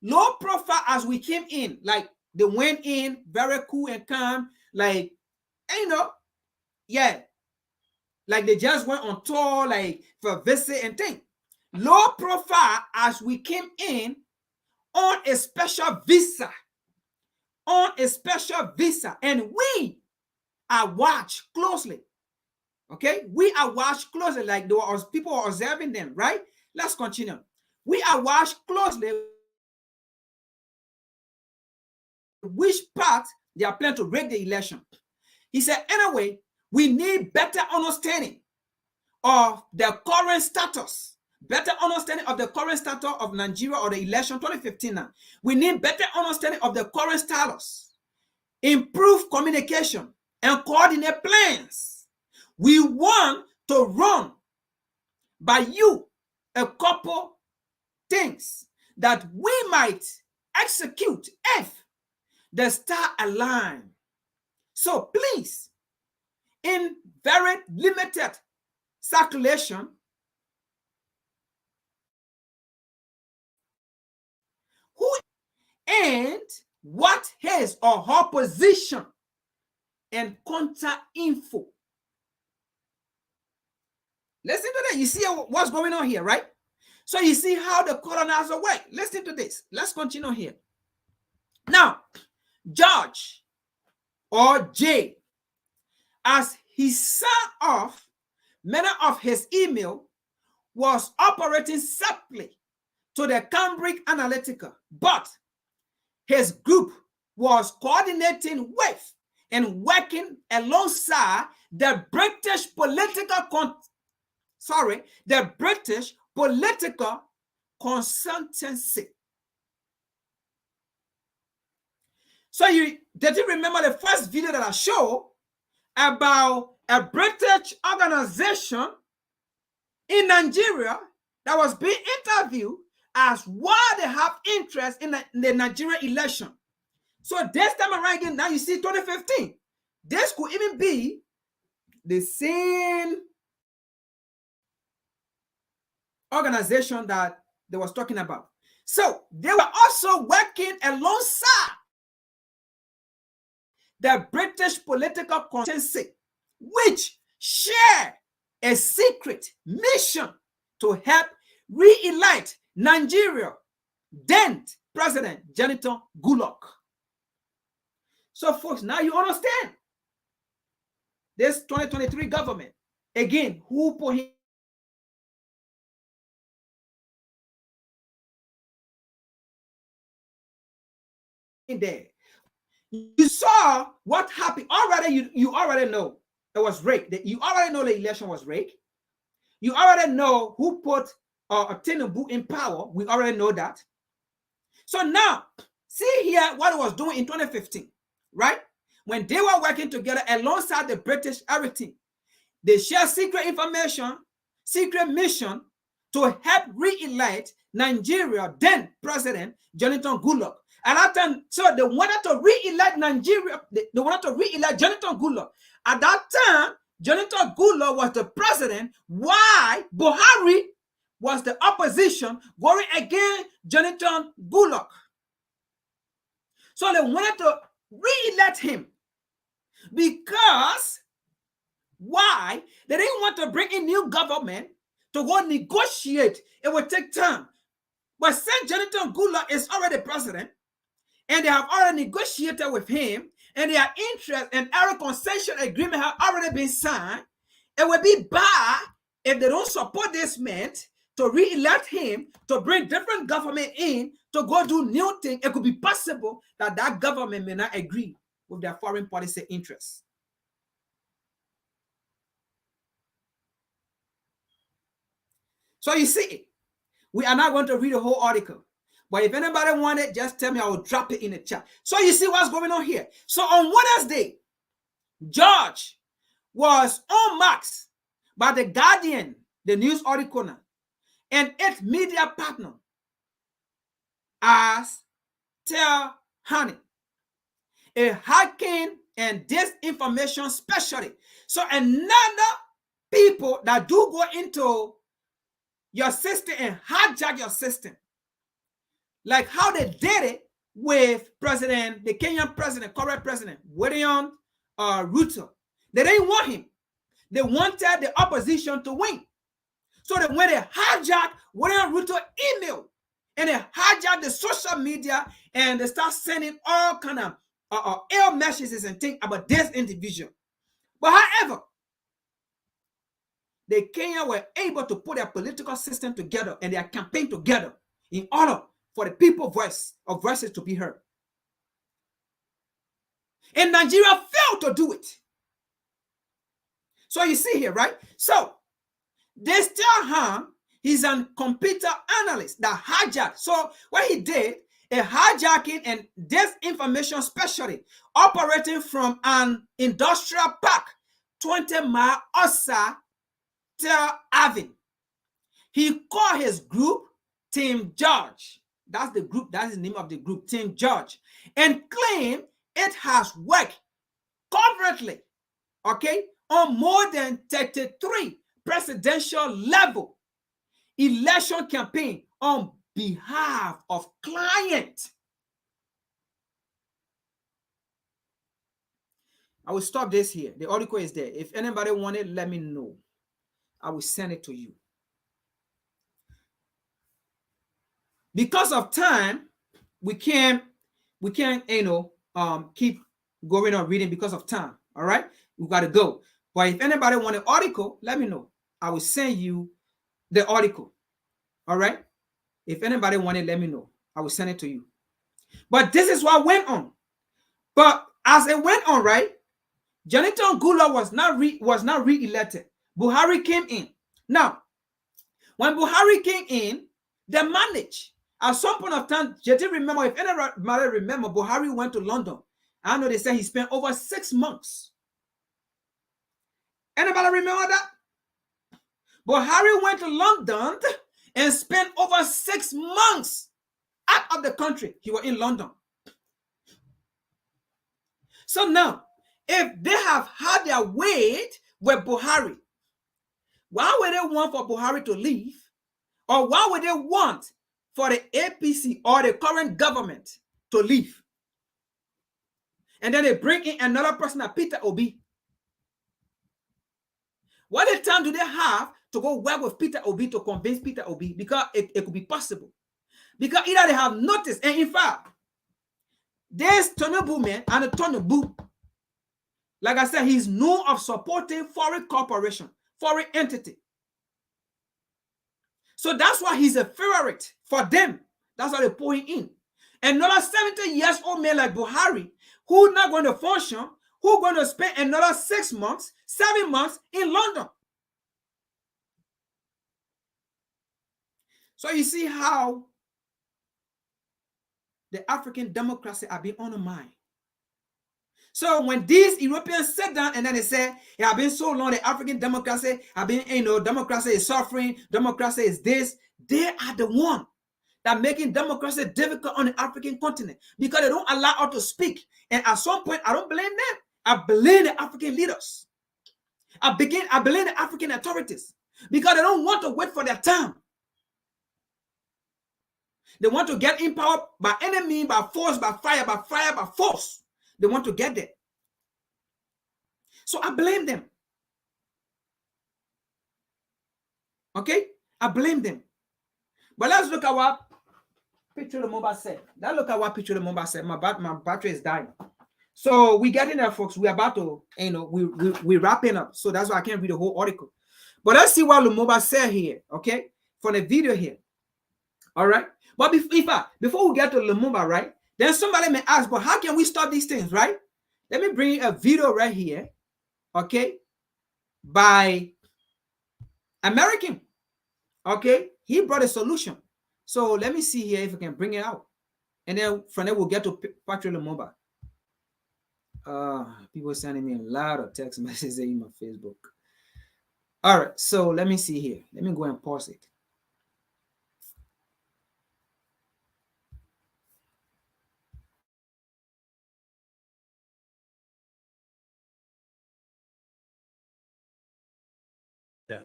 Speaker 4: Low profile as we came in. Like they went in very cool and calm. Like, like they just went on tour, like for visit and thing. Low profile as we came in on a special visa. And we are watched closely. Okay, we are watched closely, like there was people were observing them, right? Let's continue. We are watched closely. Which part they are planning to rig the election. He said, anyway, we need better understanding of the current status. Better understanding of the current status of Nigeria or the election 2015 now. We need better understanding of the current status. Improve communication and coordinate plans. We want to run by you a couple things that we might execute if the star align. So please, in very limited circulation, who and what his or her position and contact info. Listen to that. You see what's going on here, right? So you see how the colonizer work. Listen to this. Let's continue here. Now, George or Jay, as he signed off, many of his email was operating separately to the Cambridge Analytica, but his group was coordinating with and working alongside the British political consultancy. So did you remember the first video that I showed about a British organization in Nigeria that was being interviewed as why they have interest in the Nigerian election? So this time around again, now you see 2015. This could even be the same organization that they was talking about. So they were also working alongside the British political consultancy, which share a secret mission to help re-elect Nigeria then President Jonathan Goodluck. So folks, now you understand this 2023 government, again, who put him in there. You saw what happened already. You already know it was rigged. You already know the election was rigged. You already know who put Tinubu in power. We already know that. So now, see here what it was doing in 2015, right? When they were working together alongside the British everything, they share secret information, secret mission to help re-elect Nigeria then President Jonathan Goodluck. At that time, so they wanted to re-elect Nigeria. They wanted to re-elect Jonathan Goodluck. At that time, Jonathan Goodluck was the president. Why Buhari was the opposition going against Jonathan Goodluck? So they wanted to re-elect him because why? They didn't want to bring in new government to go negotiate. It would take time. But since Jonathan Goodluck is already president, and they have already negotiated with him, and their interest and our concession agreement have already been signed, it would be bad if they don't support this man to re-elect him, to bring different government in, to go do new things. It could be possible that that government may not agree with their foreign policy interests. So you see, we are not going to read the whole article. But if anybody want it, just tell me. I will drop it in the chat. So you see what's going on here. So on Wednesday, George was unmasked by the Guardian, the news article now, and its media partner as Tel Honey, a hacking and disinformation specialist. So another people that do go into your system and hijack your system, like how they did it with the Kenyan president, current president, William Ruto. They didn't want him. They wanted the opposition to win. So when they hijacked William Ruto email, and they hijacked the social media, and they start sending all kind of ill messages and things about this individual. But however, the Kenya were able to put their political system together and their campaign together in order for the people's voices to be heard. And Nigeria failed to do it. So you see here, right? So they still he's a computer analyst that hijacked. So what he did a hijacking and disinformation specialist operating from an industrial park 20 miles outside Tel Aviv. He called his group Team George. That's the group, that's the name of the group, Team George, and claimed it has worked covertly, okay, on more than 33 presidential level election campaign on behalf of clients. I will stop this here. The article is there. If anybody want it, let me know. I will send it to you. Because of time, we can't keep going on reading because of time. All right, we got to go. But if anybody want an article, let me know. I will send you the article. All right. If anybody want it, let me know. I will send it to you. But this is what went on. But as it went on, right, Jonathan Goodluck was not re-elected. Buhari came in. Now, when Buhari came in, they managed. At some point of time, if anybody remember, Buhari went to London. I know they said he spent over 6 months. Anybody remember that? Buhari went to London and spent over 6 months out of the country. He was in London. So now, if they have had their way with Buhari, why would they want for Buhari to leave? Or why would they want for the APC or the current government to leave? And then they bring in another person, like Peter Obi. What time do they have to go work with Peter Obi to convince Peter Obi? Because it could be possible. Because either they have noticed, and in fact, there's Tinubu man and Tinubu. Like I said, he's known of supporting foreign corporation, foreign entity. So that's why he's a favorite for them. That's why they pull him in. Another 70 years old man like Buhari, who's not going to function, who's going to spend another 6 months, 7 months in London. So you see how the African democracy are being undermined. So when these Europeans sit down and then they say, it has been so long, the African democracy have been, democracy is suffering, democracy is this, they are the one that making democracy difficult on the African continent because they don't allow us to speak. And at some point, I don't blame them. I blame the African leaders. I blame the African authorities because they don't want to wait for their time. They want to get in power by any means, by force, by fire, by force. They want to get there. So I blame them. Okay? I blame them. But let's look at what Picture the Mobile said. Let's look at what Picture the Mobile said. My battery is dying. So we getting there, folks. We're about to, we're wrapping up. So that's why I can't read the whole article. But let's see what Lumumba said here, okay? For the video here. All right? But before we get to Lumumba, right? Then somebody may ask, but how can we stop these things, right? Let me bring you a video right here, okay, by American, okay? He brought a solution. So let me see here if I can bring it out. And then from there, we'll get to Patrick Lumumba. People sending me a lot of text messages in my Facebook. All right, so let me see here. Let me go and pause it.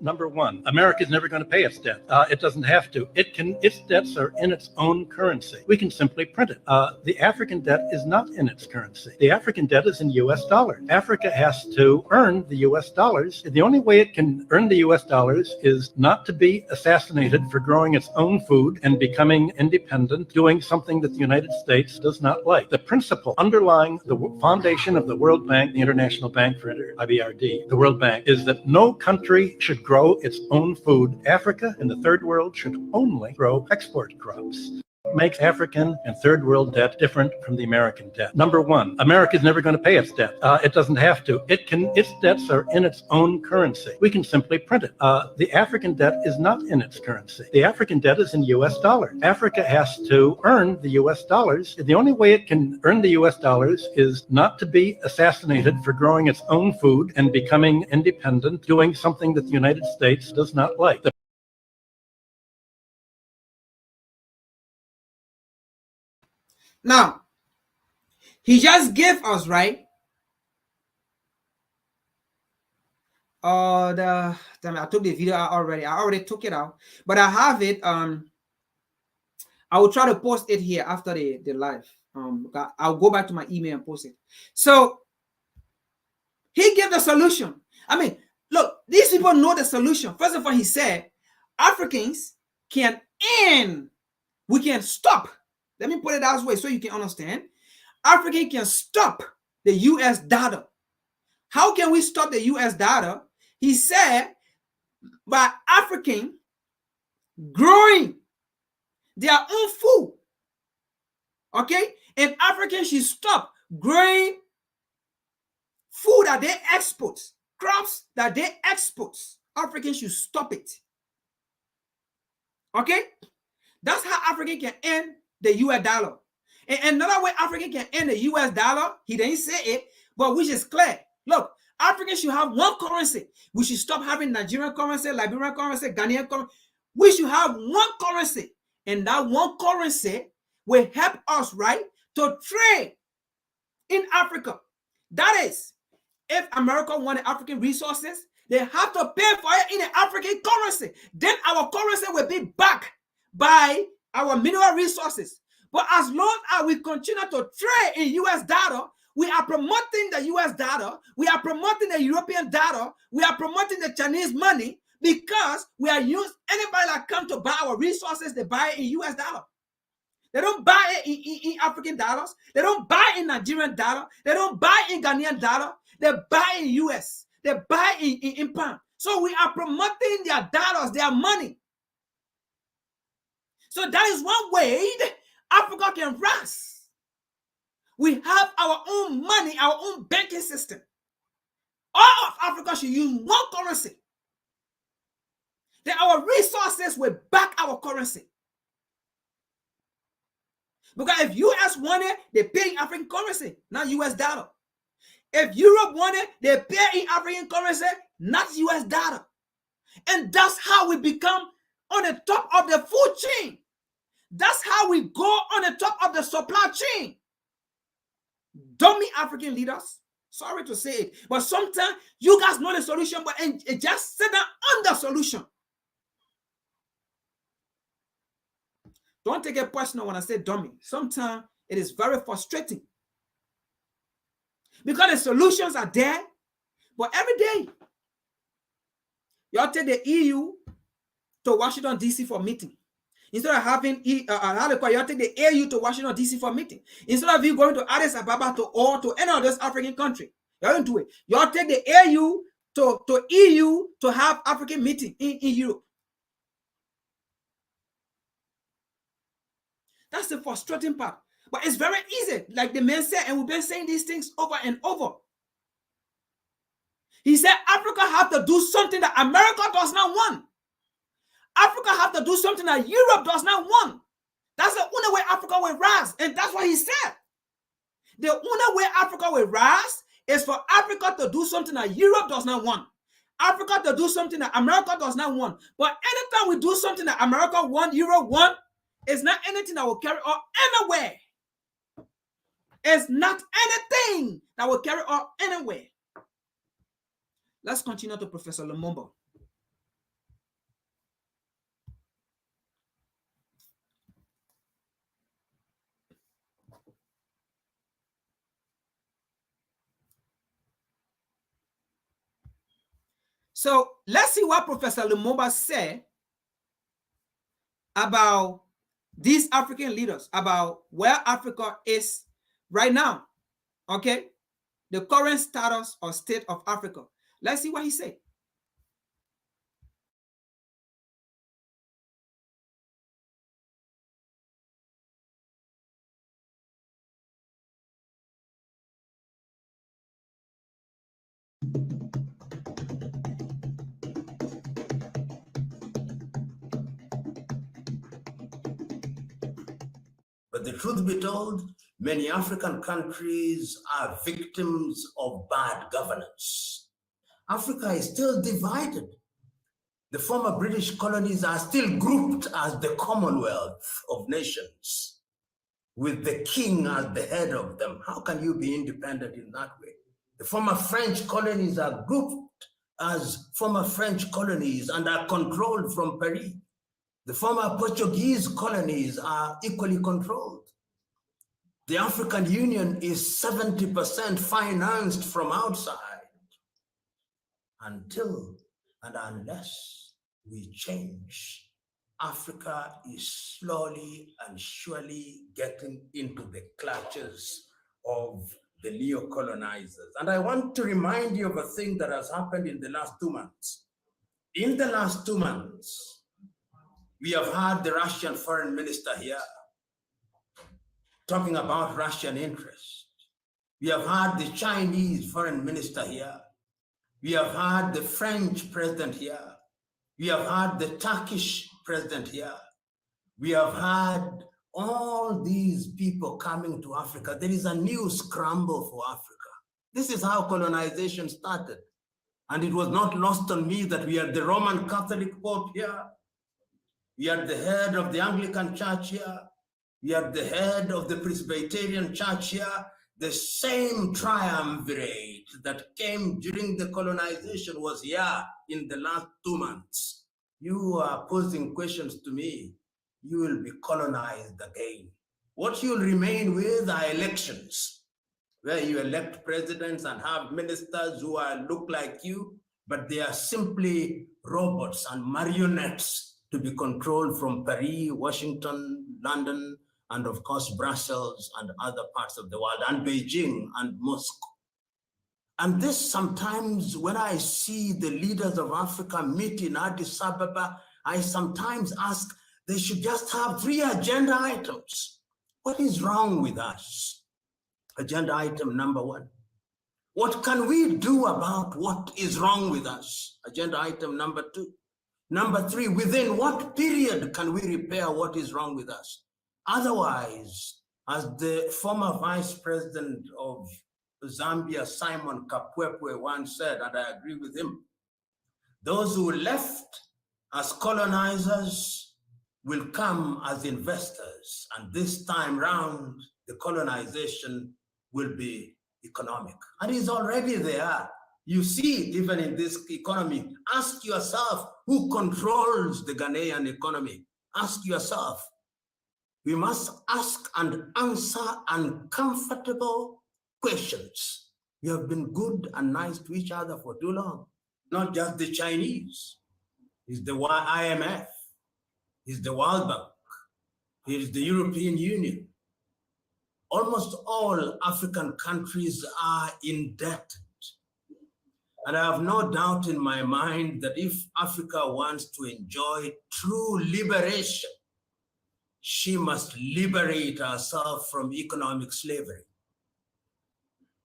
Speaker 13: Number one, America is never going to pay its debt. It doesn't have to. Its debts are in its own currency. We can simply print it. The African debt is not in its currency. The African debt is in US dollars. Africa has to earn the US dollars. The only way it can earn the US dollars is not to be assassinated for growing its own food and becoming independent, doing something that the United States does not like. The principle underlying the foundation of the World Bank, the International Bank for IBRD, the World Bank, is that no country should grow its own food. Africa and the third world should only grow export crops. makes African and third world debt different from the American debt? Number one, America is never going to pay its debt. It doesn't have to. Its debts are in its own currency. We can simply print it. The African debt is not in its currency. The African debt is in US dollars. Africa has to earn the US dollars. The only way it can earn the US dollars is not to be assassinated for growing its own food and becoming independent, doing something that the United States does not like.
Speaker 4: Now, he just gave us, right? I took the video out already. I already took it out, but I have it. I will try to post it here after the live. I'll go back to my email and post it. So he gave the solution. I mean, look, these people know the solution. First of all, he said Africans can end. We can stop. Let me put it that way so you can understand. Africa can stop the US dollar. How can we stop the US dollar? He said by African growing their own food. Okay? And Africans should stop growing food that they export, crops that they export. Africans should stop it. Okay? That's how Africa can end the US dollar. And another way Africa can end the US dollar, he didn't say it, but which is clear. Look, Africans should have one currency. We should stop having Nigerian currency, Liberian currency, Ghanaian currency. We should have one currency. And that one currency will help us, right, to trade in Africa. That is, if America wanted African resources, they have to pay for it in the African currency. Then our currency will be backed by our mineral resources. But as long as we continue to trade in US dollar, we are promoting the US dollar, we are promoting the European dollar, we are promoting the Chinese money, because we are using anybody that come to buy our resources, they buy it in US dollar. They don't buy it in African dollars. They don't buy it in Nigerian dollar. They don't buy it in Ghanaian dollar. They buy it in US. They buy it in pound. So we are promoting their dollars, their money. So that is one way that Africa can rise. We have our own money, our own banking system. All of Africa should use one currency. Then our resources will back our currency. Because if US want it, they pay in African currency, not US dollar. If Europe want it, they pay in African currency, not US dollar. And that's how we become on the top of the food chain. That's how we go on the top of the supply chain. Dummy African leaders, sorry to say it, but sometimes you guys know the solution, but and just sit down on the solution. Don't take it personal when I say dummy. Sometimes it is very frustrating because the solutions are there, but every day y'all take the EU to Washington, D.C. for meeting. Instead of having y'all take the AU to Washington, D.C. for meeting. Instead of you going to Addis Ababa or to any of those African countries, y'all don't do it. Y'all take the AU to EU to have African meeting in Europe. That's the frustrating part. But it's very easy, like the man said, and we've been saying these things over and over. He said Africa have to do something that America does not want. Africa have to do something that Europe does not want. That's the only way Africa will rise. And that's what he said. The only way Africa will rise is for Africa to do something that Europe does not want. Africa to do something that America does not want. But anytime we do something that America want, Europe want, it's not anything that will carry on anywhere. It's not anything that will carry on anywhere. Let's continue to Professor Lumumba. So let's see what Professor Lumumba said about these African leaders, about where Africa is right now. Okay? The current status or state of Africa. Let's see what he said.
Speaker 14: But the truth be told, many African countries are victims of bad governance. Africa is still divided. The former British colonies are still grouped as the Commonwealth of Nations, with the king as the head of them. How can you be independent in that way? The former French colonies are grouped as former French colonies and are controlled from Paris. The former Portuguese colonies are equally controlled. The African Union is 70% financed from outside. Until and unless we change, Africa is slowly and surely getting into the clutches of the neo-colonizers. And I want to remind you of a thing that has happened in the last 2 months. In the last 2 months, we have had the Russian foreign minister here talking about Russian interests. We have had the Chinese foreign minister here. We have had the French president here. We have had the Turkish president here. We have had all these people coming to Africa. There is a new scramble for Africa. This is how colonization started. And it was not lost on me that we had the Roman Catholic Pope here. We had the head of the Anglican Church here. We had the head of the Presbyterian Church here. The same triumvirate that came during the colonization was here in the last 2 months. You are posing questions to me. You will be colonized again. What you'll remain with are elections, where you elect presidents and have ministers who look like you, but they are simply robots and marionettes to be controlled from Paris, Washington, London, and of course, Brussels and other parts of the world, and Beijing and Moscow. And this sometimes, when I see the leaders of Africa meet in Addis Ababa, I sometimes ask, they should just have 3 agenda items. What is wrong with us? Agenda item number 1. What can we do about what is wrong with us? Agenda item number 2. Number 3, within what period can we repair what is wrong with us? Otherwise, as the former vice president of Zambia, Simon Kapwepwe, once said, and I agree with him, those who left as colonizers will come as investors, and this time round, the colonization will be economic. And it's already there. You see it even in this economy. Ask yourself, who controls the Ghanaian economy? Ask yourself. We must ask and answer uncomfortable questions. We have been good and nice to each other for too long. Not just the Chinese. It's the IMF. It's the World Bank. It is the European Union. Almost all African countries are indebted. And I have no doubt in my mind that if Africa wants to enjoy true liberation, she must liberate herself from economic slavery.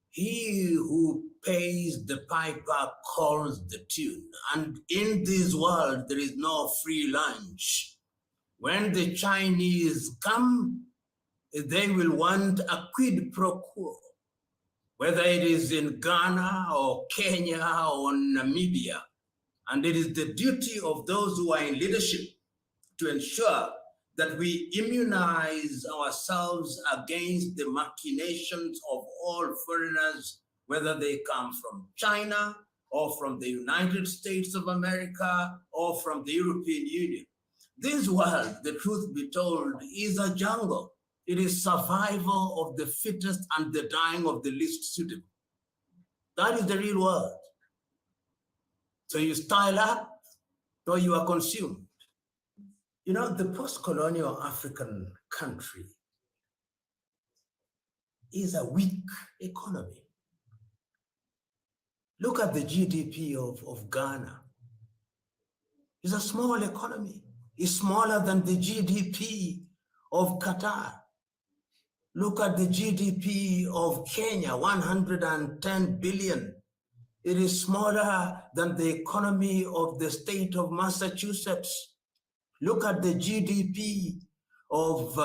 Speaker 14: He who pays the piper calls the tune. And in this world, there is no free lunch. When the Chinese come, they will want a quid pro quo, whether it is in Ghana or Kenya or Namibia. And it is the duty of those who are in leadership to ensure that we immunize ourselves against the machinations of all foreigners, whether they come from China or from the United States of America or from the European Union. This world, the truth be told, is a jungle. It is survival of the fittest and the dying of the least suitable. That is the real world. So you style up or you are consumed. You know, the post-colonial African country is a weak economy. Look at the GDP of Ghana. It's a small economy. It's smaller than the GDP of Qatar. Look at the GDP of Kenya, 110 billion. It is smaller than the economy of the state of Massachusetts. Look at the GDP of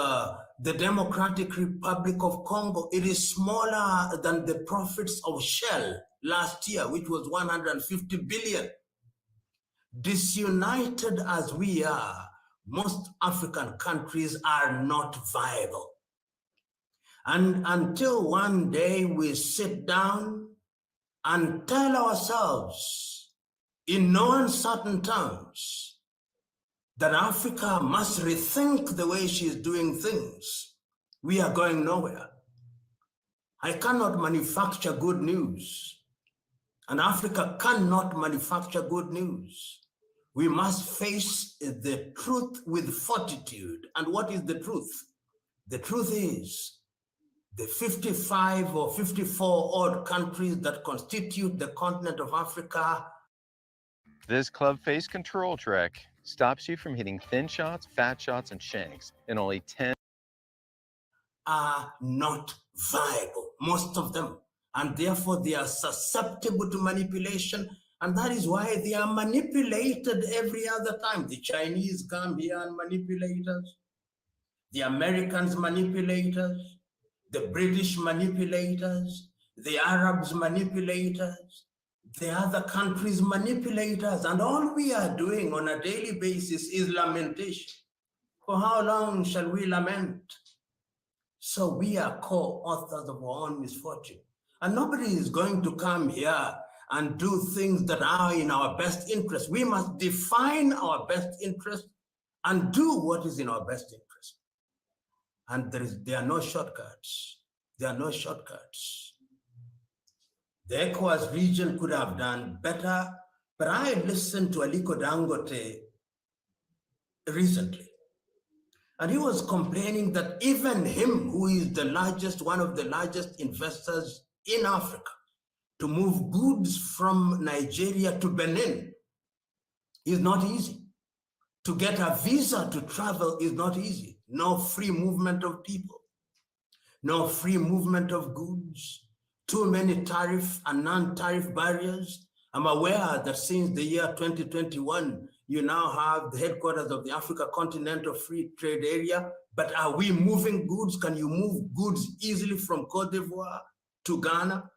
Speaker 14: the Democratic Republic of Congo, it is smaller than the profits of Shell last year, which was 150 billion. Disunited as we are, most African countries are not viable. And until one day we sit down and tell ourselves in no uncertain terms that Africa must rethink the way she is doing things, we are going nowhere. I cannot manufacture good news, and Africa cannot manufacture good news. We must face the truth with fortitude. And what is the truth? The truth is the 55 or 54 odd countries that constitute the continent of Africa.
Speaker 15: This club face control trick stops you from hitting thin shots, fat shots, and shanks in only 10
Speaker 14: are not viable, most of them, and therefore they are susceptible to manipulation, and that is why they are manipulated every other time. The Chinese come here and manipulate us, the Americans manipulate us, the British manipulate us, the Arabs manipulate us, the other countries manipulate us, and all we are doing on a daily basis is lamentation. For how long shall we lament? So we are co-authors of our own misfortune. And nobody is going to come here and do things that are in our best interest. We must define our best interest and do what is in our best interest. And there are no shortcuts. There are no shortcuts. The ECOWAS region could have done better, but I listened to Aliko Dangote recently. And he was complaining that even him, who is the largest, one of the largest investors in Africa, to move goods from Nigeria to Benin is not easy. To get a visa to travel is not easy. No free movement of people, no free movement of goods, too many tariff and non-tariff barriers. I'm aware that since the year 2021, you now have the headquarters of the Africa Continental Free Trade Area, but are we moving goods? Can you move goods easily from Cote d'Ivoire to Ghana,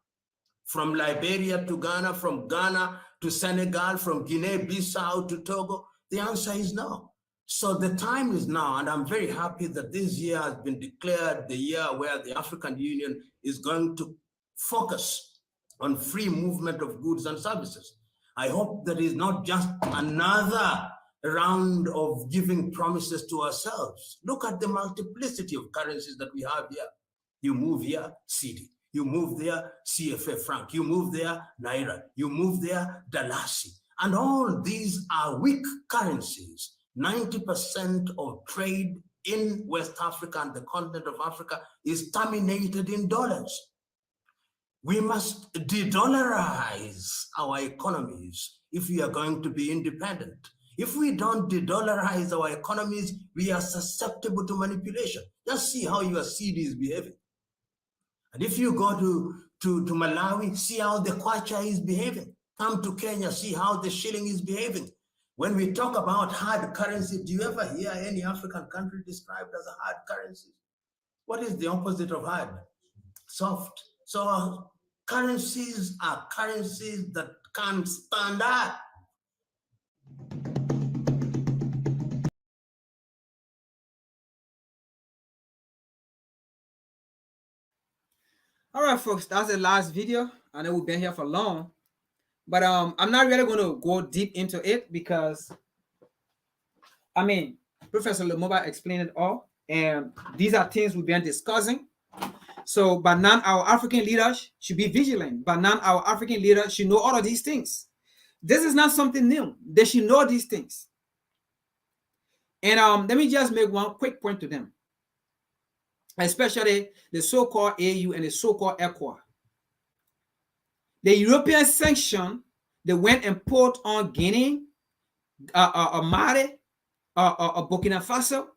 Speaker 14: from Liberia to Ghana, from Ghana to Senegal, from Guinea-Bissau to Togo? The answer is no. So the time is now, and I'm very happy that this year has been declared the year where the African Union is going to focus on free movement of goods and services. I hope that is not just another round of giving promises to ourselves. Look at the multiplicity of currencies that we have here. You move here, cedi. You move there, CFA franc. You move there, naira. You move there, dalasi. And all these are weak currencies. 90% of trade in West Africa and the continent of Africa is terminated in dollars. We must de-dollarize our economies if we are going to be independent. If we don't de-dollarize our economies, we are susceptible to manipulation. Just see how your cedi is behaving. And if you go to Malawi, see how the kwacha is behaving. Come to Kenya, see how the shilling is behaving. When we talk about hard currency, do you ever hear any African country described as a hard currency? What is the opposite of hard? Soft. So currencies are currencies that can stand up.
Speaker 4: All right, folks, that's the last video. I know we've been here for long, but I'm not really going to go deep into it because, I mean, Professor Lumumba explained it all, and these are things we've been discussing. So, but now our African leaders should be vigilant. But now our African leaders should know all of these things. This is not something new. They should know these things. And let me just make one quick point to them, especially the so-called AU and the so-called ECOWAS. The European sanction, they went and put on Guinea, Mali, Burkina Faso.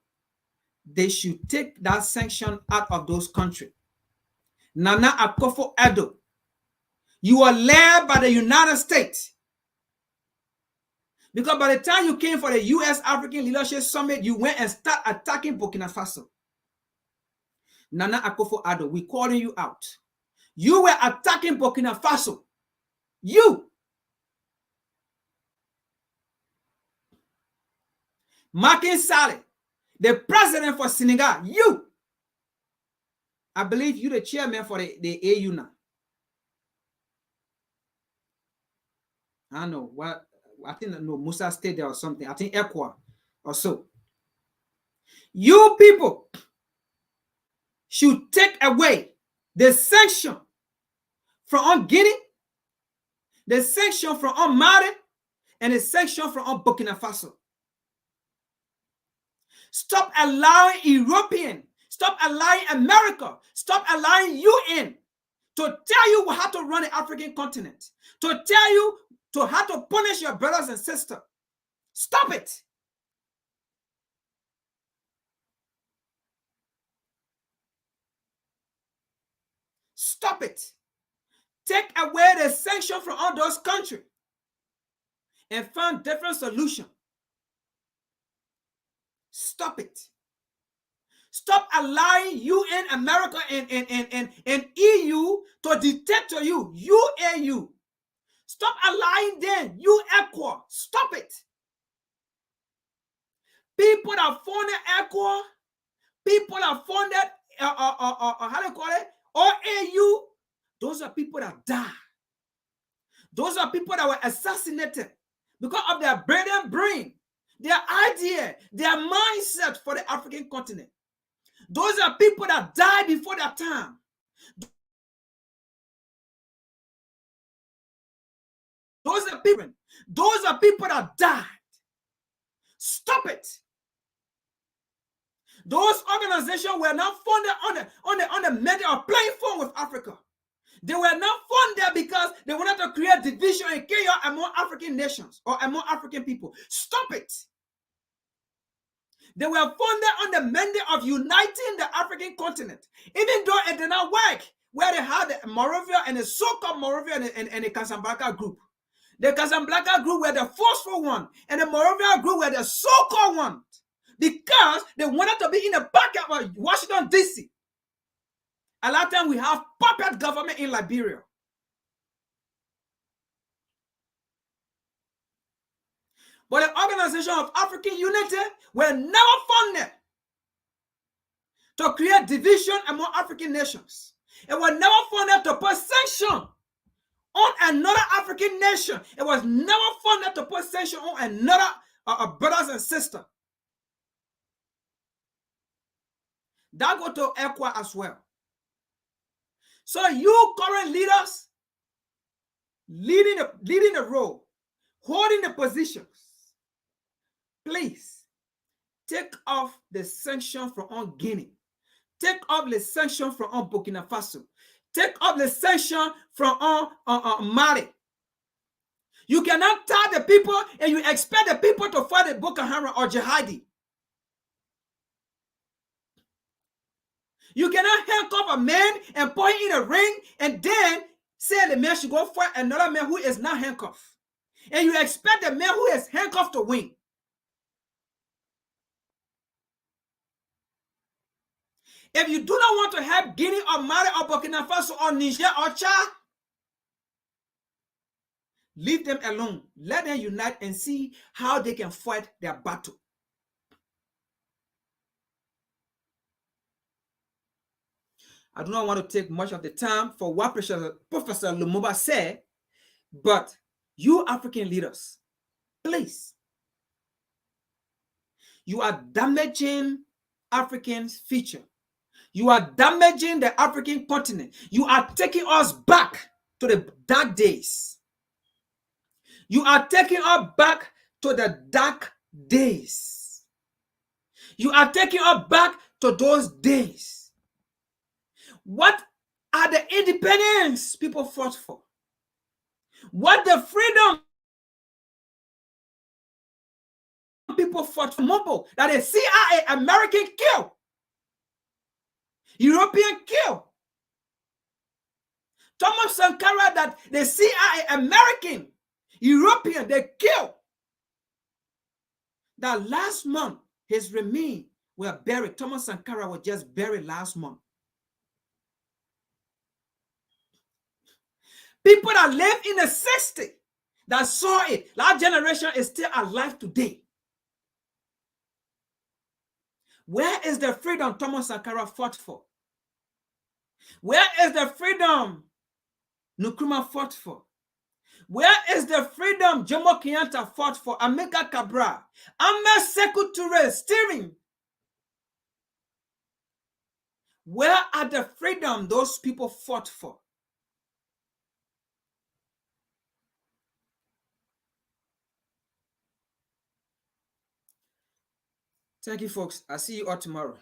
Speaker 4: They should take that sanction out of those countries. Nana Akufo-Addo, you are led by the United States. Because by the time you came for the U.S. African Leadership Summit, you went and started attacking Burkina Faso. Nana Akufo-Addo, we calling you out. You were attacking Burkina Faso. You. Macky Sall, the president for Senegal. You. I believe you the chairman for the AU now. I don't know what. I think no Musa stayed there or something. I think Equa or so. You people should take away the sanction from Guinea, the sanction from Mali, and the sanction from Burkina Faso. Stop allowing European, stop allowing America, stop allowing UN to tell you how to run the African continent, to tell you to how to punish your brothers and sisters. Stop it. Stop it. Take away the sanction from all those countries and find different solution. Stop it. Stop allowing UN, America, and EU to dictate to you, UAU. Stop allowing them, ECOWAS. Stop it. People that funded ECOWAS, people that funded, how do you call it, OAU, those are people that died. Those are people that were assassinated because of their brilliant brain, their idea, their mindset for the African continent. Those are people that died before their time. Those are people that died. Stop it. Those organizations were not funded on the method of playing phone with Africa. They were not funded because they wanted to create division and chaos among African nations or among African people. Stop it. They were funded on the mandate of uniting the African continent, even though it did not work, where they had the Moravia and the so-called Moravia and the Casablanca group. The Casablanca group were the forceful one, and the Moravia group were the so-called one, because they wanted to be in the back of Washington, D.C. A lot of times we have puppet government in Liberia. But the Organization of African Unity were never funded to create division among African nations. It was never funded to put sanction on another African nation. It was never funded to put sanction on another brothers and sisters. That go to ECOWAS as well. So you current leaders leading the role, holding the positions, please take off the sanction from Guinea. Take off the sanction from Burkina Faso. Take off the sanction from Mali. You cannot tell the people and you expect the people to fight the Boko Haram or Jihadi. You cannot handcuff a man and put him in a ring and then say the man should go fight another man who is not handcuffed. And you expect the man who is handcuffed to win. If you do not want to help Guinea or Mali or Burkina Faso or Niger or Chad, leave them alone. Let them unite and see how they can fight their battle. I do not want to take much of the time for what Professor Lumumba said, but you African leaders, please, you are damaging Africans' future. You are damaging the African continent. You are taking us back to the dark days. You are taking us back to the dark days. You are taking us back to those days. What are the independence people fought for? What the freedom people fought for? Mumbo, that the CIA American kill, European kill. Thomas Sankara, that the CIA American, European, they kill. That last month, his remains were buried. Thomas Sankara was just buried last month. People that lived in the 60s that saw it, that generation is still alive today. Where is the freedom Thomas Sankara fought for? Where is the freedom Nkrumah fought for? Where is the freedom Jomo Kenyatta fought for? Amilcar Cabral, Ahmed Sékou Touré steering. Where are the freedom those people fought for? Thank you, folks. I'll see you all tomorrow.